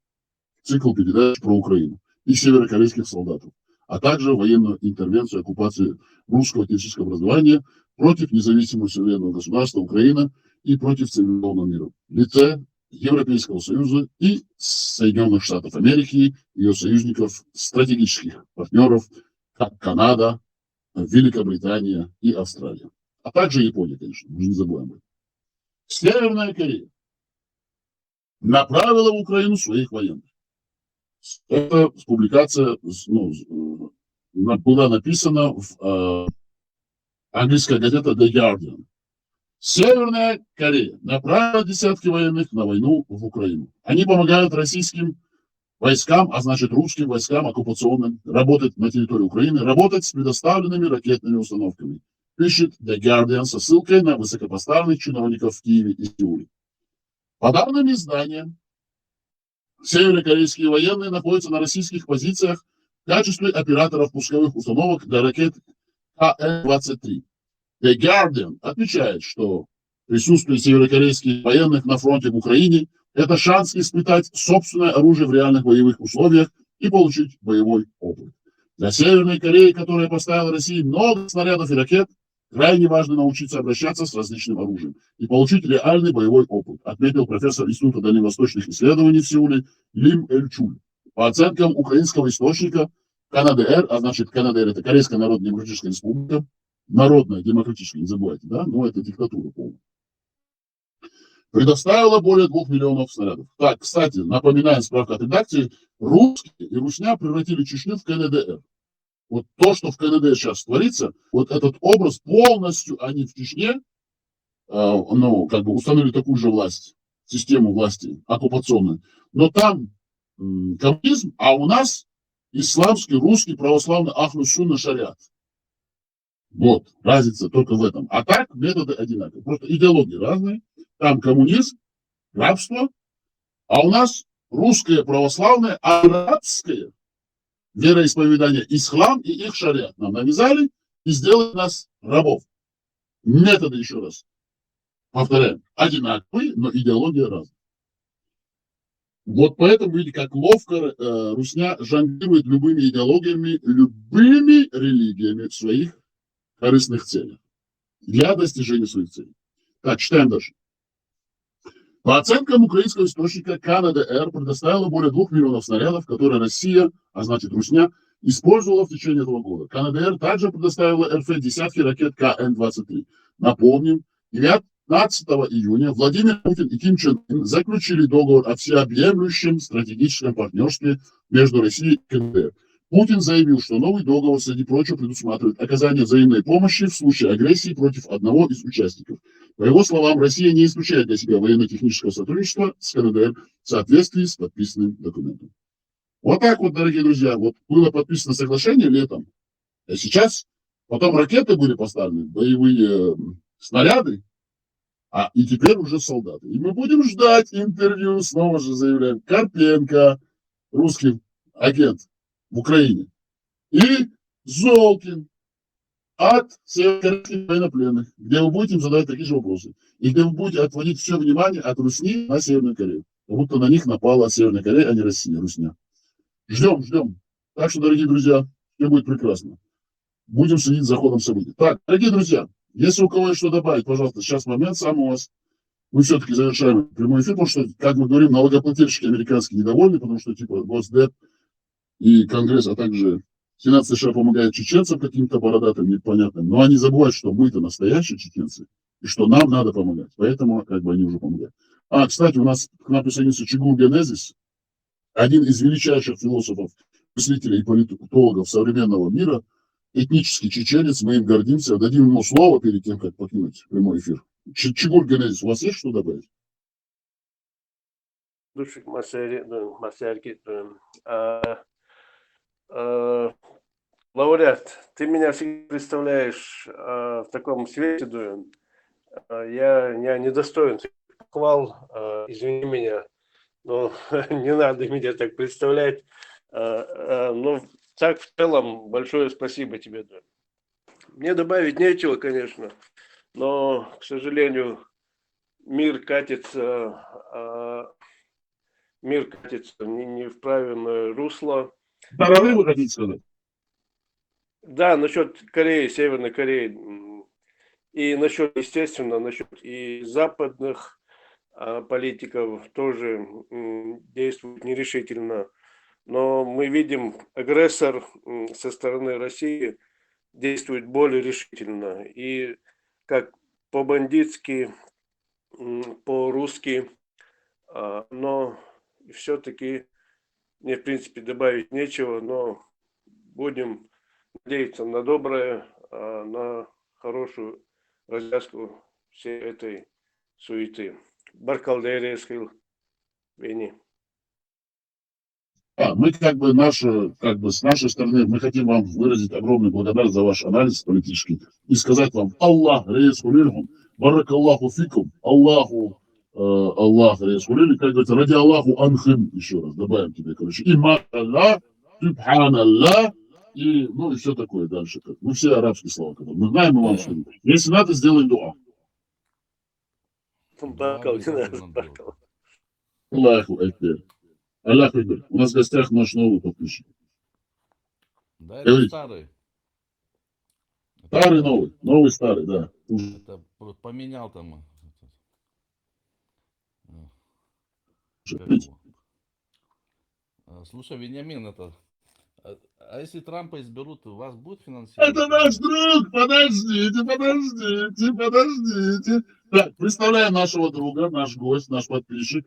Цикл передач про Украину и северокорейских солдатов, а также военную интервенцию, оккупацию русского этнического образования против независимого суверенного государства Украина и против цивилизованного мира в лице Европейского Союза и Соединенных Штатов Америки, ее союзников, стратегических партнеров, как Канада, Великобритания и Австралия. А также Япония, конечно, мы не забываем об этом. Северная Корея направила в Украину своих военных. Это публикация была написана в английская газета The Guardian. Северная Корея направила десятки военных на войну в Украину. Они помогают российским войскам, а значит русским войскам оккупационным, работать на территории Украины, работать с предоставленными ракетными установками. Пишет The Guardian со ссылкой на высокопоставленных чиновников в Киеве и Сеуле. По данным издания, северокорейские военные находятся на российских позициях в качестве операторов пусковых установок для ракет КН-23. The Guardian отмечает, что присутствие северокорейских военных на фронте в Украине – это шанс испытать собственное оружие в реальных боевых условиях и получить боевой опыт. Для Северной Кореи, которая поставила России много снарядов и ракет, крайне важно научиться обращаться с различным оружием и получить реальный боевой опыт, отметил профессор Института дальневосточных исследований в Сеуле Лим Эльчуль. По оценкам украинского источника, КНДР, а значит КНДР это Корейская Народно-Демократическая Республика, народная, демократическая, не забывайте, да, но это диктатура полная, предоставила более 2 миллионов снарядов. Так, кстати, напоминаем, справка от редакции, русские и русня превратили Чечню в КНДР. Вот то, что в КНДР сейчас творится, вот этот образ полностью они в Чечне, установили такую же власть, систему власти оккупационную. Но там коммунизм, а у нас исламский, русский, православный Ахлу-Сунна шариат. Вот, разница только в этом. А так методы одинаковые. Просто идеологии разные. Там коммунизм, рабство, а у нас русское православное, арабское вероисповедание ислам и их шариат нам навязали и сделали нас рабов. Методы, еще раз повторяем, одинаковые, но идеология разная. Вот поэтому, видите, как ловко русня жонглирует любыми идеологиями, любыми религиями в своих корыстных целях, для достижения своих целей. Так, читаем дальше. По оценкам украинского источника, КНДР предоставила более 2 миллионов снарядов, которые Россия, а значит русня, использовала в течение этого года. КНДР также предоставила РФ десятки ракет КН-23. Напомним, 19 июня Владимир Путин и Ким Чен Ын заключили договор о всеобъемлющем стратегическом партнерстве между Россией и КНДР. Путин заявил, что новый договор, среди прочего, предусматривает оказание взаимной помощи в случае агрессии против одного из участников. По его словам, Россия не исключает для себя военно-технического сотрудничества с КНДР в соответствии с подписанным документом. Вот так вот, дорогие друзья, вот было подписано соглашение летом, а сейчас потом ракеты были поставлены, боевые снаряды, и теперь уже солдаты. И мы будем ждать интервью, снова же заявляем, Карпенко, русский агент в Украине, и Золкин от северокорейских военнопленных, где вы будете им задавать такие же вопросы. И где вы будете отводить все внимание от Русни на Северную Корею. Как будто на них напала Северная Корея, а не Россия, Русня. Ждем. Так что, дорогие друзья, все будет прекрасно. Будем следить за ходом событий. Так, дорогие друзья, если у кого есть что добавить, пожалуйста, сейчас момент сам у вас. Мы все-таки завершаем прямой эфир, потому что, как мы говорим, налогоплательщики американские недовольны, потому что, типа, Госдеп и Конгресс, а также Сенат США помогает чеченцам каким-то бородатым, непонятным. Но они забывают, что мы-то настоящие чеченцы, и что нам надо помогать. Поэтому, они уже помогают. Кстати, у нас к нам присоединился Чигул Генезис, один из величайших философов, мыслителей и политологов современного мира, этнический чеченец, мы им гордимся. Дадим ему слово перед тем, как покинуть прямой эфир. Чигул Генезис, у вас есть что добавить? душик Масярки. Лауреат, ты меня всегда представляешь в таком свете, Дуэн. Я недостоин похвал, извини меня, но не надо меня так представлять. Но так в целом большое спасибо тебе, Дуэн. Мне добавить нечего, конечно, но, к сожалению, мир катится не в правильное русло. Тарары вы хотите сказать? Да, насчет Кореи, Северной Кореи. И насчет, естественно, насчет и западных политиков тоже действуют нерешительно. Но мы видим, агрессор со стороны России действует более решительно. И как по-бандитски, по-русски, но все-таки мне, в принципе, добавить нечего, но будем надеяться на доброе, на хорошую развязку всей этой суеты. Баркалдерия сказал Вени. Мы с нашей стороны, мы хотим вам выразить огромную благодарность за ваш анализ политический и сказать вам Аллах рейсхулильхум, баракаллаху фикум, Аллах рейсхулиль, как говорится, ради Аллаху анхим, еще раз добавим тебе, короче, и махаллах, субханаллах, и, ну, и все такое дальше. Мы все арабские слова, которые мы знаем, мы вам что. Если надо, сделаем дуа. Аллаху акбар. Аллаху акбар. У нас в гостях наш новый подписчик. Да, это старый. Старый новый. Новый старый, да. Это поменял там. Слушай, Вениамин, а если Трампа изберут, вас будет финансировать? Это наш друг! Подождите. Так, представляем нашего друга, наш гость, наш подписчик,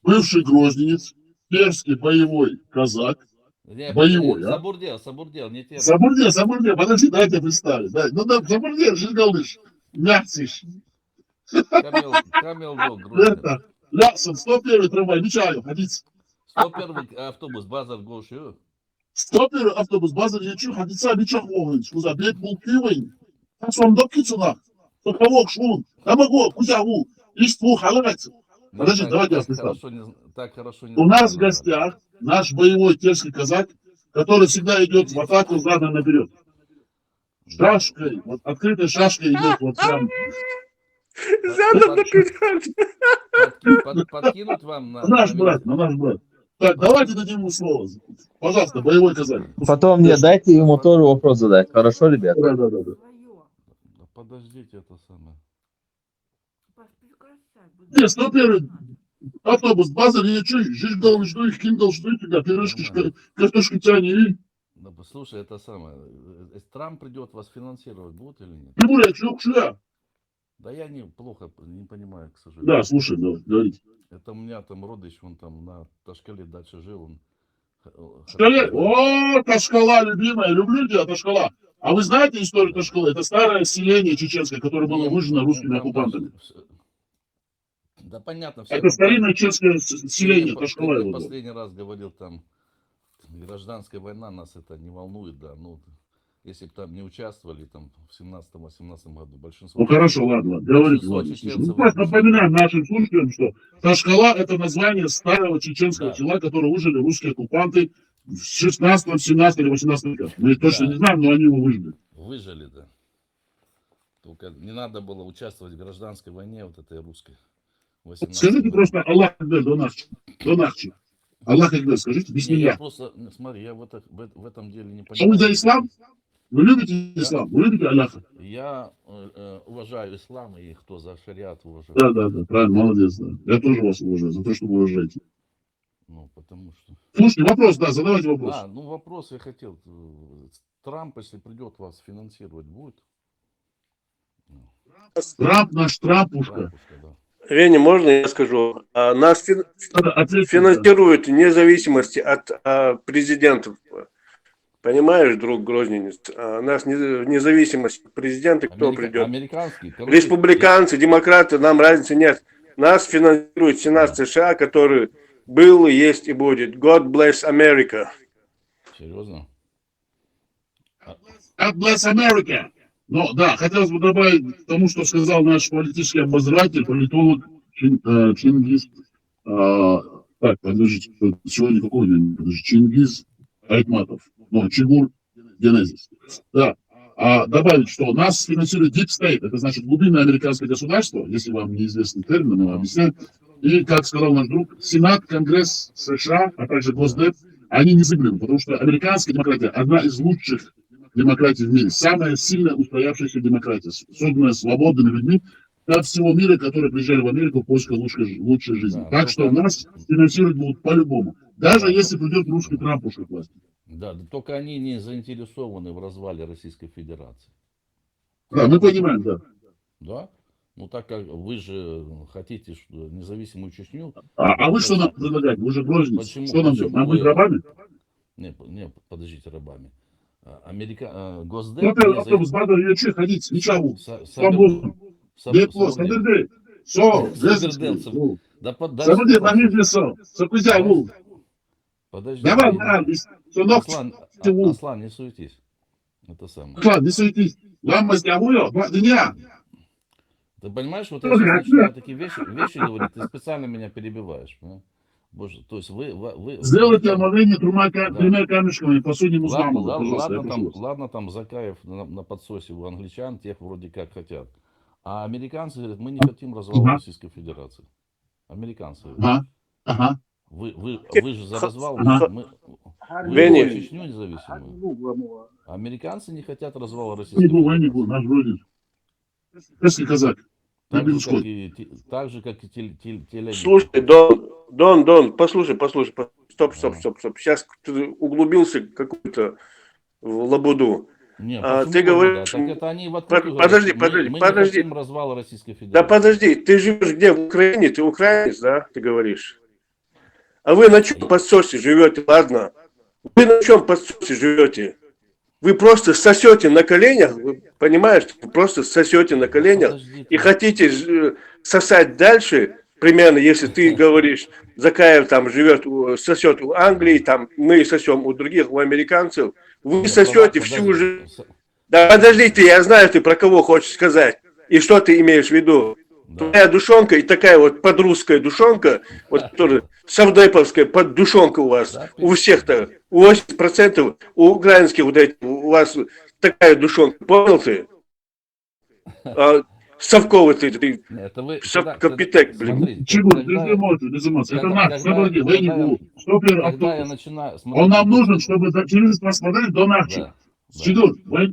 бывший грозненец, перский боевой казак. Не, боевой, Сабурдел, не термин. Сабурдел, подожди, дайте представить. Ну да, Сабурдел, Жигалыш, Мяциш. Камел был Грозный. Лясон, 101 трамвай, Мичаю, ходите. 101 автобус, базар Гошу. 101 автобус, базар Ячу, ходите, Мичаховый, скуза, бед был кивый. Так что он допкицуна. Соковок, шун, тамаго, кузяву, иству, халавец. Подожди, давайте я представлю. У нас в гостях наш боевой терский казак, который всегда идет в атаку задом наперед. Шашкой, вот открытой шашкой идет вот прям. Задом наперед. Подкинуть вам на... Наш брат. Так, давайте дадим ему слово. Пожалуйста, боевой казак. Потом мне дайте ему тоже вопрос задать. Хорошо, ребят? Да. Подождите, это самое. Нет, 101 автобус, базар, я чую, ждал, жду их, киндал, жду тебя, пирожки, картошки тяни. Да, слушай, это самое, если Трамп придет, вас финансировать будут или нет? Не буду, я чую. Да я плохо не понимаю, к сожалению. Да, слушай, давай, говорите. Это у меня там родыч, он там на Ташкале дальше жил, он... Ташкале? О, Ташкала, любимая, люблю тебя, Ташкала. А вы знаете историю Ташкалы? Это старое селение чеченское, которое было выжжено русскими оккупантами. Да понятно. Это старинное чеченское селение Ташкала. Я последний раз говорил, там гражданская война, нас это не волнует, да. Ну, если бы там не участвовали там в 17-18 году, большинство... Ну хорошо, ладно, говорите, ладно. Ну, просто напоминаем нашим слушателям, что Ташкала — это название старого чеченского села, которое выжили русские оккупанты в 16, 17 или 18 веках. Мы точно не знаем, но они его выжили. Выжили, да. Только не надо было участвовать в гражданской войне вот этой русской. Скажите просто Аллах Акбар до Нахчи. Аллах Акбар, скажите, бисмилля. Я просто, смотри, я в этом деле не понимаю. Что вы за ислам? Вы любите ислам? Вы любите Аллаха? Я уважаю ислам, и кто за шариат уважает. Да, правильно, молодец, да. Я тоже вас уважаю за то, что вы уважаете. Ну, потому что... Слушайте, вопрос, да, задавайте вопрос. Вопрос я хотел. Трамп, если придет, вас финансировать будет? Трамп наш Трампушка. Да. Веня, можно я скажу? Нас финансируют вне зависимости от президентов. Понимаешь, друг Грозненец? Нас вне зависимости от президента, кто придет. Республиканцы, демократы, нам разницы нет. Нас финансирует Сенат США, который был, есть и будет. God bless America. Серьезно? God bless America. Ну, да, хотелось бы добавить к тому, что сказал наш политический обозреватель, политолог Чингиз. Так, подождите, сегодня какой день? Чингиз Айтматов. Ну, Чигур Генезис. Да. Добавить, что нас финансирует Deep State, это значит глубинное американское государство, если вам неизвестный термин, но объясняю. И, как сказал наш друг, Сенат, Конгресс США, а также Госдеп, они незыблемы, потому что американская демократия одна из лучших демократий в мире, самая сильная устоявшаяся демократия, созданная свободными людьми от всего мира, которые приезжали в Америку в поисках лучшей жизни. Да, Так что нас финансировать будут по-любому, даже если придет русский Трамп уже к власти. Да, только они не заинтересованы в развале Российской Федерации. Да, мы понимаем, да. Да? Ну так как вы же хотите независимую Чечню. А вы что нам предлагаете? Вы же Грозниц. Что нам делать? Нам быть рабами? Не, подождите, рабами. Госдеп... Автобус, бада, я че ходить? Ничего. Да подожди. Аслан, не суетись. Это самое. Аслан, не суетись. Ты понимаешь, вот я сейчас начинаю такие вещи говорить, ты специально меня перебиваешь. Понимаешь? Боже, то есть вы сделайте омовение тремя камешками, посудим узлам. Ладно, там Закаев на подсосе у англичан, тех вроде как хотят. А американцы говорят, мы не хотим развала Российской Федерации. Американцы говорят. Вы же за развал, вы за Чечню независимую. Американцы не хотят развала Российской Федерации. Не буду, наш Грозниц. Если казак. Так же, как и телевизор. Слушай, Дон, послушай. Стоп. Сейчас ты углубился какую-то в лабуду. Нет, ты говоришь... Так это они подожди. Мы не хотим развала Российской Федерации. Да подожди, ты живешь где? В Украине? Ты украинец, да? Ты говоришь. А вы на чем подсосе живете? Ладно. Вы на чем подсосе живете? Вы просто сосете на коленях, вы понимаешь, вы просто сосете на коленях и хотите сосать дальше, примерно, если ты говоришь, Закаев там живет, сосет у Англии, там мы сосем у других, у американцев, вы сосете всю жизнь. Да подождите, я знаю, ты про кого хочешь сказать и что ты имеешь в виду. Твоя душонка и такая вот подрусская душонка, вот которая совдеповская поддушонка у вас, у всех-то, у 80% у украинских вот этих, у вас такая душонка, понял ты? Совковый ты совкопитек, блин. Чего? Без эмоций. Это наш, собаки, вы не будут. Он нам нужен, чтобы через посмотреть до нахчи. Чигур, вы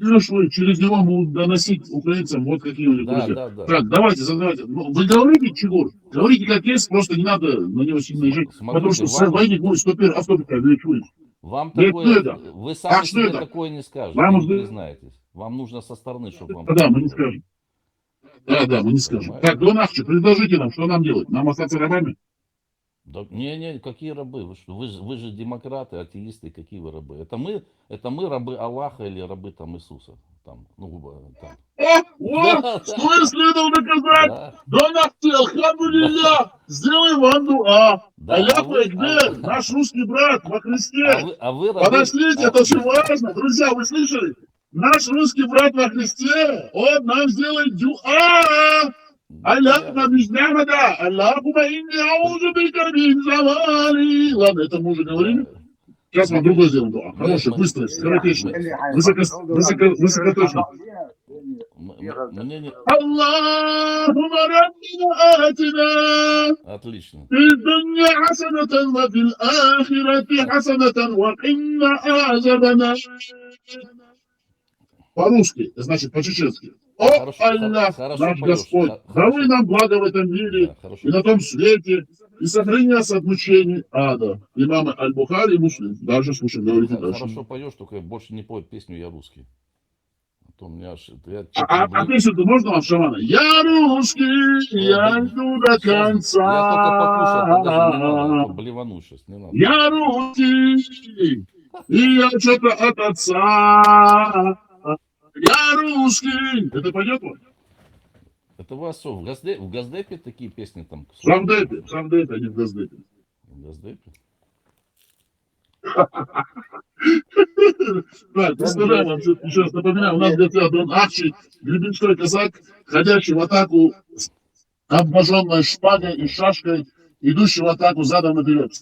через него будут доносить украинцам вот какие у них друзья. Так, давайте, задавайте. Вы говорите, Чигур, говорите как есть, просто не надо на него сильно жить, потому что военник будет автопика, вам такое, вы сами себе такое не скажете, не признаетесь. Вам нужно со стороны, чтобы вам... Да, мы не скажем. Да, мы не скажем. Так, до нахчи, предложите нам, что нам делать? Нам остаться рабами? Да, не, какие рабы? Вы же демократы, атеисты, какие вы рабы? Это мы рабы Аллаха или рабы там Иисуса? Там, там. Что я следовал доказать? Да нахти, алхамдулилля, сделай вам дуа. Аллах Акбар, наш русский брат во Христе. Подождите, это очень важно. Друзья, вы слышали? Наш русский брат во Христе, он нам сделает дуа. Аллахна бижнямада, Аллахума инни аузу бика мин завали. Ладно, это мы уже говорили. Сейчас вам другой сделаем дуа. Хороший, быстрый, скоротечно, высокоточно. Аллахума раббина атина. Отлично. في الدنيا حسنة وفي الآخرة حسنة وقنا عذاب النار. По-русски, значит, по-чеченски. О, Аллах, наш Господь, даруй нам благо в этом мире и на том свете, и сохрани нас от мучений ада. Имамы Аль-Бухари и Муслим. Дальше слушаем, говорите дальше. Хорошо поешь, только больше не пой песню «Я русский». А песню-то можно вам, шамана? Я русский, я иду до конца. Я только покушал, подожди, не надо, блевану сейчас, не надо. Я русский, и я что-то от отца. Я русский. Это пойдет вам? Это у вас что, в Газдепе такие песни там? В Савдепе, а не в Газдепе. Газдепе? Так, представляем вам, еще раз напоминаю, у нас для тебя Дон Арчи, Гребенской казак, ходящий в атаку с обнаженной шпагой и шашкой, идущий в атаку задом наперед.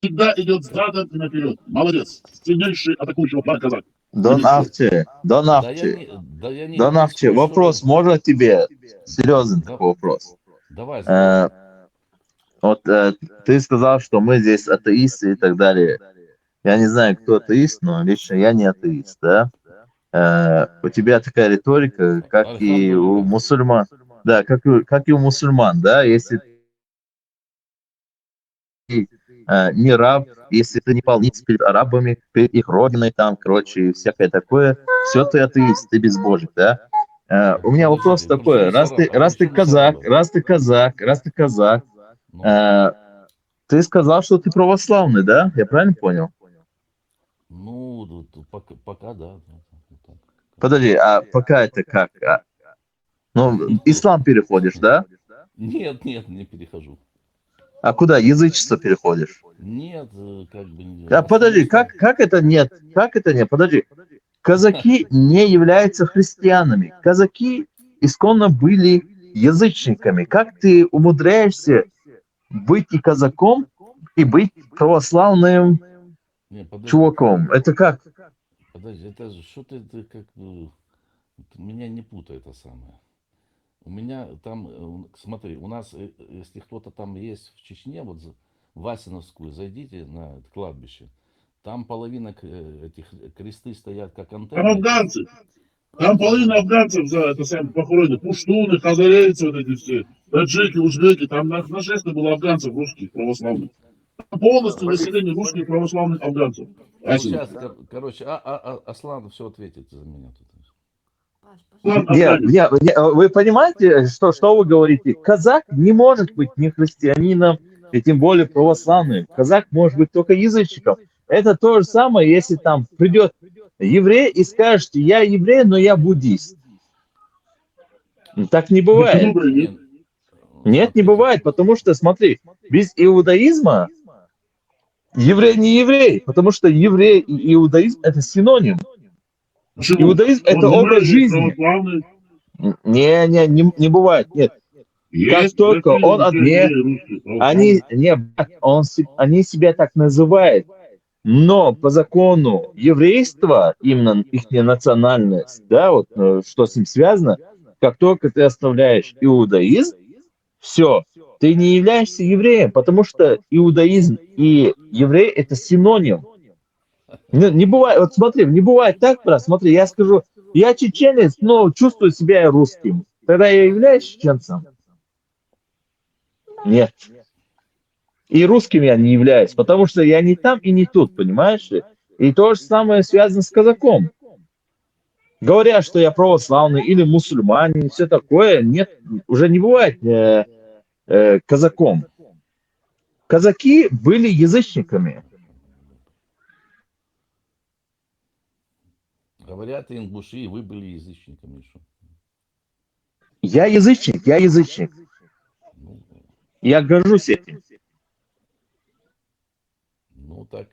Всегда идет задом и наперед. Молодец. Сильнейший атакующий флаг казак. Дон Авчи, Дон Да я Авчи, не, да я не, Дон не Авчи, спорю, вопрос, что можно тебе? Серьезный ты. такой вопрос. Давай, задавай. Вот ты сказал, что мы здесь атеисты и так далее. Я не знаю, кто атеист, но лично я не атеист, да? У тебя такая риторика, как и у Альхамдулилля. мусульман. Да, как и у мусульман, да? Если ты не раб, если ты не полнится перед арабами, перед их родиной, там, короче, и всякое такое, все ты атеист, ты безбожник, да? У меня вопрос Подожди, при такой, чем здесь араб? А при чем здесь раз ты казак, Ну, ты сказал, что ты православный, да? Я правильно понял? ну, пока да. Вот так. Подожди, а пока это как? Ну, ислам переходишь, да? Нет, не перехожу. А куда? Язычество переходишь? Нет, как бы не. А подожди, как это нет? Как это нет? Подожди. Казаки не являются христианами. Казаки исконно были язычниками. Как ты умудряешься быть и казаком, и быть православным Не, подожди. чуваком? Это как? Подожди, это же что ты как бы меня не путай это самое. У меня там, смотри, у нас, если кто-то там есть в Чечне, вот в Асиновскую, зайдите на кладбище, там половина этих кресты стоят как Там антенны. афганцы. Там половина афганцев за это самое похоронено. Пуштуны, хазарейцы, вот эти все. Таджики, узбеки. Там нашествие было афганцев русских православных. Там полностью население русских православных афганцев. Вот сейчас, короче, Аслан все ответит за меня тут. Вы понимаете, что вы говорите? Казак не может быть ни христианином, и тем более православным. Казак может быть только язычником. Это то же самое, если там придет еврей и скажет, я еврей, но я буддист. Так не бывает. Нет, не бывает, потому что, смотри, без иудаизма еврей не еврей, потому что еврей и иудаизм – это синоним. Иудаизм – это образ жизни. Не бывает, нет. Как только он они себя так называют, но по закону еврейства, именно их национальность, да, вот что с ним связано, как только ты оставляешь иудаизм, все, ты не являешься евреем, потому что иудаизм и еврей – это синоним. Не бывает, вот смотри, не бывает так, брат, смотри, я скажу, я чеченец, но чувствую себя русским. Тогда я являюсь чеченцем? Нет. И русским я не являюсь, потому что я не там и не тут, понимаешь? И то же самое связано с казаком. Говорят, что я православный или мусульманин, все такое, нет, уже не бывает казаком. Казаки были язычниками. Говорят, ингуши, вы были язычниками еще. Я язычник. Я горжусь этим. Ну так,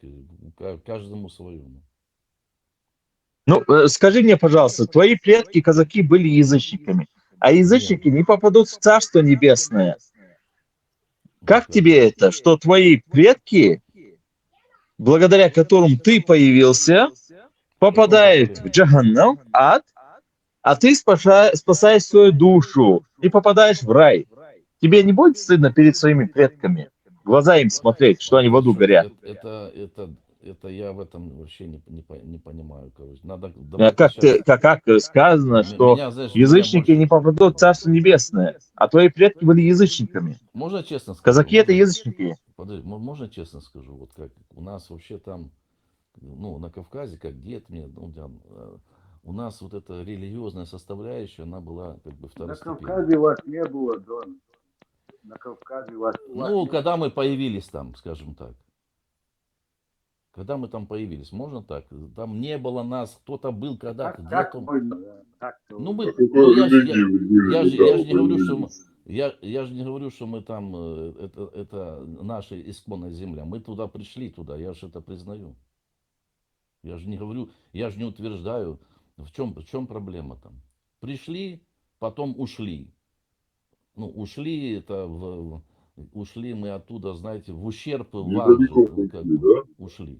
каждому свое. Ну, скажи мне, пожалуйста, твои предки, казаки, были язычниками, а язычники не попадут в Царство Небесное. Как тебе это, что твои предки, благодаря которым ты появился, попадают в Джаханнам, ад, а ты спасаешь свою душу и попадаешь в рай? Тебе не будет стыдно перед своими предками? Глаза им смотреть, что они в аду горят. Это я в этом вообще не понимаю, короче. Надо как сказано, что язычники не попадут в Царство Небесное, а твои предки были язычниками. Можно честно сказать? Казаки это язычники. Подожди, можно честно скажу? Вот как у нас вообще там, ну, на Кавказе, как дед мне, ну, там, у нас вот эта религиозная составляющая, она была как бы второстепенной. На Кавказе вас не было, Дон. На Кавказе вас... Ну, когда мы появились там, скажем так. Когда мы там появились, можно так? Там не было нас, кто-то был когда-то, где-то. Ну, я же не говорю, что Я же не говорю, что мы там, это наша исконная земля. Мы туда пришли, туда, я же это признаю. Я же не говорю, я же не утверждаю, в чем проблема там. Пришли, потом ушли. Ну, ушли, ушли мы оттуда, знаете, в ущерб вам же, Недалеко как пошли, бы, да? ушли.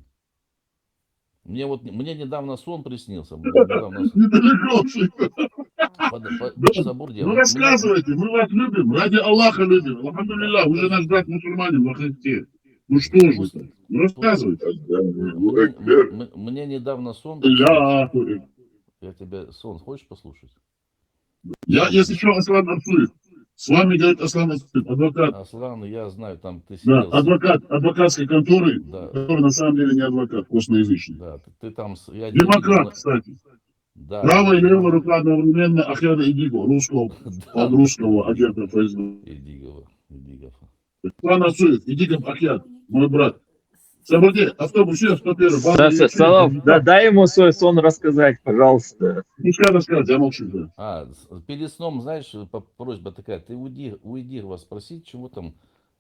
Мне недавно сон приснился. Мне недавно Недалеко ушли. Да. Сабурдия, Ну рассказывайте, мы вас любим, ради Аллаха любим. Алхамдулилlah, вы же наш брат мусульманин во Христе. Ну что же вы так? Ну рассказывайте. мне недавно сон приснился. Я тебе сон хочешь послушать? Я, если что, Аслан Арцуев. С вами говорит Аслан Арцуев, адвокат. Аслан, я знаю, там ты Да, сидел. адвокат адвокатской конторы, Да. который на самом деле не адвокат, косноязычный. Да, ты там... Я Демократ, кстати. Да, Правая и левая рука одновременно Ахеда Идиго, русского, от русского агента ФСБ. Идигова. Аслан Арцуев, Идигов Ахьяд, мой брат. Сабурде, автобус есть, 101. Салав, дай ему свой сон рассказать, пожалуйста. Пускай рассказать, я молчу. Да. Перед сном, знаешь, просьба такая, ты уйди вас спросить, чего там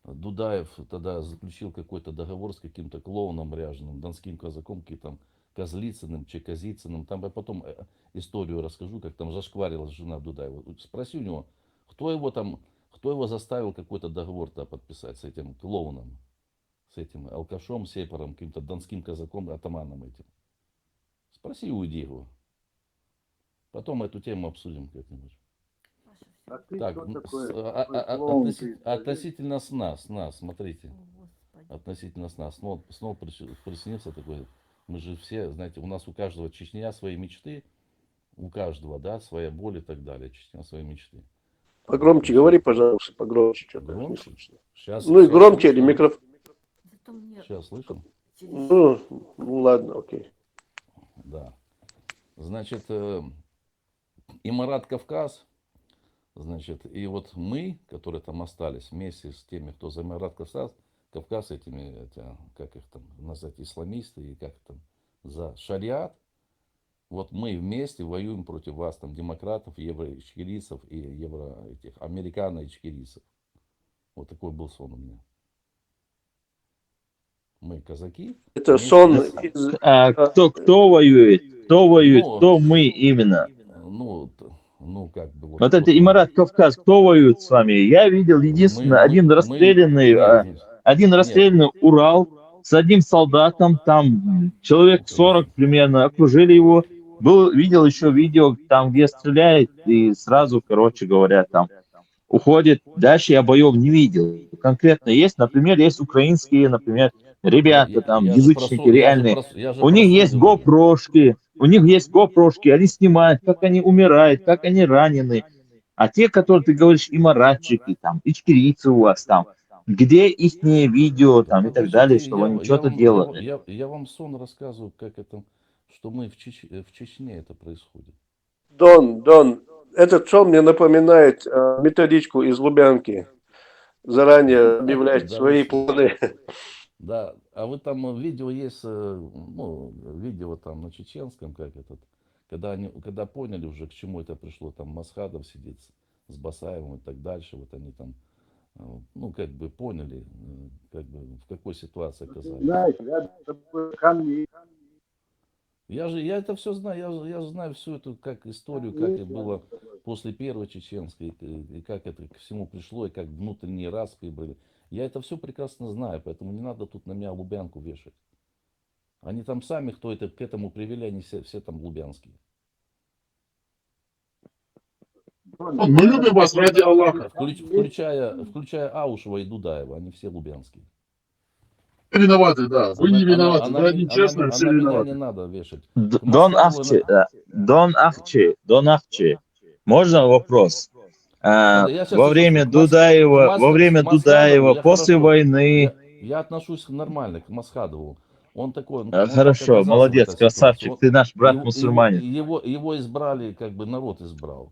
Дудаев тогда заключил какой-то договор с каким-то клоуном ряженым, донским казаком, каким-то Козлицыным, Казицыным. Там я потом историю расскажу, как там зашкварилась жена Дудаева. Спроси у него, кто его заставил какой-то договор-то подписать с этим клоуном, с этим алкашом, сепаром, каким-то донским казаком, атаманом этим. Спроси у Идигова. Потом эту тему обсудим как-нибудь. Так, относительно сна, смотрите. Относительно сна. Снова приснился такой. Мы же все, знаете, у нас у каждого Чечня свои мечты, у каждого, да, своя боль и так далее. Чечня свои мечты. Погромче говори, пожалуйста, погромче. Что-то не Громче? слышно. Сейчас, Ну и громче или микрофон. Сейчас слышим? Ну, ладно, окей. Да. Значит, Имарат Кавказ, значит, и вот мы, которые там остались вместе с теми, кто за Имарат Кавказ, как их там назвать, исламисты, и как там, за шариат, вот мы вместе воюем против вас, там, демократов, евро-ичкерийцев и американо-ичкерийцев. Вот такой был сон у меня. Мы казаки. Это сон из... кто воюет? Кто воюет? Кто мы именно? Ну, как бы... Вот это Имарат Кавказ, кто воюет с вами? Я видел единственное, один расстрелянный Урал с одним солдатом, там человек 40 примерно, окружили его. Видел еще видео, там, где стреляет, и сразу, короче говоря, там уходит. Дальше я боев не видел. Конкретно есть, например, есть украинские, например, ребята, там, язычники реальные. У них есть GoPro-шки, они снимают, как они умирают, как они ранены. А те, которые, ты говоришь, имаратчики, там, ичкерийцы у вас там, где их видео, там, и так далее, чтобы они что-то делали. Я вам сон рассказываю, как это, что мы в Чечне это происходит. Дон, этот сон мне напоминает методичку из Лубянки. Заранее объявлять свои планы. Да, а вы там видео есть, видео там на чеченском, как этот, когда поняли уже, к чему это пришло, там Масхадов сидит с Басаевым и так дальше, вот они там, как бы поняли, как бы в какой ситуации оказались. Я это все знаю, я знаю всю эту как историю, как это было после первой чеченской, и как это к всему пришло, и как внутренние распри были. Я это все прекрасно знаю, поэтому не надо тут на меня Лубянку вешать. Они там сами, кто это к этому привели, они все там лубянские. Мы любим вас ради Аллаха. Включая Аушева и Дудаева, они все лубянские. Виноваты, да. Вы не виноваты. Вы один честно, все виноваты. Не надо вешать. Дон Ахчи, можно вопрос? Во время Дудаева, после войны... Я отношусь нормально к Масхадову. Он такой... Хорошо, молодец, красавчик, ты наш брат-мусульманин. Его избрали, как бы народ избрал.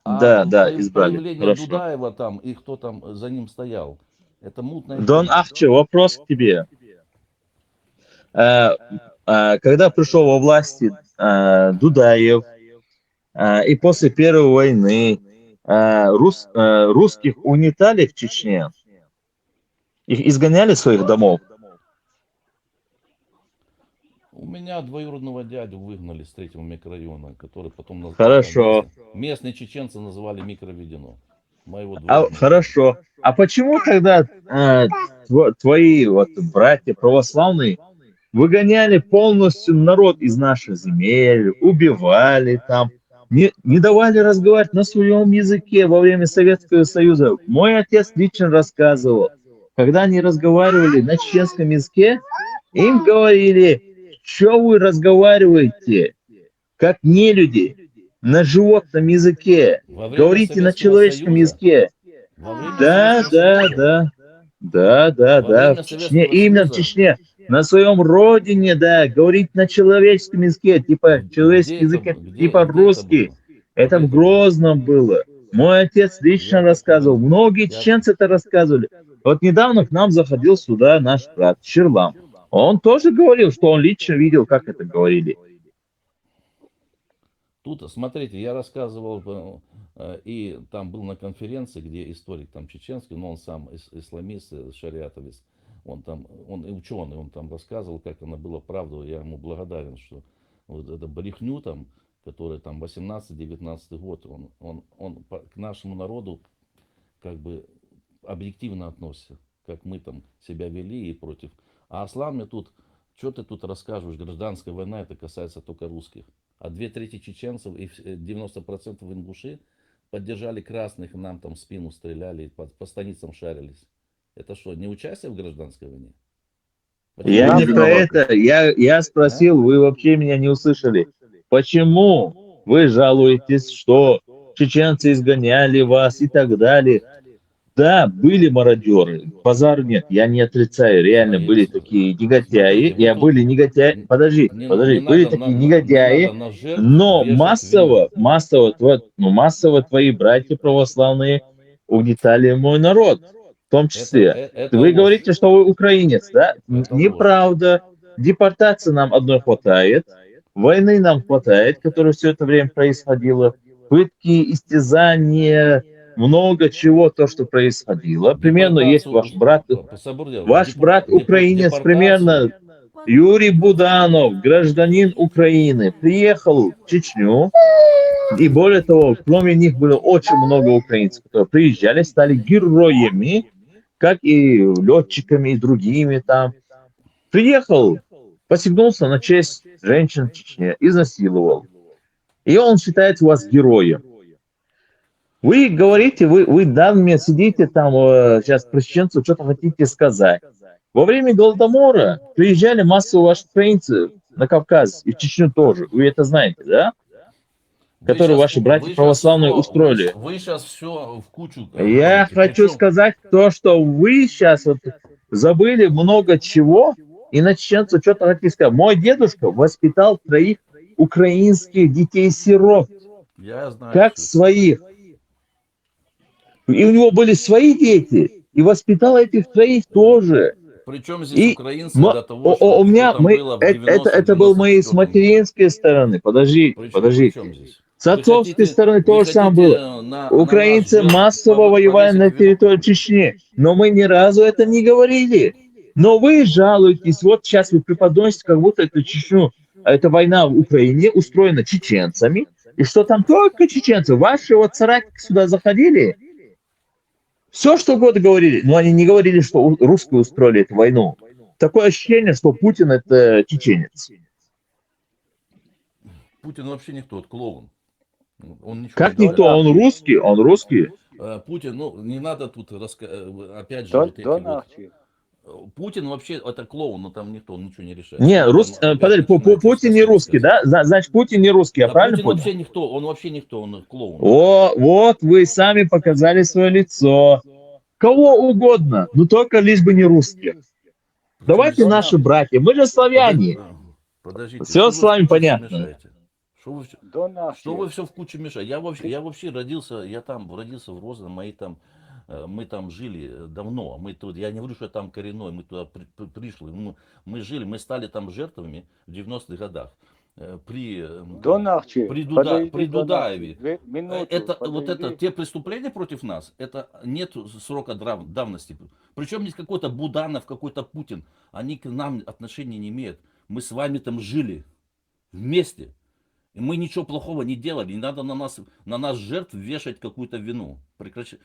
Да, избрали. Появление Дудаева там, и кто там за ним стоял, это мутная... Дон Ахчи, вопрос к тебе. Когда пришел во власти Дудаев, и после Первой войны, русских угнетали в Чечне? Их изгоняли из своих домов? У меня двоюродного дядю выгнали с 3-го микрорайона, который потом Хорошо. местные чеченцы называли микроведено. Моего двоюродного Хорошо. А почему тогда твои вот братья православные выгоняли полностью народ из наших земель, убивали там, не давали разговаривать на своем языке во время Советского Союза? Мой отец лично рассказывал, когда они разговаривали на чеченском языке, им говорили, что вы разговариваете, как нелюди, на животном языке, Во время говорите на Советского человеческом Союза? языке. Во время Да, Советского да, Союза? да. Да, да, Во да, время в Чечне, Советского именно в Союза? Чечне, на своем родине, да, говорить на человеческом языке, типа человеческий язык, это типа где это русский, было? это Где в это было? Грозном было. Мой отец лично Я рассказывал, такого, многие я, чеченцы это рассказывали. Вот недавно к нам заходил сюда наш брат Ширлам. Он тоже говорил, что он лично видел, как это говорили. Тут, смотрите, я рассказывал, и там был на конференции, где историк там чеченский, но он сам исламист, шариатовец, он и ученый, он там рассказывал, как оно было правда, я ему благодарен, что вот это брехню там, который там 18-19 год, он к нашему народу как бы объективно относится, как мы там себя вели и против. А Аслан мне тут, что ты тут рассказываешь, гражданская война, это касается только русских. А 2/3 чеченцев и 90% ингуши поддержали красных, нам там в спину стреляли, по станицам шарились. Это что, не участие в гражданской войне? Почему Я Они не про виноваты. это, я спросил, вы вообще меня не услышали. Почему вы жалуетесь, что чеченцы изгоняли вас и так далее? Да, были мародеры, базар нет, я не отрицаю, реально были Конечно. такие негодяи, Смотрите, вы тут были негодяи, подожди, не были надо, такие не надо негодяи, на жертв но вешать вину. массово твои братья православные угнетали мой народ, в том числе. Это Вы ложь. говорите, что вы украинец, да? Это ложь. Неправда. Депортации нам одной хватает, войны нам хватает, которая все это время происходила, пытки, истязания, много чего, то, что происходило. Примерно есть Депортацию, Сабурдел, ваш брат украинец, примерно депортацию. Юрий Буданов, гражданин Украины, приехал в Чечню, и более того, кроме них было очень много украинцев, которые приезжали, стали героями, как и летчиками, и другими там. Приехал, посягнулся на честь женщин в Чечне, изнасиловал. И он считает вас героем. Вы говорите, вы данными сидите там, сейчас про чеченцев что-то хотите сказать. Во время Голодомора приезжали массово ваши украинцы на Кавказ и в Чечню тоже. Вы это знаете, да? Которые ваши братья православные устроили. Вы сейчас все в кучу Я гоните. хочу сказать то, что вы сейчас вот забыли много чего, и на чеченцев что-то хотите сказать. Мой дедушка воспитал 3 украинских детей-сирот, Я знаю, как что своих. И у него были свои дети, и воспитал этих 3 тоже. Причем здесь украинцы до того, у меня, что там было в 90-м, это был мои с материнской стороны. Подождите. Причем здесь? С отцовской стороны то же самое было. Украинцы массово воевали на территории Чечни, но мы ни разу это не говорили. Но вы жалуетесь, вот сейчас вы преподносите, как будто это Чечню, эта война в Украине устроена чеченцами, и что там только чеченцы. Ваши вот соратники сюда заходили, все что угодно говорили, но они не говорили, что русские устроили эту войну. Такое ощущение, что Путин это чеченец. Путин вообще никто, это клоун. Он ничего Как не никто, делает. он русский, он русский. Путин, ну не надо тут опять же вот эти вот. Путин вообще это клоун, но там никто, он ничего не решает. Не, подожди, Путин не русский, да? Значит, Путин не русский, я правильно Путин понял? вообще никто, он вообще никто, он клоун. О, вот вы сами показали свое лицо. Кого угодно, но только лишь бы не русских. Давайте наши братья, мы же славяне. Подождите, Все что с вы вами в кучу понятно. мешаете? Что вы все в кучу мешаете? Я вообще родился, я там родился в Грозном, мы там жили давно. Я не говорю, что я там коренной, мы туда пришли. Мы жили, мы стали там жертвами в 90-х годах. при Дон Арчи, при подойди, Дон Дудаеве. Арчи, минуту, Это вот это подойди. те преступления против нас, это нет срока давности. Причем здесь какой-то Буданов, какой-то Путин, они к нам отношения не имеют. Мы с вами там жили вместе. И мы ничего плохого не делали. Не надо на нас жертв вешать какую-то вину. Прекращайте.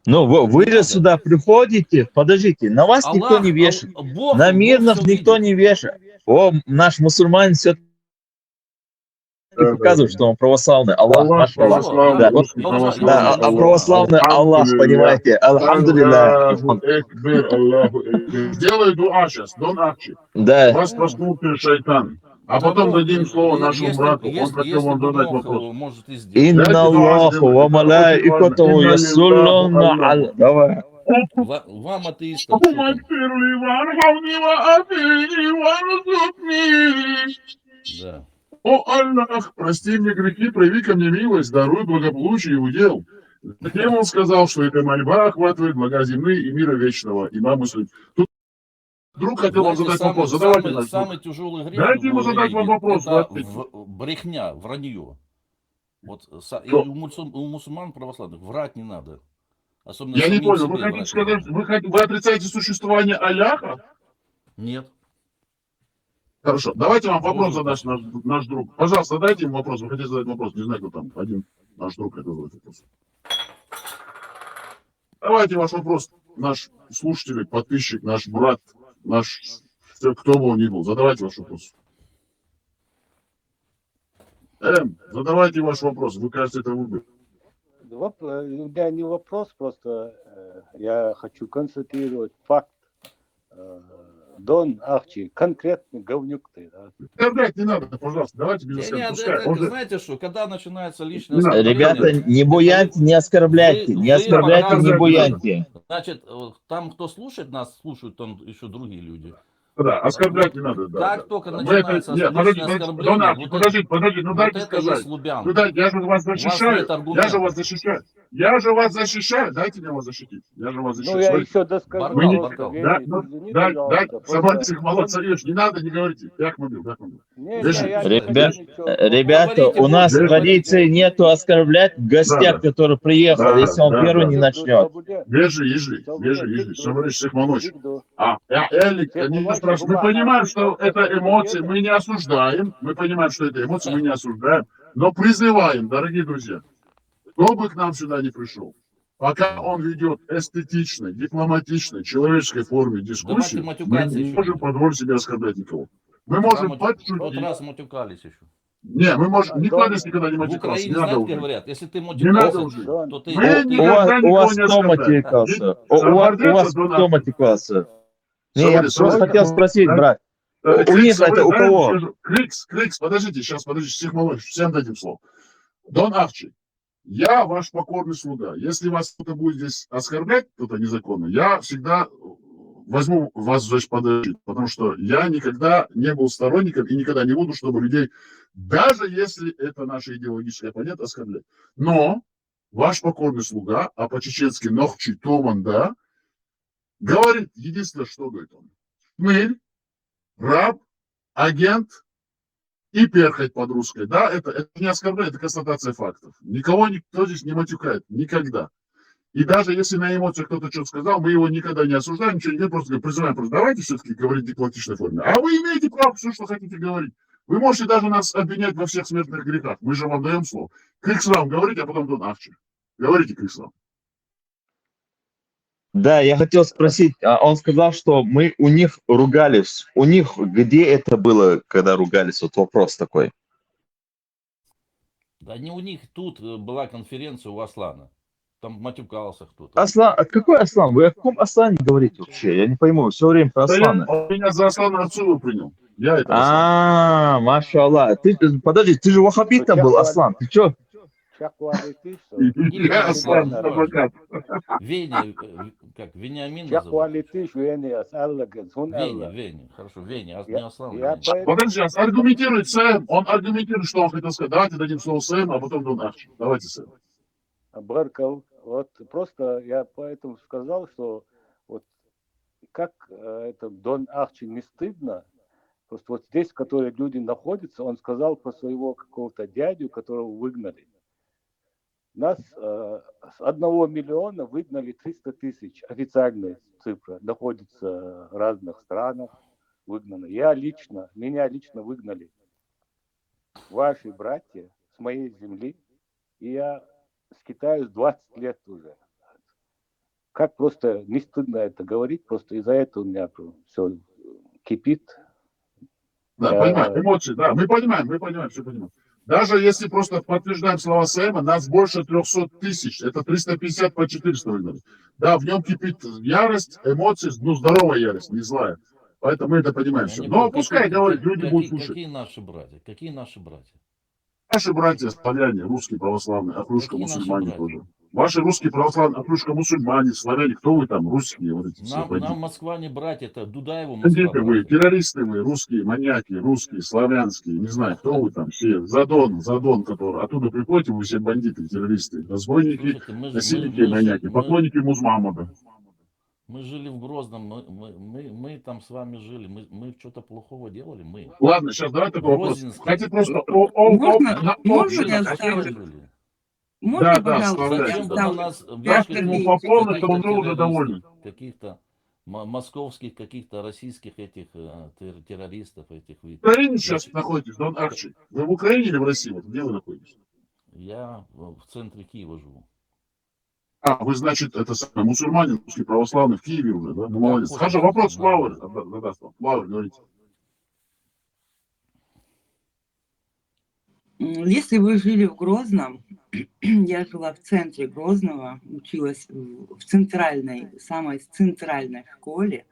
Ну, вы Не же надо. сюда приходите, подождите, на вас никто не вешает, Бог на мирных всё никто видит. не вешает. О, наш мусульманин все показывает, что он православный Аллах, Аллах машаллах. православный, Да, вот, русский православный да, Аллах. православный Аллах, Альхамдулилля. понимаете, альхамдулилля. Аллаху экбир, Аллаху экбир. Сделай дуа сейчас, Дон Арчи. Да. Вас проснутый шайтан. А Да потом Бог, дадим слово нашему если, брату. Он если, хотел если вам бы задать мог, вопрос. может и сделать. Инна Дайте дуа Аллаху сделать. ва Это очень важно. малаикатуху Инна лиллаху ясуллюна Аллаху. аль... Давай. Вам атеистам, что там? Да. О Аллах, прости мне грехи, прояви ко мне милость, даруй благополучие и удел. Затем он сказал, что эта мольба охватывает блага земные и мира вечного. Имам Муслим. Тут друг хотел вам Знаете, задать вопрос. Задавайте, наш друг. самый тяжелый грех Дайте ему в задать вам религии вопрос. это вы ответите. брехня, вранье. Вот и Что? у мусульман православных врать не надо. Особенно Я не самим понял, вы себе хотите врать не сказать, надо. вы отрицаете существование Аллаха? Нет. Хорошо, давайте вам вопрос Боже задаст наш друг. Пожалуйста, дайте ему вопрос. Вы хотите задать вопрос? Не знаю, кто там. Один наш друг хотел задать вопрос. Давайте ваш вопрос. Наш слушатель, подписчик, наш брат, наш... Кто бы он ни был. Задавайте ваш вопрос. Задавайте ваш вопрос. Вы, кажется, это выбор. У меня не вопрос, просто я хочу констатировать факт. Дон Арчи, конкретный говнюк ты. Да? Оскорблять не надо, пожалуйста. Давайте без оскорбления. Знаете что, когда начинается личное Ребята, не буяньте, не оскорбляйте, не оскорбляйте, не буяньте. Значит, там, кто слушает нас, слушают там еще другие люди. Да, оскорблять не надо. Да, как да. только начинается личное оскорбление, подождите, ну дайте это сказать. есть Лубян. Ну дайте, я же вас защищаю. нет Я аргументов. же вас защищаю. Я же вас защищаю. Дайте мне вас защитить. Я же вас защищаю. Ну, я Смотрите. еще доскажу. Мы не- Баркал. Да, ну, да, Сабантик, молод царевич, не надо, не говорите. Как мы бил, как мы бил. Ребята, у нас традиции нету оскорблять гостя, который приехал, если он первый не начнет. Вежи, ежи, Шамариш, Шехманоч. Элик, не спрашивай. Мы понимаем, что это эмоции, мы не осуждаем. Мы понимаем, что это эмоции, мы не осуждаем. Но призываем, дорогие друзья, кто бы к нам сюда не пришел, пока он ведет эстетичной, дипломатичной, человеческой форме дискуссию, мы не можем позволить себе оскорблять никого. Мы можем Тот подшутить. раз матюкались еще. Не, мы можем, никто здесь никогда не В матюкался. Украине, Не надо знаете, уже. говорят, если ты Не надо матюкался, уже. то ты... Мы никогда У никого вас не кто оскорбляем. матюкался? У вас кто матюкался? Не, я просто хотел спросить, брат. У них это у кого? Крикс, подождите, всех молодых, всем дадим слово. Дон Арчи, я ваш покорный слуга. Если вас кто-то будет здесь оскорблять, кто-то незаконно, я всегда возьму вас значит, подождите, потому что я никогда не был сторонником и никогда не буду, чтобы людей, даже если это наши идеологические оппоненты, оскорблять. Но ваш покорный слуга, а по-чеченски Нохчи Томанда, говорит единственное, что говорит он. Шмель, раб, агент и перхоть под русской. Да, это не оскорбление, это констатация фактов. Никто здесь не матюкает. Никогда. И даже если на эмоциях кто-то что-то сказал, мы его никогда не осуждаем, ничего не говорим, просто призываем, просто давайте все-таки говорить в дипломатичной форме. А вы имеете право все, что хотите говорить. Вы можете даже нас обвинять во всех смертных грехах. Мы же вам даем слово. Криксрам говорите, а потом Дон Арчи. Говорите, Криксрам. Да, я хотел спросить, он сказал, что мы у них ругались. У них где это было, когда ругались? Вот вопрос такой. Да не у них, тут была конференция у Аслана. Там матюкался кто-то. Аслан, а какой Аслан? Вы о каком Аслане говорите вообще? Я не пойму, все время про Аслана. Он меня за Аслана Ацулу принял. Я это Аслан. Машаллах. Подожди, ты же ваххабитом был, Аслан. Ты что? Я Аслан, адвокат. Веня, как Вениамин называется? Веня, хорошо, Веня, не Аслан. Подожди, аргументирует Сэм. Он аргументирует, что он хотел сказать. Давайте дадим слово Сэм, а потом Дон Арчи. Давайте, Сэм. Баркал, вот просто я поэтому сказал, что вот как это Дон Арчи не стыдно Просто вот здесь, в которой люди находятся, он сказал про своего какого-то дядю, которого выгнали. Нас с 1 миллиона выгнали 300 тысяч. Официальная цифра. Находится в разных странах. Выгнаны. Меня лично выгнали. Ваши братья с моей земли. И я скитаюсь 20 лет уже. Как просто не стыдно это говорить. Просто из-за этого у меня все кипит. Да, понимаю, эмоции, да, мы понимаем, все понимаем. Даже если просто подтверждаем слова Сэма, нас больше 300 тысяч, это 350 по 400 выгнали. Да, в нем кипит ярость, эмоции, ну, здоровая ярость, не злая. Поэтому мы это понимаем все. Но пускай говорят, люди будут слушать. Какие наши братья? Какие наши братья? Наши братья славяне, русские православные, отружка мусульмане тоже. Ваши русские православные, отружка мусульмане, славяне, кто вы там, русские, вот эти все бандиты. Нам Москва не братья, это Дудаеву Москва. Бандиты вы, террористы вы, русские, маньяки, русские, славянские, не знаю, кто вы там все. Задон, который, оттуда приходите, вы все бандиты, террористы, разбойники, насильники, маньяки, поклонники Музмамада. Мы жили в Грозном, мы там с вами жили, мы что-то плохого делали, мы. Ладно, сейчас давай такой вопрос. Хотите просто... Можно, пожалуйста, Зачем вы на нас каких-то московских, каких-то российских этих террористов, этих... В Украине сейчас находитесь, Дон Арчи? Вы в Украине или в России? Вот где вы находитесь? Я в центре Киева живу. А, вы, значит, это самый мусульманин, русский православный в Киеве уже, да? Ну, молодец. Хорошо, вопрос Флауэр. Флауэр, говорите. Если вы жили в Грозном, я жила в центре Грозного, училась в самой центральной школе.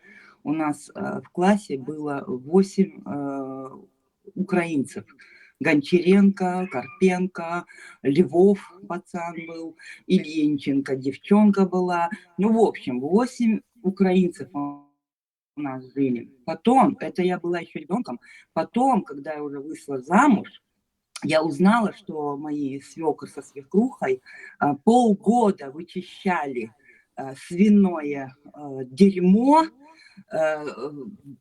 У нас в классе было 8 украинцев. Гончаренко, Карпенко, Львов пацан был, Ильинченко девчонка была. Ну, в общем, 8 украинцев у нас жили. Потом, это я была еще ребенком, потом, когда я уже вышла замуж, я узнала, что мои свекр со свекрухой полгода вычищали свиное дерьмо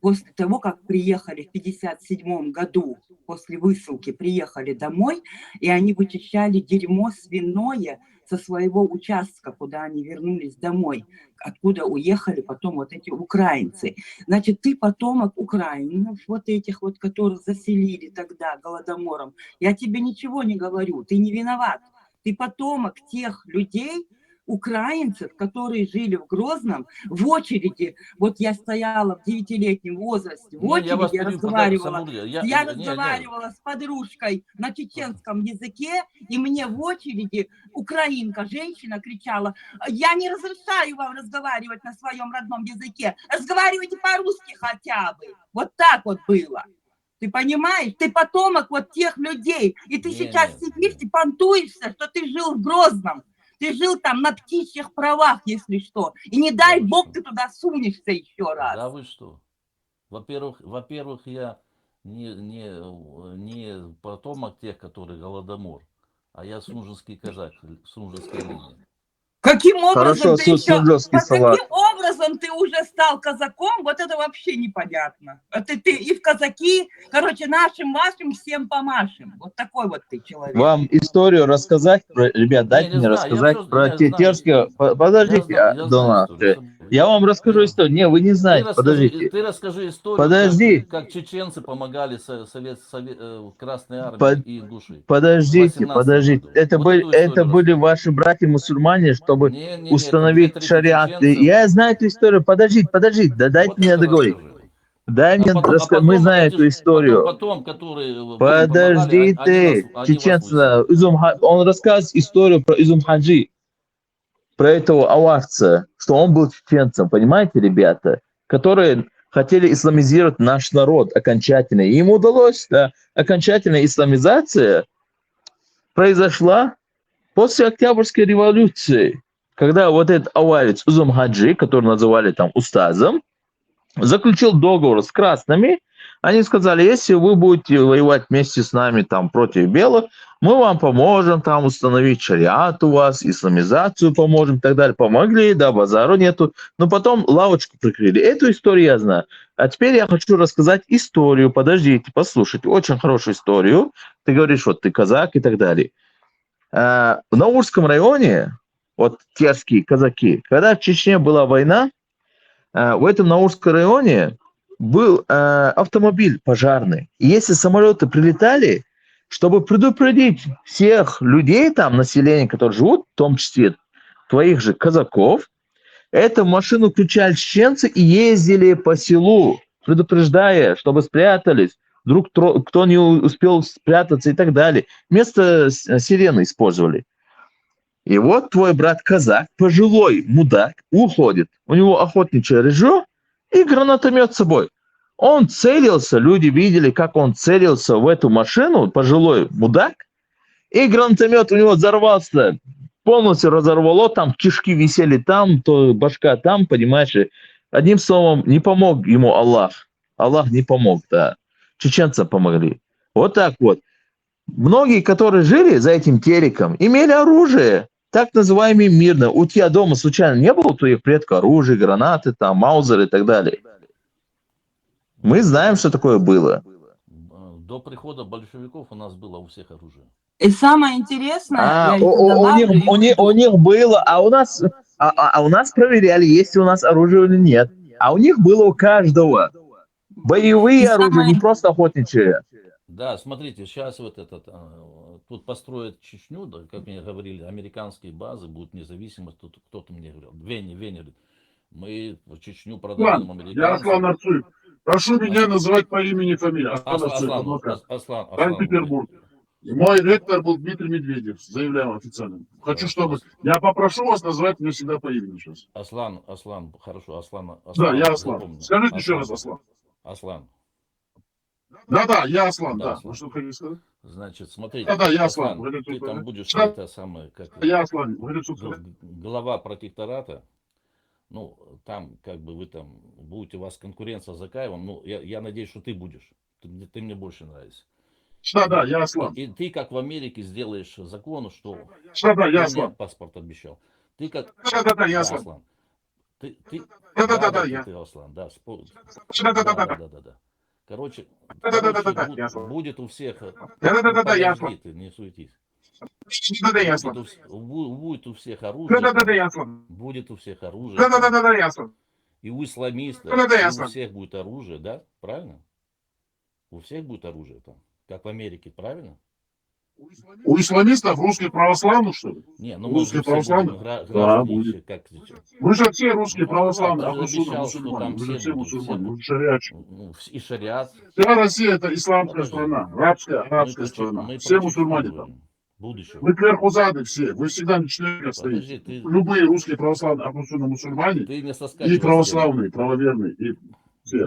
после того, как приехали в 1957 году, после высылки приехали домой, и они вычищали дерьмо свиное со своего участка, куда они вернулись домой, откуда уехали потом вот эти украинцы. Значит, ты потомок украинцев, вот этих вот, которых заселили тогда голодомором. Я тебе ничего не говорю, ты не виноват. Ты потомок тех людей, украинцев, которые жили в Грозном, в очереди. Вот я стояла в 9-летнем возрасте, в очереди я разговаривала. Я разговаривала с подружкой на чеченском языке, и мне в очереди украинка, женщина, кричала: я не разрешаю вам разговаривать на своем родном языке, разговаривайте по-русски хотя бы. Вот так вот было. Ты понимаешь? Ты потомок вот тех людей, и ты сейчас сидишь и понтуешься, что ты жил в Грозном. Ты жил там на птичьих правах, если что. И не дай бог ты туда сунешься еще раз. Да вы что? Во-первых, я не потомок тех, которые голодомор, а я сунжинский казак, сунжинской линии. Каким образом Хорошо, ты еще... салат. Каким образом ты уже стал казаком? Вот это вообще непонятно. Ты и в казаки, короче, нашим, вашим всем помашем. Вот такой вот ты человек. Вам историю рассказать, ребят, дайте мне рассказать про Тетерское. Подождите, Донат. Я вам расскажу историю. Не, вы не знаете, подождите. Ты расскажи историю, Подожди. как чеченцы помогали Красной Армии и ингуши. Подождите. Это были ваши братья-муссульмане, чтобы установить шариат. Я знаю эту историю. Подождите. Да дайте мне договорить. Дай мне рассказать. Мы знаем эту историю. Подождите. Чеченцы, он рассказывает историю про Изум Хаджи. Про этого аварца, что он был чеченцем, понимаете, ребята, которые хотели исламизировать наш народ окончательно. И им удалось, да, окончательная исламизация произошла после Октябрьской революции, когда вот этот аварец Изум Хаджи, который называли там устазом, заключил договор с красными, Они сказали, если вы будете воевать вместе с нами там против белых, мы вам поможем там установить шариат у вас, исламизацию поможем и так далее. Помогли, да, базару нету. Но потом лавочку прикрыли. Эту историю я знаю. А теперь я хочу рассказать историю. Подождите, послушайте. Очень хорошую историю. Ты говоришь, вот ты казак и так далее. В Наурском районе, вот терские казаки, когда в Чечне была война, в этом Наурском районе был автомобиль пожарный. И если самолеты прилетали, чтобы предупредить всех людей там, населения, которые живут, в том числе твоих же казаков, эту машину включали чеченцы и ездили по селу, предупреждая, чтобы спрятались, вдруг кто не успел спрятаться и так далее. Вместо сирены использовали. И вот твой брат-казак, пожилой мудак, уходит. У него охотничье ружье и гранатомет с собой. Он целился, люди видели, как он целился в эту машину, пожилой мудак, и гранатомет у него взорвался, полностью разорвало, там кишки висели там, то башка там, понимаешь. Одним словом, не помог ему Аллах. Аллах не помог, да. Чеченцам помогли. Вот так вот. Многие, которые жили за этим телеком, имели оружие, так называемое мирное. У тебя дома случайно не было у твоих предков оружия, гранаты, там, маузеры и так далее? Мы знаем, что такое было. До прихода большевиков у нас было у всех оружие. И самое интересное, у них было, а у нас проверяли, есть ли у нас оружие или нет. А у них было у каждого. Боевые оружия, не просто охотничьи. Да, смотрите, сейчас вот тут построят Чечню, да, как мне говорили, американские базы будут независимы, тут кто-то мне говорил, Вене, мы Чечню продадим американцам. Я Аслан Арцуев. Прошу меня называть по имени и фамилии. Аслан. Санкт-Петербург. И мой ректор был Дмитрий Медведев, заявляю официально. Хочу, чтобы... Я попрошу вас назвать меня всегда по имени сейчас. Аслан, хорошо, Аслан. Да, я Аслан. Скажите еще раз, Аслан. Аслан. Да, я Аслан, да. Аслан. Что хотите сказать? Значит, смотрите, Да, я Аслан. Ты там будешь это самое, как я Аслан. глава протектората. Ну, там, как бы вы там будете, у вас конкуренция за Закаевым. Ну, я надеюсь, что ты будешь. Ты мне больше нравишься. Да, я Аслан. И ты, как в Америке, сделаешь закон, что да, я ты мне Аслан. паспорт обещал. Ты как... Да, я Аслан. Ты я. Ты Аслан, да. Да. Короче, будет у всех... я Аслан. Ты не суетись. Я Аслан. Будет у всех оружие. я Аслан. Будет у всех оружие. я Аслан. И у исламистов, я и у Аслан. всех будет оружие, да? Правильно? У всех будет оружие там. Как в Америке, правильно? У исламистов русских православных, что ли? Не, ну русские православные? Да, будет. Вы же все русские православные, ты же обещал, что там вы же все все будут, мусульмане, вы же шариатчики. И шариат. Вся Россия это исламская страна, арабская страна. Все мусульмане там. Будущего. Вы кверхузады все, вы всегда на четверке стоите. Любые русские православные, особенно мусульмане, и православные, правоверные, и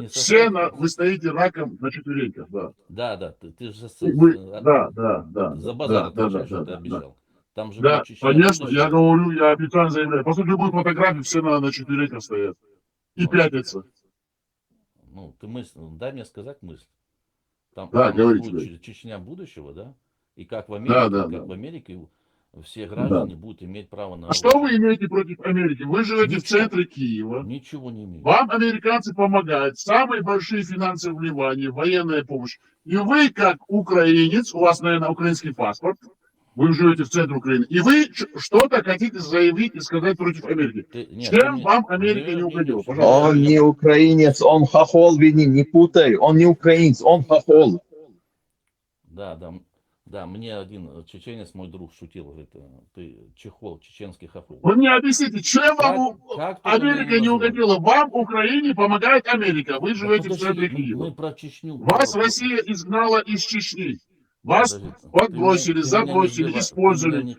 все вы стоите раком на четвереньках, да. Да, ты же за базар отвечаешь, что ты обещал. Там же да, конечно, я говорю, я официально заявляю. После любой фотографии все на четвереньках стоят и пятятся. Ну, ты мысль, дай мне сказать мысль. Там будет Чечня будущего, да? И как в Америке, в Америке все граждане будут иметь право на... А что вы имеете против Америки? Вы живете в центре Киева. Ничего не имею. Вам американцы помогают. Самые большие финансовые вливания, военная помощь. И вы, как украинец, у вас, наверное, украинский паспорт, вы живете в центре Украины, и вы что-то хотите заявить и сказать против Америки. Чем вам Америка не угодила? Пожалуйста. Он не украинец, он хохол, не путай. Он не украинец, он хохол. Да, мне один чеченец, мой друг, шутил, говорит, ты чехол, чеченский хохол. Вы мне объясните, чем вам Америка не угодила? Вам, Украине, помогает Америка. Вы живете в центре Киева. Мы про Чечню. Вас Россия изгнала из Чечни. Вас подбросили, забросили, использовали.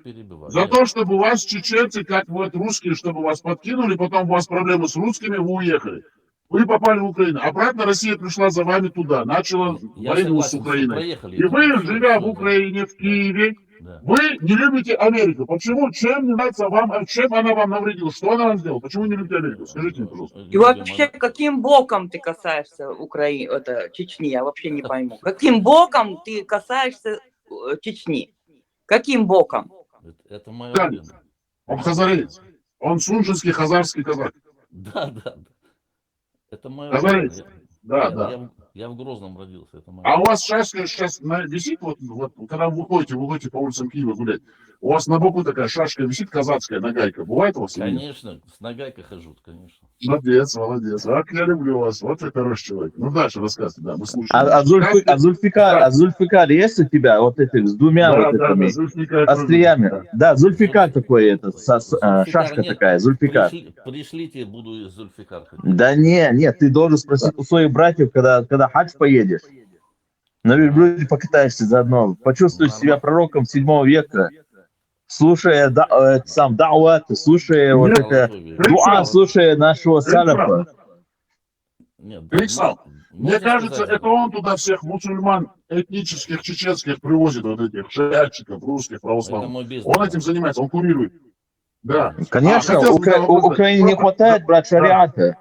За то, чтобы вас чеченцы, как вот русские, чтобы вас подкинули, потом у вас проблемы с русскими, вы уехали. Вы попали в Украину. Обратно Россия пришла за вами туда, начала войну с Украиной. И вы, живя в Украине, в Киеве, Да. Вы не любите Америку. Почему? Чем не нравится вам? Чем она вам навредила? Что она вам сделала? Почему не любите Америку? Скажите мне, пожалуйста. И вообще, каким боком ты касаешься Украины, это Чечни, я вообще не пойму. Каким боком ты касаешься Чечни? Каким боком? Это моя Да. родина. Он хазареец. Он сунжинский хазарский казак. Да. Это моя Хазареец. родина. Да. Я в Грозном родился. Это моя А у родина. вас сейчас висит, вот, когда вы выходите по улицам Киева гулять, у вас на боку такая шашка висит, казацкая нагайка. Бывает у вас? или нет? Конечно, с нагайкой хожу, конечно. Молодец. Как я люблю вас. Вот вы хороший человек. Ну, дальше рассказывайте, да, мы слушаем. А Зульфикар есть у тебя вот этих с двумя вот этими остриями? Да, Зульфикар такой, это, шашка нет, такая, Зульфикар. Пришлите, буду Зульфикар ходить. Да нет, ты должен спросить у своих братьев, когда хадж поедешь. На верблюде покатаешься заодно, почувствуешь себя пророком 7 века, слушая сам дауат, слушая вот это дуа, слушая нашего салафа. Мне кажется, это он туда всех мусульман этнических, чеченских привозит, вот этих шариатчиков, русских, православных. Он этим занимается, он курирует. Да. Конечно, Украине не хватает, брат, шариата.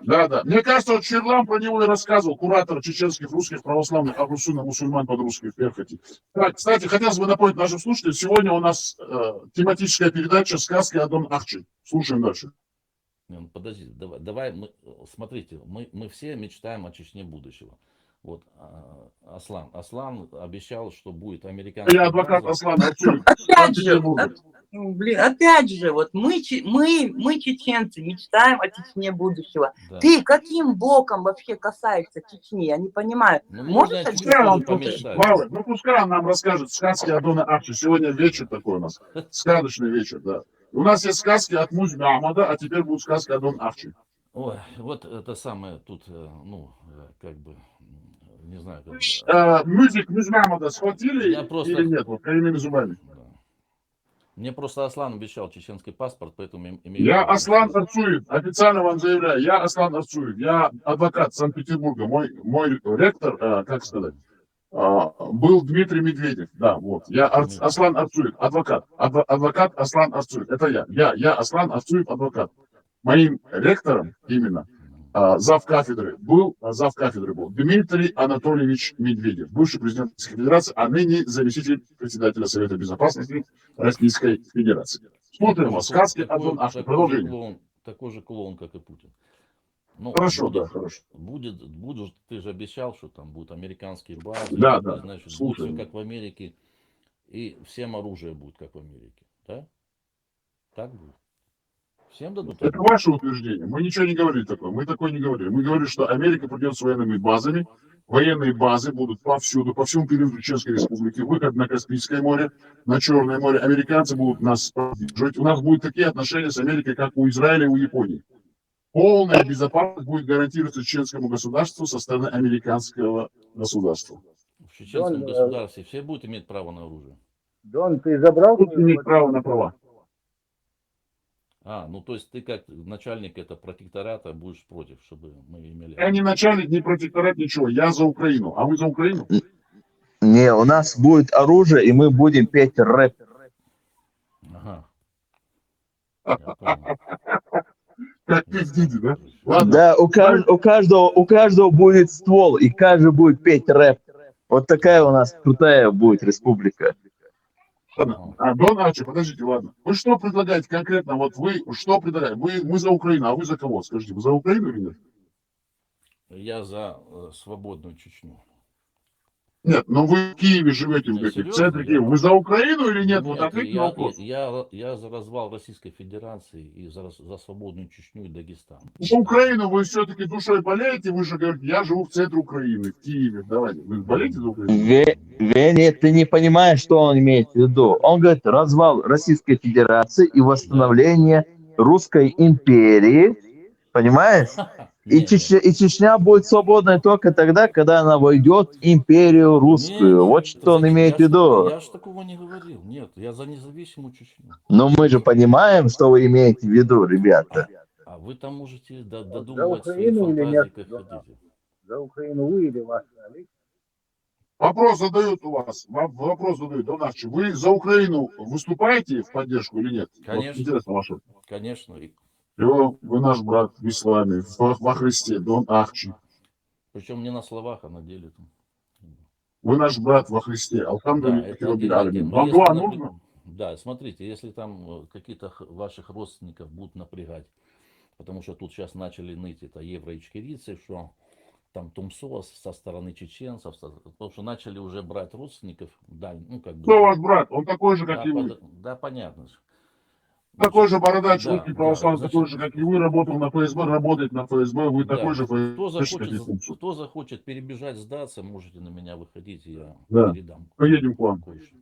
Да. Мне кажется, вот Черлам про него и рассказывал, куратор чеченских, русских, православных, Абрусуна, мусульман под-русски в Перхоти. Так, кстати, хотелось бы напомнить нашим слушателям, сегодня у нас тематическая передача «Сказки о Дон Ахчи». Слушаем дальше. Подожди, давай, смотрите, мы все мечтаем о Чечне будущего. Вот, Аслан обещал, что будет американский. Я адвокат Аслан Арцуев. Опять же, вот мы чеченцы мечтаем о Чечне будущего. Да. Ты каким боком вообще касаешься Чечни? Я не понимаю. Пускай он нам расскажет сказки о Доне Ахчи. Сегодня вечер такой у нас. Сказочный вечер, да. У нас есть сказки от Музьми Ахмада, а теперь будут сказки о Дон Ахчи. Ой, вот это самое тут, как бы, не знаю. Музьми Ахмада схватили или нет? Вот, коренными зубами. Мне просто Аслан обещал чеченский паспорт, поэтому имею... Я Аслан Арцуев, официально вам заявляю, я Аслан Арцуев, я адвокат Санкт-Петербурга, мой ректор, как сказать, был Дмитрий Медведев, да, вот, я Аслан Арцуев, адвокат Аслан Арцуев, это я Аслан Арцуев, адвокат. Моим ректором именно завкафедры был Дмитрий Анатольевич Медведев, бывший президент Российской Федерации, а ныне заместитель председателя Совета Безопасности Российской Федерации. Смотрим вас, сказки о Дон Ахчи. Продолжение. Такой же клоун, как и Путин. Ну, хорошо, хорошо. Будет, ты же обещал, что там будут американские базы, да, значит, будет все как в Америке, и всем оружие будет как в Америке, да? Так будет. Всем дадут. Это ваше утверждение. Мы ничего не говорили такое. Мы такое не говорили. Мы говорили, что Америка придет с военными базами. Военные базы будут повсюду, по всему периоду Чеченской Республики. Выход на Каспийское море, на Черное море. Американцы будут нас поддерживать. У нас будут такие отношения с Америкой, как у Израиля и у Японии. Полная безопасность будет гарантироваться чеченскому государству со стороны американского государства. В чеченском государстве все будут иметь право на оружие. Дон, ты забрал? Будут иметь право на права. Ну то есть ты как начальник протектората будешь против, чтобы мы имели... Я не начальник, не протекторат, ничего. Я за Украину. А вы за Украину? Не, у нас будет оружие, и мы будем петь рэп. Ага. Как пиздите, да? Ладно. Да, у каждого будет ствол, и каждый будет петь рэп. Вот такая у нас крутая будет республика. Дон Ахчи, подождите, ладно. Вы что предлагаете конкретно? Вот вы что предлагаете? Мы за Украину, а вы за кого? Скажите, вы за Украину или нет? Я за свободную Чечню. Нет, но вы в Киеве живете, в центре Киева. Вы за Украину или нет? Вот ответьте на вопрос. Я за развал Российской Федерации и за свободную Чечню и Дагестан. За Украину вы все-таки душой болеете, вы же говорите, я живу в центре Украины, в Киеве. Давайте, вы болеете за Украину? Веня, ты не понимаешь, что он имеет в виду. Он говорит, развал Российской Федерации и восстановление Русской империи. Понимаешь? И Чечня будет свободной только тогда, когда она войдет в империю русскую. Вот что он имеет в виду. Я же такого не говорил. Нет, я за независимую Чечню. Но мы же понимаем, что вы имеете в виду, ребята. А вы там можете додумывать свои фантазии, как хотите. За Украину вы или вас, Олег? Вопрос задают у вас, вопрос задают, Дон Ахчи. Вы за Украину выступаете в поддержку или нет? Вот Конечно, интересно ваше. конечно. Вы наш брат в исламе, во Христе, Дон Ахчи. Причем не на словах, а на деле. Вы наш брат во Христе. Да, Алхамдулиллахи это Раббиль отдельная Алямин. тема. Но Вам если, дуа например, нужно? да, смотрите, если там какие-то ваших родственников будут напрягать, потому что тут сейчас начали ныть это евроичкерийцы, что там Тумсо со стороны чеченцев, потому что начали уже брать родственников, да, ну как бы, Кто ваш брат? Он такой же, как да, и вы. да, понятно же. Такой же бородач, Да, русский да, православный, такой значит, же, как и вы, работал на ФСБ, работает на ФСБ, вы такой да, же ФСБ, как и Тумсо. кто захочет перебежать, сдаться, можете на меня выходить, и я Да, передам поедем к вам. кое-что.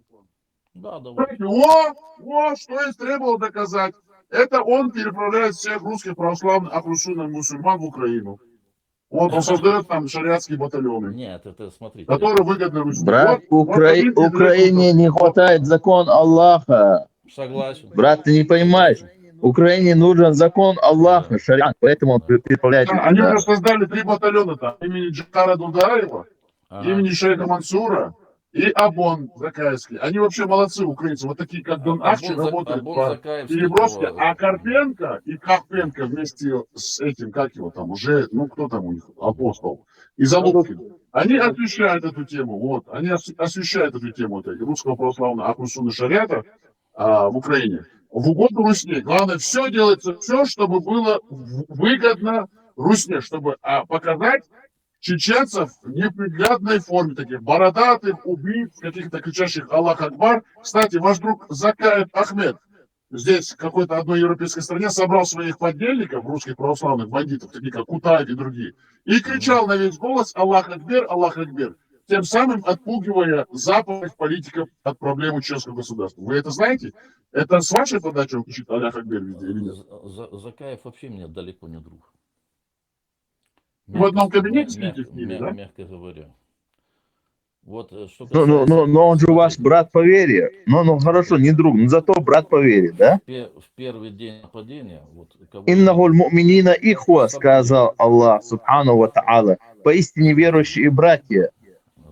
Да, давай. Вот, что я требовал доказать. Это он переправляет всех русских православных окруженных мусульман в Украину. Вот он создает там шариатские батальоны, Нет, это смотрите. которые выгодны Руси. Брат, Вот один из Украине не хватает закон Аллаха. Согласен. Брат, ты не понимаешь. Украине нужен закон Аллаха, шариат, поэтому он переправляет. Да, они уже создали 3 батальона там. Имени Джахара Дудаева, имени шейха Мансура и Абон Закаевский. Они вообще молодцы, украинцы. Вот такие, как Дон Ахчи, работают по переброске. А Карпенко и Карпенко вместе с этим, как его там, уже, ну кто там у них, апостол, и Залупкин. Они освещают эту тему, вот. Они освещают эту тему вот, русского православного Ахрусуна Шариата в Украине. В угоду Русне. Главное, все делается, все, чтобы было выгодно Русне, чтобы показать чеченцев в неприглядной форме, таких бородатых, убийц, каких-то кричащих Аллах Акбар. Кстати, ваш друг Закаев Ахмед здесь, в какой-то одной европейской стране, собрал своих подельников, русских православных бандитов, такие как Кутаев и другие, и кричал на весь голос Аллах Акбер, Аллах Акбер, тем самым отпугивая западных политиков от проблемы чеченского государства. Вы это знаете? Это с вашей подачи он кричит Аллах Акбер везде или нет? Закаев вообще мне далеко не друг. В одном кабинете сидите с ними, да? Мягко говоря. Вот, что но он же ваш брат по вере. Ну, хорошо, не друг, но зато брат по вере, да? В первый день нападения... Вот, «Иннаху ль-му'минина ихва», сказал Аллах, субхану ва та'ала, поистине верующие братья.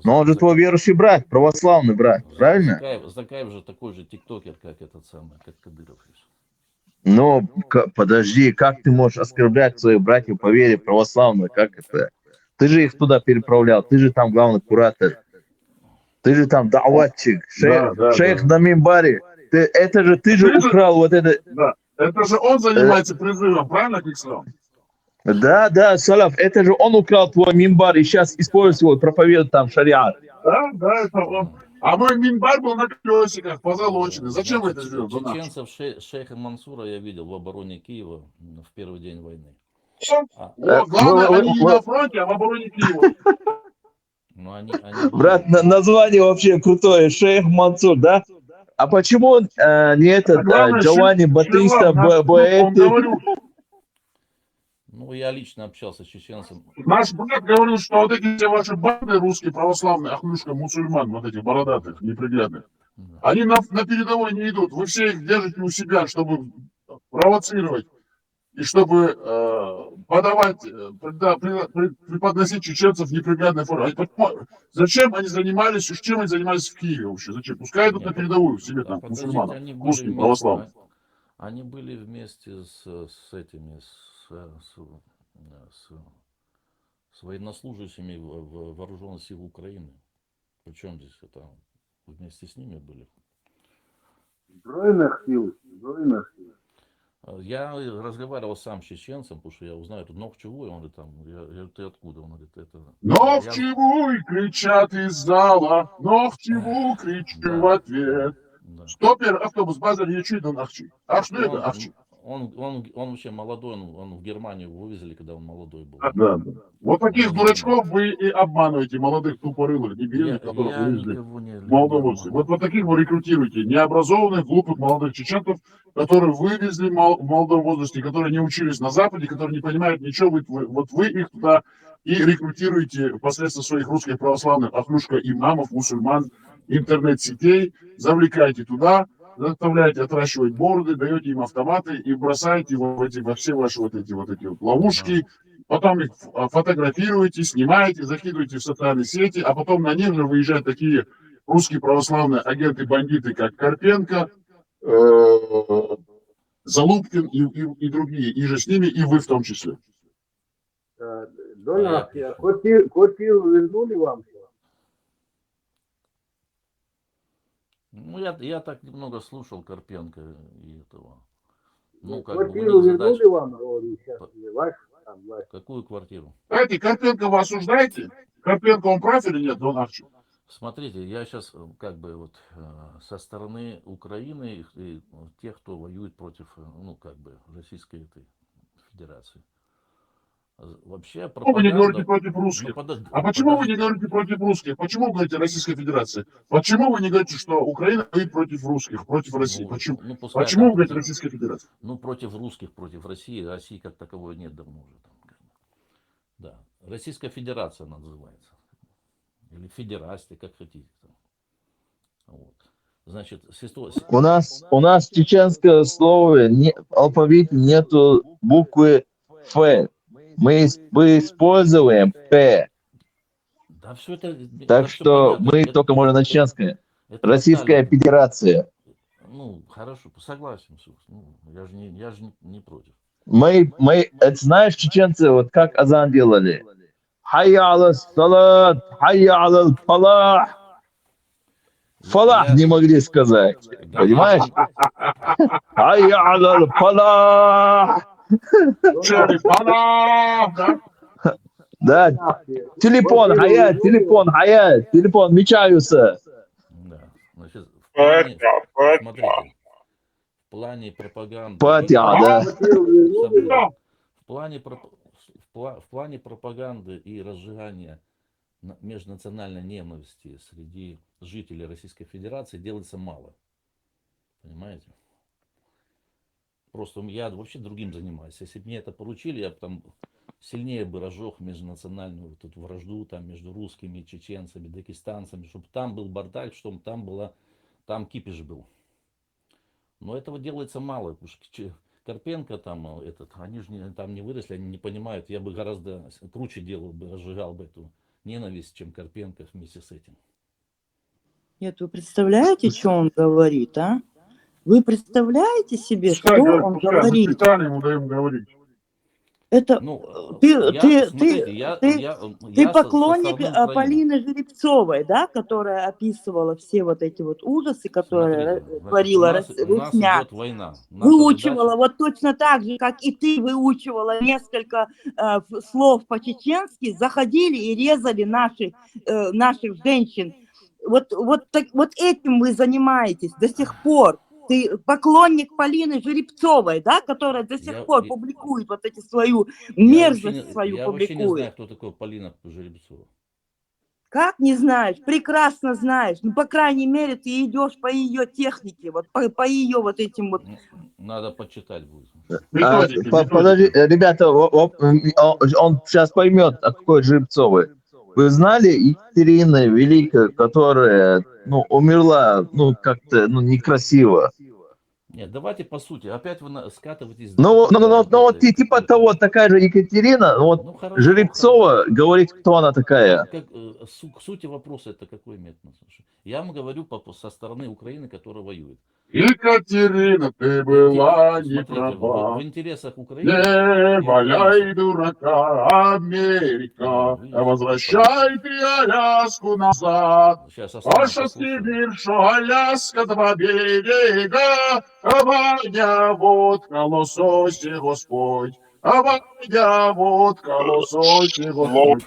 Но он же твой верующий брат, православный брат, правильно? Закаев же такой же тиктокер, как этот самый, как Кадыров. Но подожди, как ты можешь оскорблять своих братьев по вере православной? Как это? Ты же их туда переправлял, ты же там главный куратор. Ты же там даватчик, шейх на мимбаре. Это же ты же украл вот это. Да, это же он занимается призывом, правильно, к исламу? Да, Салаф, это же он украл твой мимбар и сейчас использует, проповедует там шариат. Да, это он. А мой минбар был на колесиках, позолоченный. Зачем вы это сделали? Чеченцев шейха Мансура я видел в обороне Киева в первый день войны. Главное, они не на фронте, а в обороне Киева. Брат, название вообще крутое, шейх Мансур, да? А почему не этот Джованни Батиста Боэти? Ну, я лично общался с чеченцем. Наш брат говорил, что вот эти все ваши банды русские, православные, ахлюшка, мусульман, вот этих бородатых, неприглядных, они на передовой не идут. Вы все их держите у себя, чтобы провоцировать и чтобы подавать, преподносить чеченцев в неприглядной форме. Зачем они занимались, чем они занимались в Киеве вообще? Зачем? Пускай идут на передовую себе там, мусульманам, русским, православным. Они были вместе с этими, с военнослужащими вооруженных сил Украины. Причем здесь это вместе с ними были. Сбройных сил. Я разговаривал сам с чеченцем, потому что я узнаю, это Нохчевой, он говорит, там, я говорю, ты откуда? Он говорит, это... Нохчевой, кричат из зала, Нохчевой, кричу в ответ. Стопер, автобус, базар, ячуй, Дон Ахчи. А что это Ахчи? Он вообще молодой, он в Германию вывезли, когда он молодой был. Да. Вот таких дурачков вы и обманываете, молодых тупорылых, дебильных, которых вывезли в Молдову. Вот таких вы рекрутируете, необразованных, глупых молодых чеченцев, которые вывезли в молодом возрасте, которые не учились на Западе, которые не понимают ничего. Вот вы их туда и рекрутируете посредством своих русских православных ахлюшка имамов, мусульман, интернет-сетей, завлекаете туда, заставляете отращивать бороды, даете им автоматы и бросаете во все ваши вот эти ловушки, потом их фотографируете, снимаете, закидываете в социальные сети, а потом на них же выезжают такие русские православные агенты-бандиты, как Карпенко, Залупкин и другие, и же с ними, и вы в том числе. Донат, квартиру вернули вам? Ну, я так немного слушал Карпенко и этого. Ну, как бы у Квартиру них вернули задача... вам, говорю, сейчас, ваш, там, ваш. Какую квартиру? Знаете, Карпенко вы осуждаете? Карпенко он прав или нет, Донавчик? Смотрите, я сейчас как бы вот со стороны Украины и тех, кто воюет против, ну, как бы, Российской Федерации. Вообще Почему вы не говорите пропаганда... против русских? Ну, А почему вы не говорите против русских? Почему вы говорите Российской Федерации? Почему вы не говорите, что Украина воюет против русских, против России? Ну, Почему? ну, пускай Почему там вы говорите против... Российская Федерация? Ну, против русских, против России. России как таковой нет давно уже. Там, как бы. Да. Российская Федерация называется. Или Федерация, как хотите. Вот. Значит, У нас чеченское слово, алфавит нету буквы Ф. Мы используем П. Да, все это, Так что мы только можно на чеченское. Российская Федерация. Ну, хорошо, согласен. Ну, я же не против. Мы, это знаешь, чеченцы, вот как азан делали. Хайя аля салат, хайя аля фалах. Фалах не могли сказать. Понимаешь? Хайя аля фалах. Да, телефон, телефон, мечаются. Да, значит, смотрите, в плане пропаганды... В плане пропаганды и разжигания межнациональной ненависти среди жителей Российской Федерации делается мало. Понимаете? Просто я вообще другим занимаюсь. Если бы мне это поручили, я бы там сильнее бы разжег межнациональную вот эту вражду там, между русскими, чеченцами, дагестанцами, чтобы там был бардак, чтобы там кипиш был. Но этого делается мало. Потому что Карпенко там, они же там не выросли, они не понимают. Я бы гораздо круче делал бы, разжигал бы эту ненависть, чем Карпенко вместе с этим. Нет, вы представляете, что он говорит, а? Вы представляете себе, что он говорит? Ему даем говорить. Это Ну, ты поклонник Полины Жеребцовой, да, которая описывала все вот эти вот ужасы, которые творила Русня. Выучивала вот точно так же, как и ты выучивала несколько слов по-чеченски, заходили и резали наших женщин. Вот этим вы занимаетесь до сих пор. Ты поклонник Полины Жеребцовой, да, которая до сих пор публикует вот эти свою мерзость свою я публикует. вообще не знаю, кто такой Полина Жеребцова. Как не знаешь? Прекрасно знаешь. Ну, по крайней мере, ты идешь по ее технике, вот по ее вот этим вот. Надо почитать будет. Подожди, ребята, он сейчас поймет, о какой Жеребцовой. Вы знали Екатерина Великая, которая, умерла, как-то, некрасиво? Нет, давайте по сути. Опять вы скатываетесь... Вот типа того, такая же Екатерина, Жеребцова, говорит, кто она такая? К сути вопроса это какой имеет отношение? Я вам говорю со стороны Украины, которая воюет. Екатерина, ты была не права. В интересах Украины... Не валяй дурака, Америка, возвращай ты Аляску назад. Наша Сибирь, что Аляска, два берега, Ваня, водка, лосось и Господь. Ваня, водка, лосось и Господь.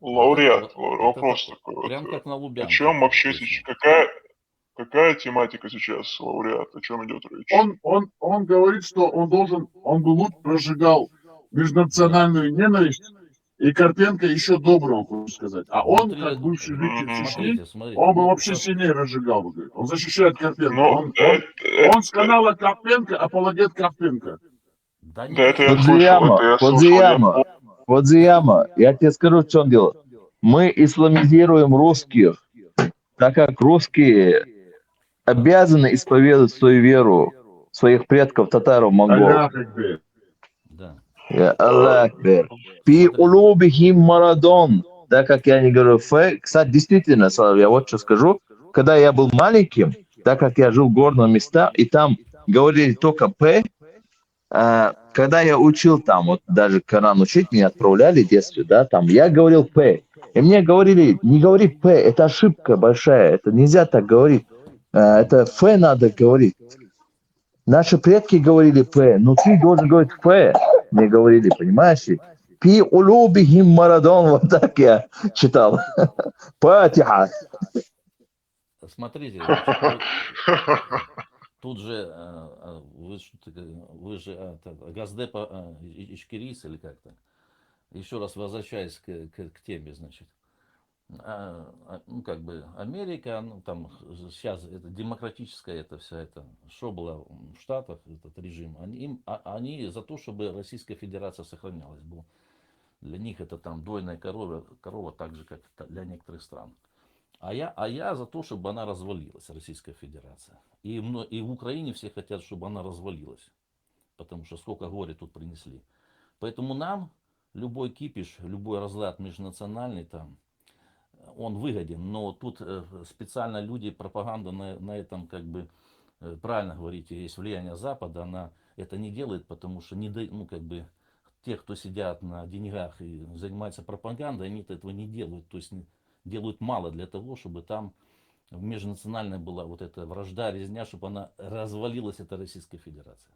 Лауреат, вопрос такой. Прям как на Лубянке. О чем вообще сейчас? Какая тематика сейчас, лауреат? О чем идет речь? Он говорит, что он бы лучше прожигал межнациональную ненависть, и Карпенко еще доброго, хочу сказать. А он, как бывший житель Чечни, он бы вообще сильнее разжигал бы. Говорит. Он защищает Карпенко. Он с канала Карпенко, апологет Карпенко. Подзияма, я тебе скажу, в чем дело. Мы исламизируем русских, так как русские обязаны исповедовать свою веру своих предков, татаров, монголов. Да. Я Аллах Акбар. Фи улубихим марадон. Да, как я не говорю, кстати, действительно, Слава, я вот что скажу. Когда я был маленьким, так как я жил в горных местах, и там говорили только П, когда я учил там, вот даже Коран учить, меня отправляли в детстве, да, там, я говорил П. И мне говорили, не говори П, это ошибка большая, это нельзя так говорить. Это Ф надо говорить. Наши предки говорили П, но ты должен говорить Ф. Мне говорили, понимаешь? Пи улубихим марадон, вот так я читал. Патиха. Смотрите, значит, тут же вы же Газдепа Ичкерис или как-то. Еще раз возвращаясь к теме, значит. Ну, как бы Америка, ну, там сейчас это демократическая, это вся это, что было в Штатах, этот режим, они за то, чтобы Российская Федерация сохранялась. Для них это там двойная корова, так же, как для некоторых стран. А я за то, чтобы она развалилась, Российская Федерация. И в Украине все хотят, чтобы она развалилась. Потому что сколько горя тут принесли. Поэтому нам любой кипиш, любой разлад межнациональный там, он выгоден. Но тут специально люди, пропаганда на этом, как бы, правильно говорите, есть влияние Запада, она это не делает, потому что ну, как бы, те, кто сидят на деньгах и занимаются пропагандой, они этого не делают. То есть делают мало для того, чтобы там межнациональная была вот эта вражда, резня, чтобы она развалилась, эта Российская Федерация.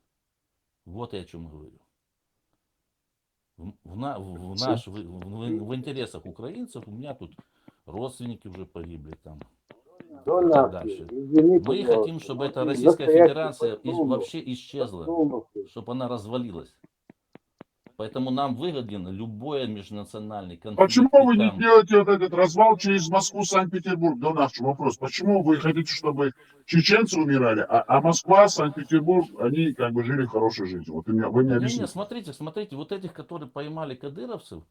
Вот я о чем говорю. В интересах украинцев у меня тут родственники уже погибли там и так дальше. Мы хотим, чтобы эта Российская Федерация вообще исчезла, чтобы она развалилась. Поэтому нам выгоден любой межнациональный конфликт. Почему вы не делаете вот этот развал через Москву, Санкт-Петербург? Да, наш вопрос. Почему вы хотите, чтобы чеченцы умирали, а Москва, Санкт-Петербург, они как бы жили хорошей жизнью? Вот вы мне объясните. Смотрите, вот этих, которые поймали кадыровцев,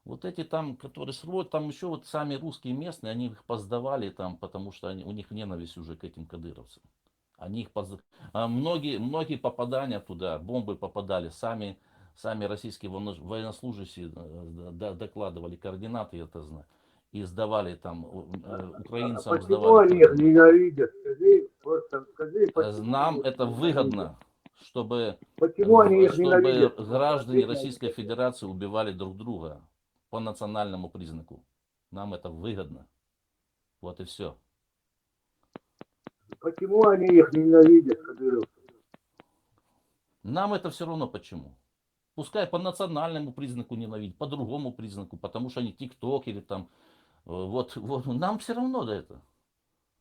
вот эти там, которые срывают, там еще вот сами русские местные, они их поздавали там, потому что у них ненависть уже к этим кадыровцам. Они их многие попадания туда, бомбы попадали, сами российские военнослужащие докладывали координаты, я это знаю, и сдавали там, украинцам почему сдавали. Они их ненавидят? Скажи, Нам это выгодно, чтобы они их ненавидят? граждане Российской Федерации убивали друг друга по национальному признаку. Нам это выгодно. Вот и все. Почему они их ненавидят, кадыровцев? Нам это все равно почему. Пускай по национальному признаку ненавидят, по другому признаку, потому что они тиктокеры там. Вот, нам все равно до этого.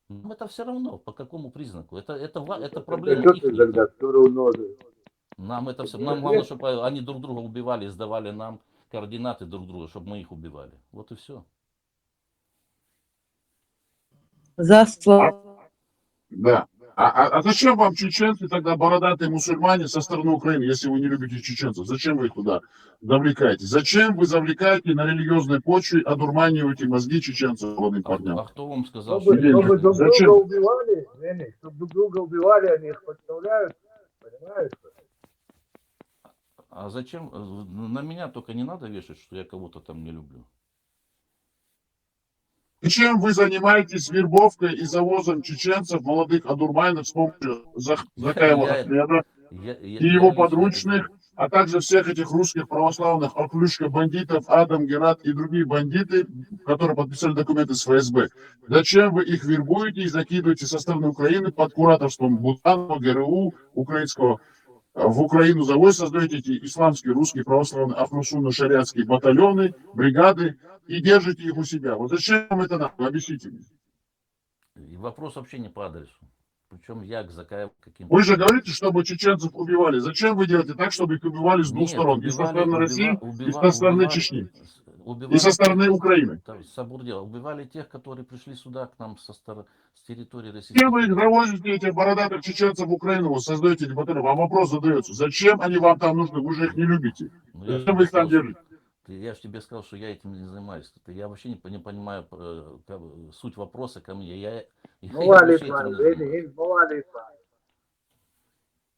Нам это все равно, по какому признаку. Это проблема их. Нам это все. Нам главное, чтобы они друг друга убивали и сдавали нам координаты друг друга, чтобы мы их убивали. Вот и все. За слово. Да. А зачем вам чеченцы тогда, бородатые мусульмане со стороны Украины, если вы не любите чеченцев? Зачем вы их туда завлекаете? Зачем вы завлекаете на религиозной почве, одурманиваете мозги чеченцев молодым парням? А кто вам сказал, чтобы друг друга убивали, чтобы друг друга убивали, они их подставляют, понимаешь? А зачем? На меня только не надо вешать, что я кого-то там не люблю. Чем вы занимаетесь вербовкой и завозом чеченцев, молодых одурманов с помощью Закаева отряда и его подручных, а также всех этих русских православных оклюшка-бандитов, Адам, Герат и другие бандиты, которые подписали документы с ФСБ? Зачем вы их вербуете и закидываете со стороны Украины под кураторством Буданова, ГРУ, украинского? В Украину завозят, создаете эти исламские, русские, православные, афросунно-шариатские батальоны, бригады и держите их у себя. Вот зачем вам это надо? Объясните мне. И вопрос вообще не по адресу. Причем я к Закаеву каким-то... Вы же говорите, чтобы чеченцев убивали. Зачем вы делаете так, чтобы их убивали с двух сторон? И со стороны России, и со стороны Чечни. И со стороны Украины. Убивали тех, которые пришли сюда к нам с территории России. Зачем вы их завозите, этих бородатых чеченцев в Украину, вы создаете эти батальоны? Вам вопрос задается. Зачем они вам там нужны? Вы же их не любите. Зачем вы их там держите? Я же тебе сказал, что я этим не занимаюсь. Я вообще не понимаю суть вопроса ко мне.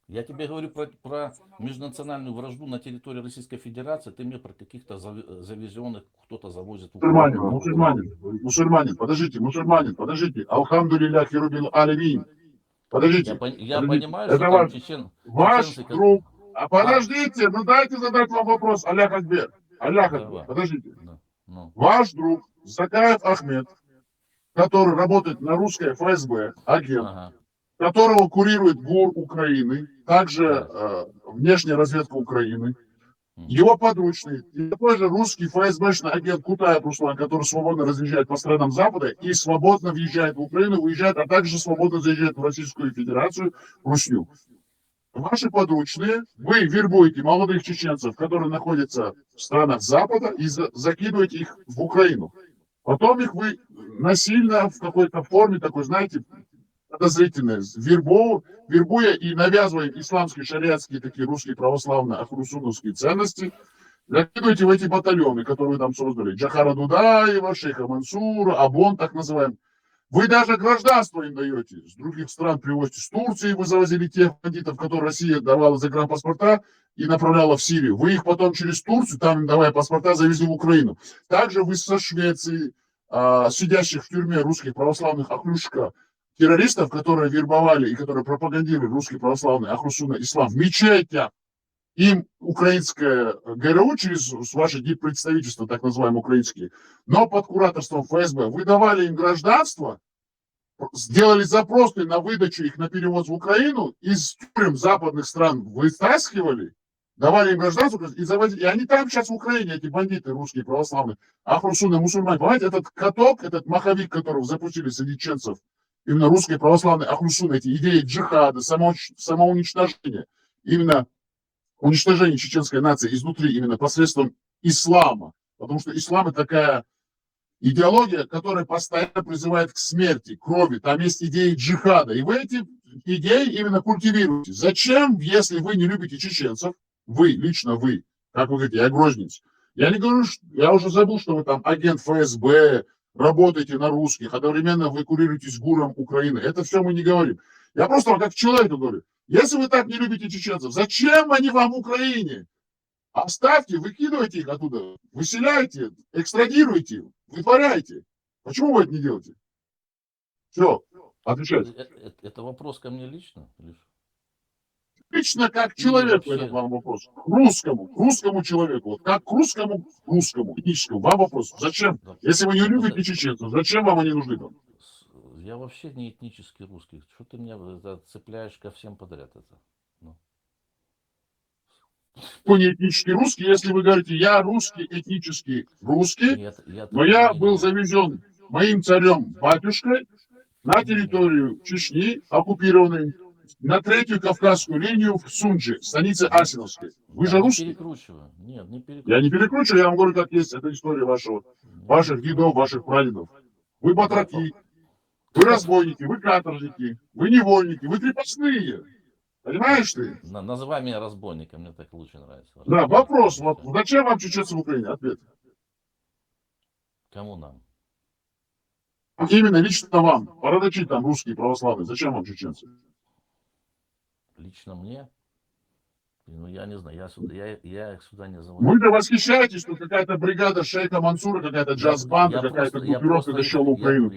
Я тебе говорю про межнациональную вражду на территории Российской Федерации, ты мне про каких-то завезенных кто-то завозит в Украину. Мусульманин, подождите. Алхамдулилля хирубил алевин. Подождите. Я понимаю, что Это там ваш чеченцы... друг. А подождите, ну дайте задать вам вопрос, Аллах Акбер. Подождите. Ну. Ваш друг Закаев Ахмед, который работает на русской ФСБ, агент, которого курирует ГУР Украины, также внешняя разведка Украины, его подручный, и такой же русский ФСБшный агент Кутаев Руслан, который свободно разъезжает по странам Запада и свободно въезжает в Украину, выезжает, а также свободно заезжает в Российскую Федерацию, Русню. Ваши подручные, вы вербуете молодых чеченцев, которые находятся в странах Запада, и закидываете их в Украину. Потом их вы насильно в какой-то форме, такой, знаете, подозрительной, вербуя и навязывая исламские, шариатские, такие русские православные, ахрусуновские ценности, закидываете в эти батальоны, которые вы там создали. Джахара Дудаева, Шейха Мансура, Абон, так называемый. Вы даже гражданство им даете. С других стран привозите. С Турции вы завозили тех бандитов, которые Россия давала загранпаспорта и направляла в Сирию. Вы их потом через Турцию, там им давая паспорта, завезли в Украину. Также вы со Швеции, сидящих в тюрьме русских православных Ахлюшка, террористов, которые вербовали и которые пропагандировали русский православный Ахрусуна ислам в мечетях, им украинское ГРУ через ваши диппредставительства, так называемые украинские, но под кураторством ФСБ, выдавали им гражданство, сделали запросы на выдачу их на перевод в Украину, из тюрем западных стран вытаскивали, давали им гражданство и завозили. И они там сейчас в Украине, эти бандиты русские православные, ахрусуны, мусульмане. Понимаете, этот каток, этот маховик, которого запустили среди чеченцев, именно русские православные ахрусуны, эти идеи джихада, самоуничтожения, именно уничтожение чеченской нации изнутри именно посредством ислама. Потому что ислам — это такая идеология, которая постоянно призывает к смерти, крови. Там есть идеи джихада. И вы эти идеи именно культивируете. Зачем, если вы не любите чеченцев, вы, лично вы, как вы говорите, я грознец. Я не говорю, я уже забыл, что вы там агент ФСБ, работаете на русских, одновременно вы курируетесь ГУРом Украины. Это все мы не говорим. Я просто вам как человеку говорю. Если вы так не любите чеченцев, зачем они вам в Украине? Оставьте, выкидывайте их оттуда, выселяйте, экстрадируйте, вытворяйте. Почему вы это не делаете? Все, отвечайте. Это вопрос ко мне лично? Лично как человеку этот вам вопрос. К русскому человеку. Вот как к русскому, этническому. Вам вопрос. Зачем? Если вы не любите чеченцев, зачем вам они нужны там? Я вообще не этнический русский. Что ты меня цепляешь ко всем подряд? Это? Ну. Вы не этнический русский, если вы говорите, я русский, этнический русский, но я был завезен моим царем-батюшкой на территорию Чечни, оккупированной, на третью Кавказскую линию в Сунджи, станице Асиновской. Вы же русский? Нет, не перекручиваю. Я не перекручиваю, я вам говорю, как есть. Это история ваших дедов, ваших прадедов. Вы батраки, вы разбойники, вы каторжники, вы невольники, вы крепостные. Понимаешь ты? Называй меня разбойником, мне так лучше нравится. Да, вопрос. Вот, зачем вам чеченцы в Украине? Ответ. Кому нам? Именно лично вам. Бородачи там русские, православные. Зачем вам чеченцы? Лично мне? Ну, я не знаю, я их сюда не зову. Вы-то восхищаетесь, что какая-то бригада шейха Мансура, какая-то джаз-банда, какая-то группировка защищала Украину.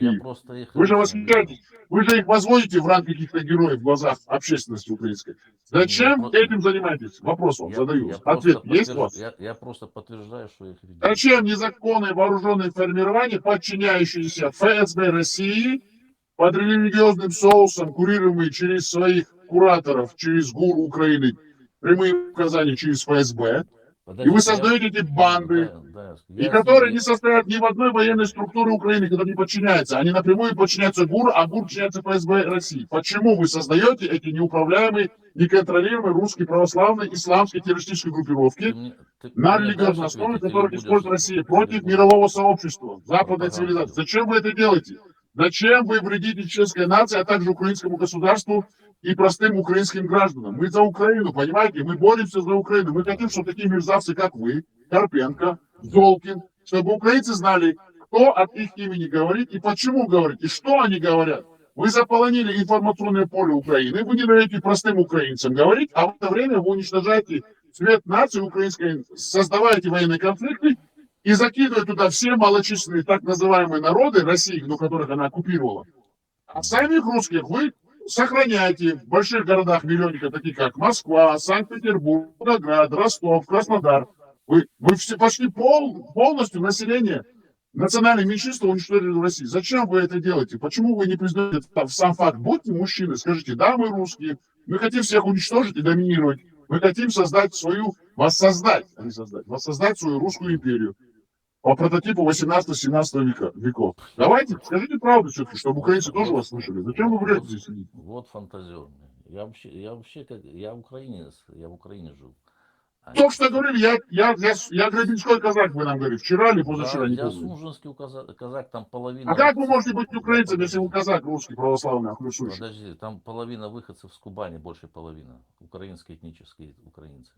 Вы же восхищаетесь. Вы же их возводите в ранг каких-то героев в глазах общественности украинской. Зачем этим занимаетесь? Вопрос вам задаю. Ответ есть у вас? Я просто подтверждаю, что их веду. Зачем незаконные вооруженные формирования, подчиняющиеся ФСБ России, под религиозным соусом, курируемые через своих кураторов, через ГУР Украины, прямые указания через ФСБ, и вы создаете эти банды, и которые не состоят ни в одной военной структуре Украины, которая не подчиняется. Они напрямую подчиняются ГУР, а ГУР подчиняется ФСБ России. Почему вы создаете эти неуправляемые, неконтролируемые русские православные исламские террористические группировки на религиозной основе, которых использует Россия против мирового сообщества, западной цивилизации? Зачем вы это делаете? Зачем вы вредите чеченской нации, а также украинскому государству и простым украинским гражданам? Мы за Украину, понимаете? Мы боремся за Украину. Мы хотим, чтобы такие мерзавцы, как вы, Карпенко, Золкин, чтобы украинцы знали, кто от их имени говорит и почему говорит, и что они говорят. Вы заполонили информационное поле Украины, вы не даете простым украинцам говорить, а в это время вы уничтожаете цвет нации украинской, создаваете военные конфликты и закидываете туда все малочисленные так называемые народы России, ну, которых она оккупировала. А самих русских вы сохраняете в больших городах-миллионниках, таких как Москва, Санкт-Петербург, Волгоград, Ростов, Краснодар. Вы все почти полностью население национальные меньшинства уничтожили в России. Зачем вы это делаете? Почему вы не признаете сам факт? Будьте мужчины, скажите, да, мы русские, мы хотим всех уничтожить и доминировать. Мы хотим создать свою, воссоздать свою русскую империю по прототипу 18-17 веков. Давайте, скажите правду все-таки, чтобы украинцы тоже вас слышали. Зачем вы врете здесь сидите? Вот фантазер. Я украинец, я в Украине жил. Только что говорили, я гребенской казак, вы нам говорили, вчера или позавчера, не Я помню. суженский казак, там половина... А как вы можете быть украинцем, если вы казак русский, православный, охлюсующий? Подожди, там половина выходцев с Кубани, больше половина. Украинские этнические украинцы.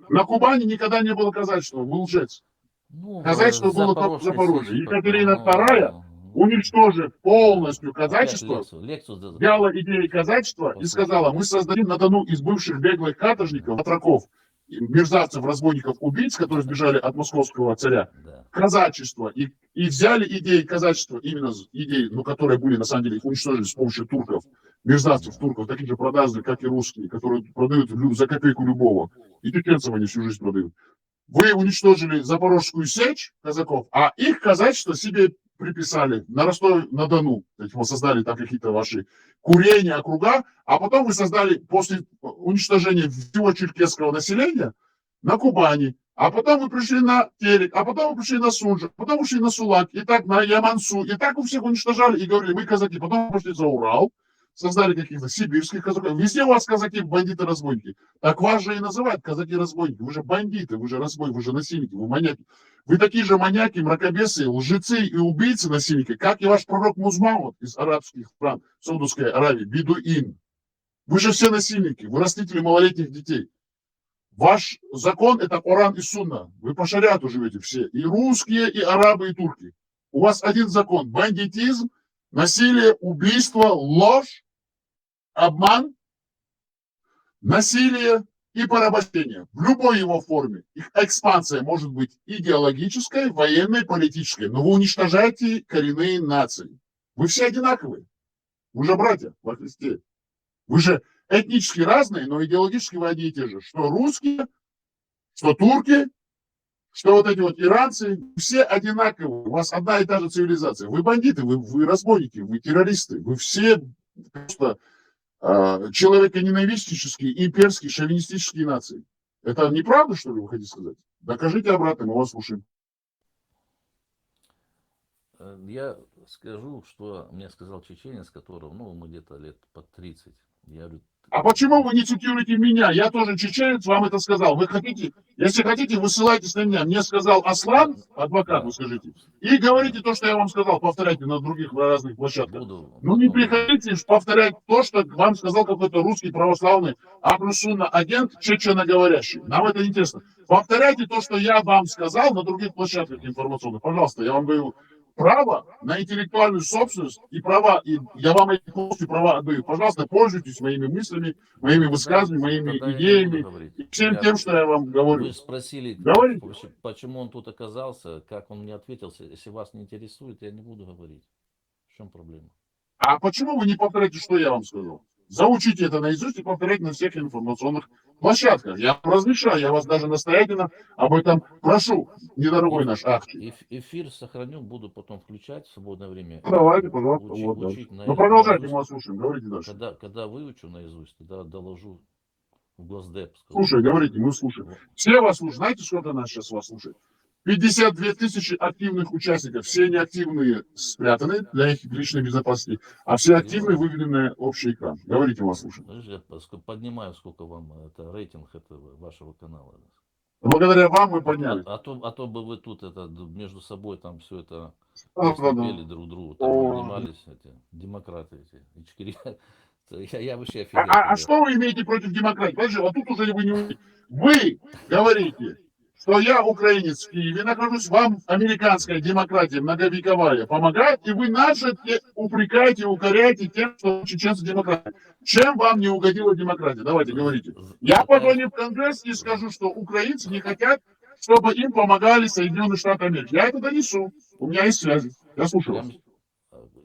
На Кубани никогда не было казачества, вы лжец. Ну, Казачество было только в Запорожье. Екатерина II, уничтожив полностью казачество, взяла идеи казачества и сказала, мы создадим на Дону из бывших беглых каторжников, отроков, мерзавцев, разбойников, убийц, которые сбежали от московского царя, казачество. И взяли идеи казачества, именно идеи, ну, которые были, на самом деле, их уничтожили с помощью турков, мерзавцев, турков, таких же продажных, как и русские, которые продают за копейку любого. И чеченцев они всю жизнь продают. Вы уничтожили Запорожскую сечь казаков, а их казачество себе приписали на Ростове-на-Дону. Вы создали там какие-то ваши курения, округа, а потом вы создали после уничтожения всего черкесского населения на Кубани, а потом вы пришли на Терек, а потом вы пришли на Суджу, а потом вы пришли на Сулак, и так на Ямансу, и так вы всех уничтожали и говорили, мы казаки, потом вы пошли за Урал, создали каких-то сибирских казаков. Везде у вас казаки, бандиты, разбойники. Так вас же и называют казаки-разбойники. Вы же бандиты, вы же разбойники, вы же насильники, вы маньяки. Вы такие же маньяки, мракобесы, лжецы и убийцы насильники, как и ваш пророк Музмамут из арабских стран, Саудовской Аравии, Бедуин. Вы же все насильники, вы растители малолетних детей. Ваш закон – это Коран и Сунна. Вы по шариату живете все. И русские, и арабы, и турки. У вас один закон – бандитизм, насилие, убийство, ложь, обман, насилие и порабощение. В любой его форме. Их экспансия может быть идеологической, военной, политической. Но вы уничтожаете коренные нации. Вы все одинаковые. Вы же братья во Христе. Вы же этнически разные, но идеологически вы одни и те же. Что русские, что турки, что вот эти вот иранцы. Все одинаковые. У вас одна и та же цивилизация. Вы бандиты, вы разбойники, вы террористы. Вы все просто человеконенавистнические, имперские, шовинистические нации. Это неправда, что ли, вы хотите сказать? Докажите обратно, мы вас слушаем. Я скажу, что мне сказал чеченец, которого, ну, мы где-то лет под 30. Я говорю, а почему вы не цитируете меня? Я тоже чеченец, вам это сказал. Вы хотите, если хотите, высылайтесь на меня. Мне сказал Аслан, адвокат, вы скажите, и говорите то, что я вам сказал, повторяйте на других разных площадках. Ну не приходите повторять то, что вам сказал какой-то русский православный Ахлюсунна агент, чеченоговорящий. Нам это интересно. Повторяйте то, что я вам сказал на других площадках информационных. Пожалуйста, я вам говорю, право на интеллектуальную собственность и права, и я вам эти права отдаю. Пожалуйста, пользуйтесь моими мыслями, моими высказываниями, моими идеями, и всем тем, что я вам говорю. Вы спросили, почему он тут оказался, как он мне ответил. Если вас не интересует, я не буду говорить. В чем проблема? А почему вы не повторяете, что я вам сказал? Заучите это наизусть и повторяйте на всех информационных площадках. Я вам разрешаю, я вас даже настоятельно об этом прошу, недорогой наш Ахти. Эфир сохраню, буду потом включать в свободное время. Давайте, пожалуйста. Ну продолжайте, мы вас слушаем, говорите дальше. Когда выучу наизусть, тогда доложу в Госдеп. Слушай, говорите, мы слушаем. Все вас слушают. Знаете, сколько нас сейчас вас слушает? 52 тысячи активных участников. Все неактивные спрятаны для их личной безопасности, а все активные выведены на общий экран. Говорите, вас слушаем. Я поднимаю, сколько вам это рейтинг этого вашего канала. Благодаря вам мы подняли. А то бы вы тут это между собой там все это пели друг другу, там занимались эти демократы эти. Я вообще офигел. А что вы имеете против демократии? Подожди, вот тут уже вы не... Вы говорите, что я, украинец в Киеве, нахожусь, вам американская демократия многовековая помогает, и вы наши упрекаете, укоряете тем, что чеченцы демократы. Чем вам не угодила демократия? Давайте, говорите. Я позвоню в Конгресс и скажу, что украинцы не хотят, чтобы им помогали Соединенные Штаты Америки. Я это донесу. У меня есть связи. Я слушаю вас.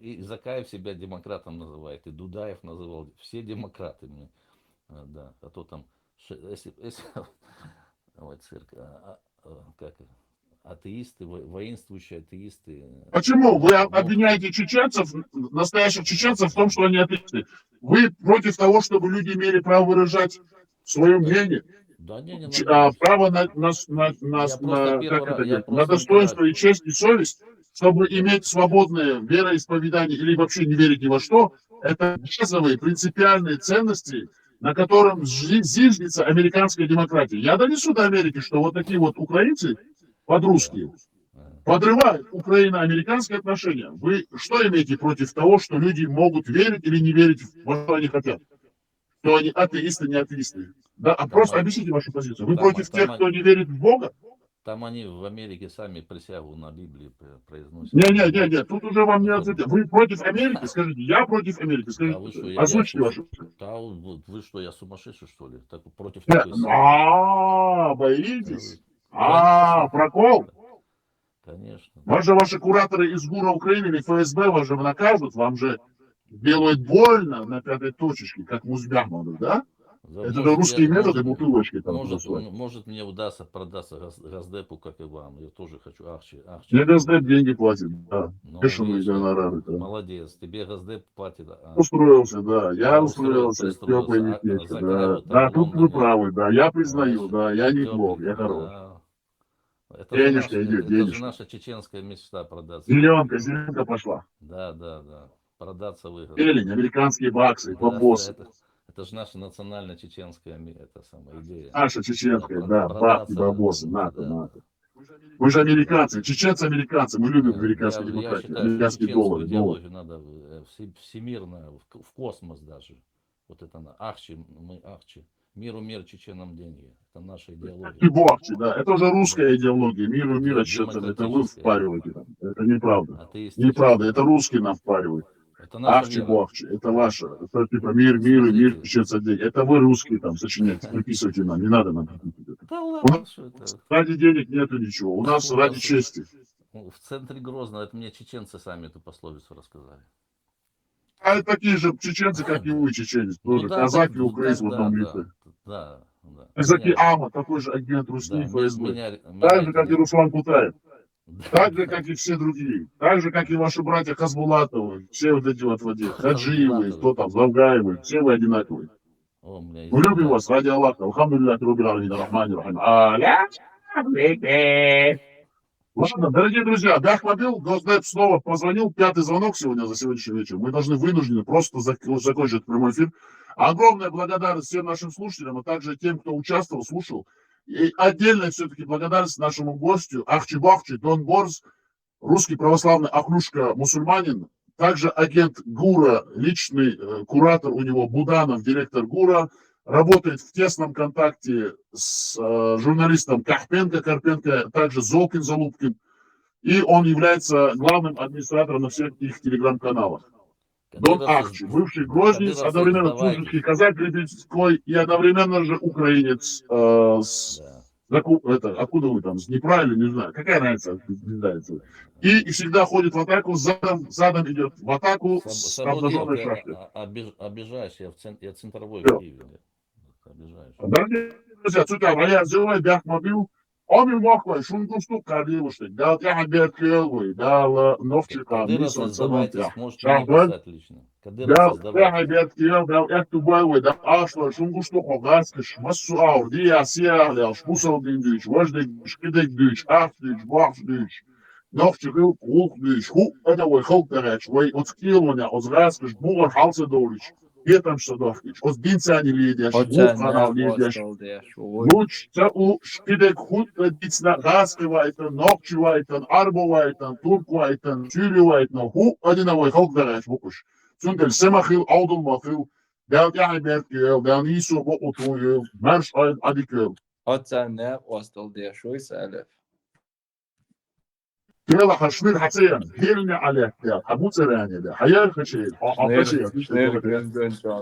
И Закаев себя демократом называет, и Дудаев называл. Все демократы. Да. А то там, если ой, цирк, как атеисты, воинствующие атеисты. Почему? Вы обвиняете чеченцев, настоящих чеченцев в том, что они атеисты. Вы против того, чтобы люди имели право выражать свое мнение? Да, не право на достоинство и честь и совесть, чтобы иметь свободное вероисповедание или вообще не верить ни во что, это базовые принципиальные ценности, на котором зиждется американская демократия. Я донесу до Америки, что вот такие вот украинцы подрусские подрывают украино-американские отношения. Вы что имеете против того, что люди могут верить или не верить во что они хотят? Что они атеисты, не атеисты? Да, просто объясните вашу позицию. Вы против тех, кто не верит в Бога? Там они в Америке сами присягу на Библии произносят. Не, тут уже вам не ответят. Вы против Америки? Скажите, я против Америки. Скажите, озвучьте вашу. Да, вы что, я сумасшедший, что ли? Так, против боитесь? Прокол? Конечно. Вас же ваши кураторы из ГУРа Украины или ФСБ вас же накажут, вам же делают больно на пятой точечке, как Музбяхману, да? Это русские методы, бутылочки там. Может мне удастся продаться Газдепу, как и вам. Я тоже хочу Арчи. Мне Газдеп деньги платит, да. Бешеные гонорары. Да. Молодец, тебе Газдеп платит. Устроился, да. Я устроился. Теплое местечко, да. Да, тут вы правы, да. Я признаю, да. Я не плох, я хорош. Денежка идет, денежка. Это же наша чеченская мечта продаться. Зеленка пошла. Да. Продаться выгодно. Зелень, американские баксы, бабосы. Это же наша национальная чеченская идея. Наша чеченская, да, бабки, бабосы, НАТО. Мы же американцы, чеченцы-американцы, мы любим американскую демократию, американский доллар. Идеологию надо всемирно, в космос даже. Вот это мы Ахчи. Мир, чеченам деньги. Это наша идеология. Бахчи, да, это уже русская идеология. Мира чеченцам, это вы впариваете. Это неправда. Неправда, это русские нам впаривают. Ахчи-бахчи, это ваше. Это типа мир, чеченцам деньги. Это вы русские там сочиняете, приписывайте нам. Не надо нам. Да ладно, что это? Ради денег нету ничего. У нас ради чести. В центре Грозного, это мне чеченцы сами эту пословицу рассказали. А такие же чеченцы, как и вы, чеченец. Тоже казаки, украинцы в одном лице. Да. Казаки Ама, такой же агент Руснии, ФСБ. Так же, как и Руслан Кутаев. Так же, как и все другие. Так же, как и ваши братья Хасбулатовы. Все вот эти вот Хаджиевы, кто там, Завгаевы. Все вы одинаковые. Мы любим вас, ради Аллаха. Алхамдулиллах, Рубил Алейхи, Рахмани, Рахим. Ладно, дорогие друзья, Бяхмобил, Госдеп снова позвонил. 5-й звонок сегодня за сегодняшний вечер. Мы вынуждены просто закончить прямой эфир. Огромная благодарность всем нашим слушателям, а также тем, кто участвовал, слушал. И отдельная все-таки благодарность нашему гостю Ахчи-Бахчи, Дон Борз, русский православный ахлюшка-мусульманин, также агент ГУРа, личный куратор у него Буданов, директор ГУРа, работает в тесном контакте с журналистом Карпенко, также Золкин-Залупкин, и он является главным администратором на всех их телеграм-каналах. Дон Ахчи, бывший грознец, одновременно служащий казак Лебедской и одновременно же украинец. Откуда вы там, с Днепра или не знаю, какая разница, и всегда ходит в атаку, задом идет в атаку с обнаженной шашкой. Обижаешь, я центровой в Киеве. Обижаешь. Дорогие друзья, сюда, я сделаю Бяхмобил. Он и махлай, шунгусту кадилушек, дал тяхабет кэлвы, дал новчика, мисон, санотя. Дал тяхабет кэл, дал эктубэлвы, дал ашлай, шунгусту хогаскаш, массу аур, дия сиахлял, шпусал диндыч, важдыч, кидык дыч, ахтыч, бахтыч. Новчик ил, кулк дыч, ху, это вой халтарач, вой отскилваня, озгаскаш, бугар халса дорич. Етам шадовкич, оз динцани лидяш, уханал лидяш, луч цау шкидек хутка дицна гаскивайтан, нокчивайтан, арбовайтан, турквайтан, чюривайтан, ху одиновой халкдараш букуш. Цундель семахил, аудулмахил, дал яхиберкел, дал нису бокутуел, марш адикел. Otsanne ostal diye şu salaf. يلا حشمير حسين هيلني عليك يا حمود زراني ده حيال خشيل خشيل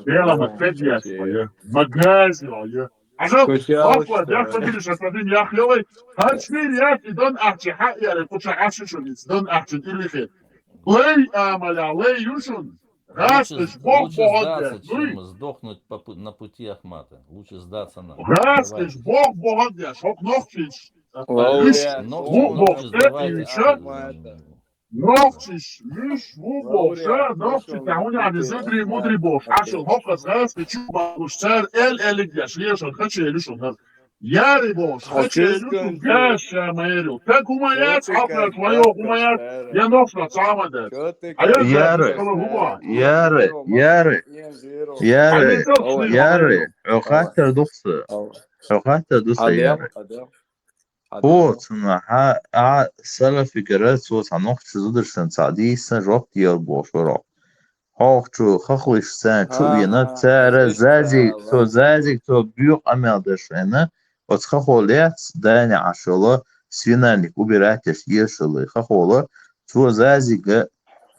يلا ما تفدي يا شوية مجاز يا عشان أقوى يا أخي مش هستفيد يا أخي يلا حشمير يا أخي دون أحكي حق يا لك كنت عايش شو دون أحكي اللي خير لي أعمل علي يوشن Лучше, лучше сдаться, чем сдохнуть на пути Ахмата. Лучше сдаться нам. Раскиш Бог богатый, шок ногтиш. نوختش مش مو بوشا نوختش تعوني على زدري مدري بوش عشان هوكس غاز تشوف بوشتار الجاش ليش الخدش يلوشون ياري بوش خدش يلوشون جاش يا مايرو تاكومايات عفرت ويوكومايات يا نوفلت عمدت ياري عقاتر دوخسة عقاتر دوخسة ياري Потом, салафи герцог анох чизудерсен цадисен рок диал бошоро. Хохчу хохлишсен чуина цара зазик то бюк амелдешена. Вот хохолет дани ашола свинальник убирайтесь ешелы хохола. То зазик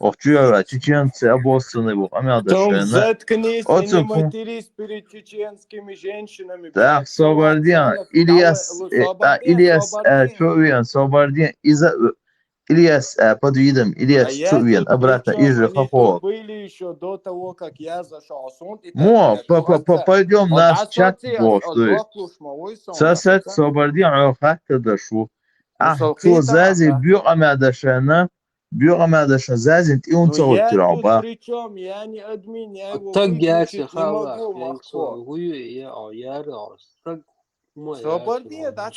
Охчуя чеченцы обоссаны был амелдешена. Заткнись, не матерись перед чеченскими женщинами. Так, Собардян, Ильяс Чувен, Собардян, Ильяс под видом Ильяс Чувен, обратно из Хохол. Были еще до того, как я зашел. Пойдем на чат бош. Сосед Собардян, хатта дашу. То зази бью амелдешена. Бюргомедешен зазint и он целый трауба. Причем я не админ, я его Так я выключить не могу, Махко. Свободнее, да,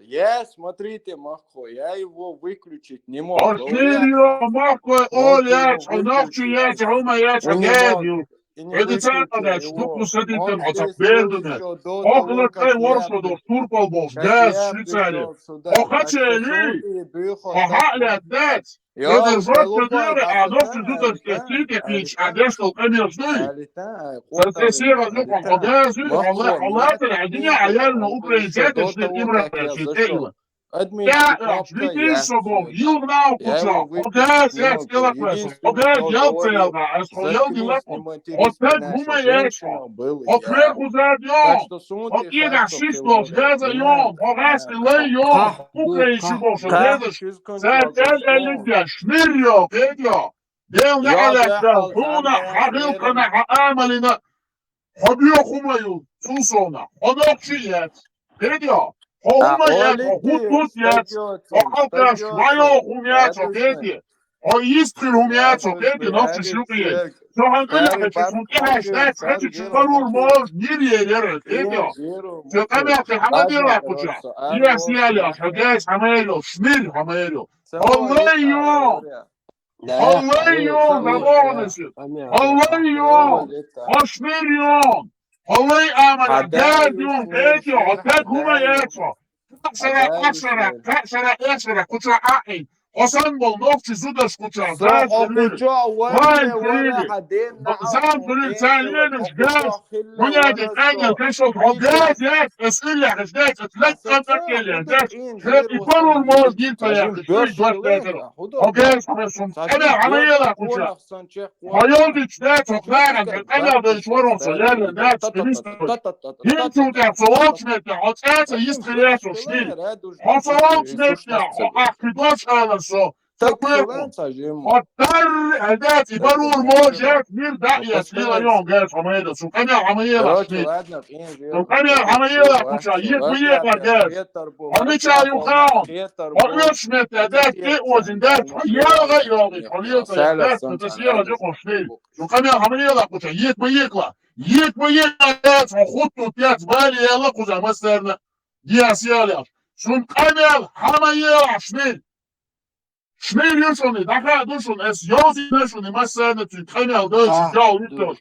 я, смотрите, Махко, я его выключить не могу. Ошмирио, Махко, Оля, Чонокчу, я, Чаума, я, Чагедю. Это центр, штуку садитем, отопбердуме. Около край воршодов, турпал бол, газ, Швейцария. Охачели, охаля, дать. Это жестко дыры, а ночью тут стрите пич, а дешкал коммерчный. Саркасера, ну, погодазу, аллатер, один аяльно украинцаты, что им распространили. Я видишь, что был, югнал куча, погаз, я скилла квешу, погаз, я целка, а схуял дилаку. Отпет гумаешко, отверху заднем, отъеда шишко, газа йон, погаз лей йон, украинцы больше, газаш, саркаль элидя, шмирьё, педьё, дел не аляктал, хуна, хабилка на хаамалина, хабьё хумаю, сусона, онокчиет, педьё. Olmayacak, hususiyet, okataş, vayo humiyacak, dedi. O iskil humiyacak, dedi, nokta şükriyet. Şu hankıyla kaçıksın, ihaslet, kaçıksıkarur mor, niryeleri, dedi. Şu kamerki hamadira kuca, iyasiyali, şagayş hamaylo, şmir hamaylo. Allah'yo, Allah'yo, zamanısı, Allah'yo, hoşmiryo. والله آمنا داديون بيتيو عداد هما ياتوا كأسرة إسرة كترة عائن وصنبل نوكتي زودش كترة زاد كريد زاد كريد ثانيين إشجاز منادي أنجل كشوك عداد يات اسئلة عداد اتلت أمك يلي عداد يقولوا الموز جيلتا يا أخي شوي جوات عداد حمسهم أنا عميلة كترة هيولدي جداد وقنانا أنا بيشورهم سيالي ناس Hintu der Verwaltungsmittel hat Israel so schnell. Hat Verwaltungsmittel, hat die Deutschland so. الدات يبرر موجات مير داعية سليلة يوم قالت عميلة سوكانيا عميلة سوكانيا عميلة كوشا يقوية قالت عميشا يوخاون وقلتش ميت دات تقوزن دات ياغا ياغي حليلة دات تتسيرا جيقو شليل سوكانيا عميلة كوشا يقوية دات وخطو تيات بالي يلا كوزا مسترنا دياسيالي سوكانيا عميلة شليل Schnell Jüschoni, nachher duschen, es Josi Nöschoni, Massene, zu Trainer, Deutsch, Jau, Hitler.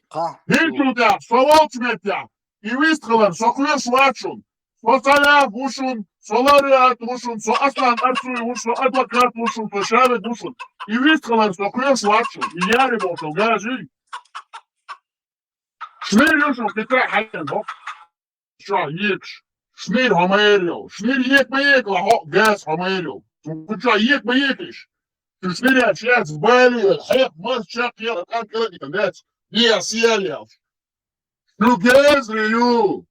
Hintu der, Verwaltungsmittel, ihr wisst, so klür schwarzen, so Salar, Wuschun, so Laureat, Wuschun, so Aslan, Arsui, Wuschun, so Advokat, Wuschun, so Schare, Wuschun. Ihr wisst, so klür schwarzen, die Jahre, Wuschun, Gazi. Schnell Jüschoni, die drei Halten, hoch. Schau, Jitsch. Schnir Homerio. Schnir yek ma yek la gas Homerio. Kucha yek ma yekish. Tu schnir ya chats bali hek mas chak ya kan kala that's ya sial. Tu gezri you.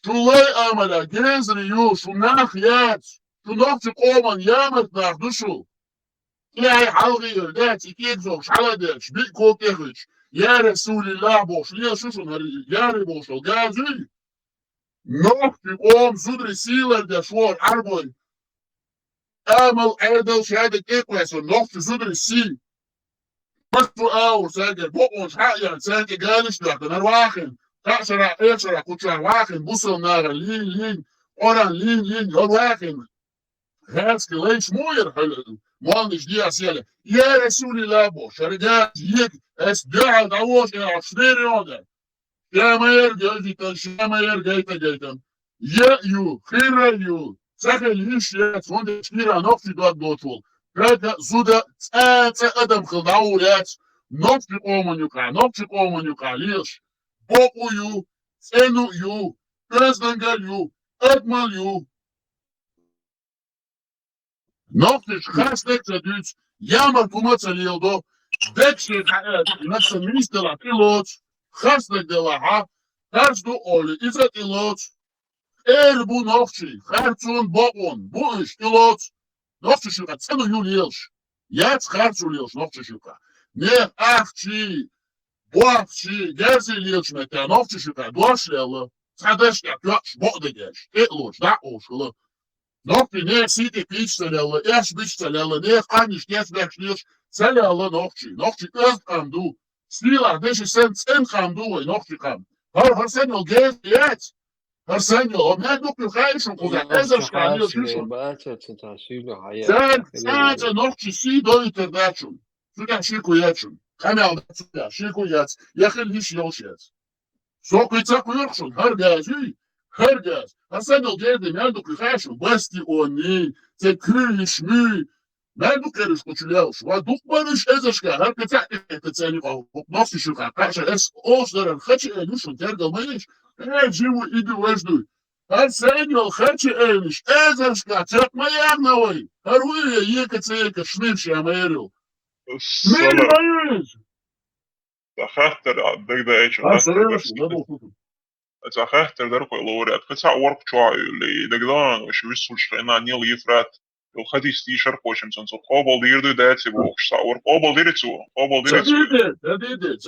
Tu lay amala gezri you. Şu nach yat. Şu nach tqoman yamat nach dushu. يا حلغي داتي كيكزوش على داتش بيكو كيخش يا رسول الله بوش يا شوشو يا ريبوشو جازي نوكي قوم زودري سيلر دا شوار عربوي امل ايدل شهادة ايقويسو نوكي زودري سي بسو او ساجر بوقوش حقيا ساجر جالش داك نرواخن تأشرا ايشرا كوشا واخن بوصل نارا لين اوران لين يرواخن هاسكي ليش موير حلو مالنش دي اسئله يا رسول الله بوش رجعت يك اس دعا دعوش يا عشرين يودا يا ما يرجع جيتا يا ما يرجع جيتا يا يو خير يو سهل يش يا صوند شيرا نفسي داد دوتول كذا زودا ادم خداولات نفسي قومن يقع ليش بوكو يو سنو يو بزنجل يو اجمل يو نقطش خاصك تدوت يامر كومات اليوضو دكشت نفس الميستر بيلوت خاصك دلاها تجدو اولي إذا إلوت بو نقطشي خارتون بقون بوش إلوت نقطش شوكا تسنو يوليش يات خارتو ليش نقطش شوكا نير أخشي بوخشي جازي ليش متى نقطش شوكا دوش ليلا تحدش كاكوش بقدجاش إلوش دعوش لو Nokti ne siti piç selella, eş biç selella, ne kaniş kes bekliyor, selella nokti öz kamdu, stila deşi sen kamdu ve nokti kam. Har sen o gez yet, har sen o men nokti kayışın kuzak, ezaş kanıyor şuşun. Sen sadece nokti si do interdaçun, sudan şiku yetşun, kanal da şiku yet, yakıl hiç yoşyet. Sokuyca kuyurkşun, har gazi. Herkes. Hasan o geldi. Nerede kıkaşın? Basti oni. Te kırış mü. Nerede kırış kuçuluyor? Ve dukmanış ezeşka. Herkese etetseni o. Nasıl şu kakaşa. Es osların. Kaçı elmişin. Tergalmayış. Civu idi vejdu. Her sen yol kaçı elmiş. Ezeşka. Çakma yarnavay. Her uya yeketse yeke. Şnir şamayeril. Şnir mayış. تخاطر دقدا ايش تخاطر دركو لوريات كتاع ورك شوي اللي دقدان وش ويسول شينا نيل يفرات الخديس تي شرق وش مسنسو قبل ديردو داتي بوش صور قبل ديرتو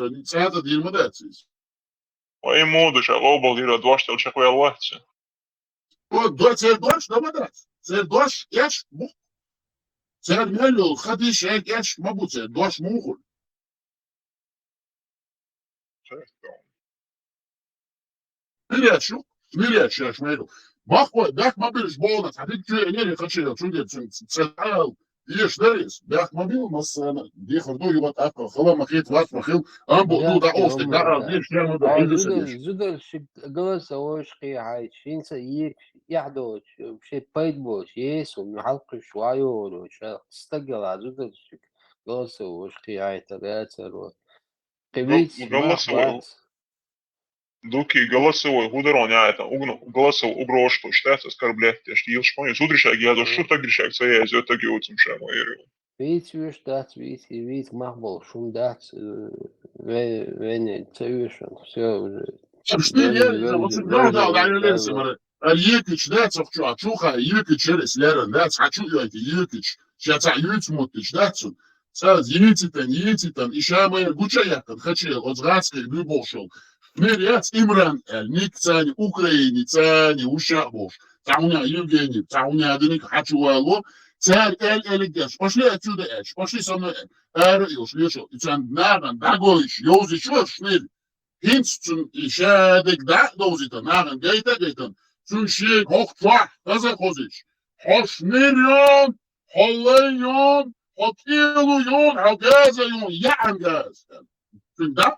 تديد ساعات دير مداتي واي مود قبل دير دواش تل شكوى الوقت دوش ده مدات دوش ايش مو سير ميلو الخديس ايش ما بوت دوش موخل Милячу, я шмейду. Махой, бях мобиль жбонат, а ты че не хочу, чуди, центral, еш дерис, бях мобил, нас дихар до юват ака, хала махит, ват махил, амбо ду да осты, да, диш прямо да, иди сидишь. زودل голоса وشقي عايش ينسى يحدوش بشي بايدبوش يسو محلق شوية استقل زودل голоса وشقي عايش تغاتر قبيت Дуки голосовой гудерон яйта, голосовой угрошку, штат оскорблять, штил шпони, судришак я до шута гришак, я из этого геоцем шему эрил. Вить виш дат, вить махбол, шум дат, вене, цевишен, все уже. Шпни я, вот да, лесе, мара. Алькич, да, чуха, юки через лерен, да, хочу юки, юкич, сейчас ютмутич, да, саз етитен, иша моя гучаяк, хочу, от зрадской любошел. Миряц Имран, Никцани, Украине, Цани, Ушабош, Тауня Евгений, Тауня Аденик, Хачуало, Царь Элигеш, пошли отсюда, пошли со мной, Илш, Лешо, и Цан Наган, Дагоич, Йозич, Шнель, Хинцун, и Шадек, да, Дозита, Наган, Гейтан, Цуншик, Хохтвах, Казахозич, Хошнирьон, Холлейон, Хотилуйон, Хагазайон, Янгаз. Да,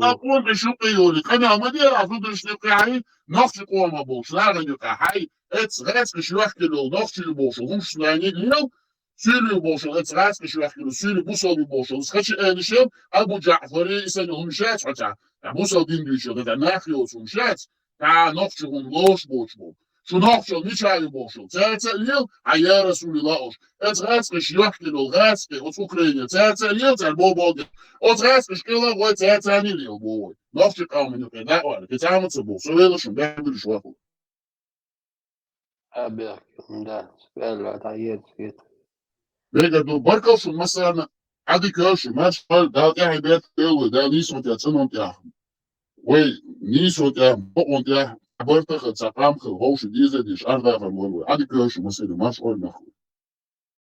أقول بشوقي أنا ما دي أفضل شنقاعي نفس قوما بوش لا غنقاعي اتغاس بشوحكلو نفس البوش ومش لاني اليوم سيري بوش اتغاس بشوحكلو سيري بوصل بوش سخش أنشم أبو جعفري إسان همشات حتى بوصل دين بيشو ده ناخي وسمشات نخشهم لوش بوشبو شو نخشل مش عاي بوشل تاتليل عيا رسول الله اتغاسقش يحكي له الغاسقي وتوكرينيا تاتليل تالبوبو اتغاسقش كلا غوي تاتاني ليل بوي نخشي قومي نقيدا ولا كتامة سبو سويلة شو بيعمل شوافو أبيك ده فعلا تعيد كده بيجا دو بركو شو مثلا عادي كوشو ماش قال دا قاعد بيت ديل دا نيسو تاتسنون تاهم وي نيسو تاهم بقون تاهم برتخ تساقام خل غوش ديزة ديش أردا فالولوي عادي كوشو مثلا ماش قول نخو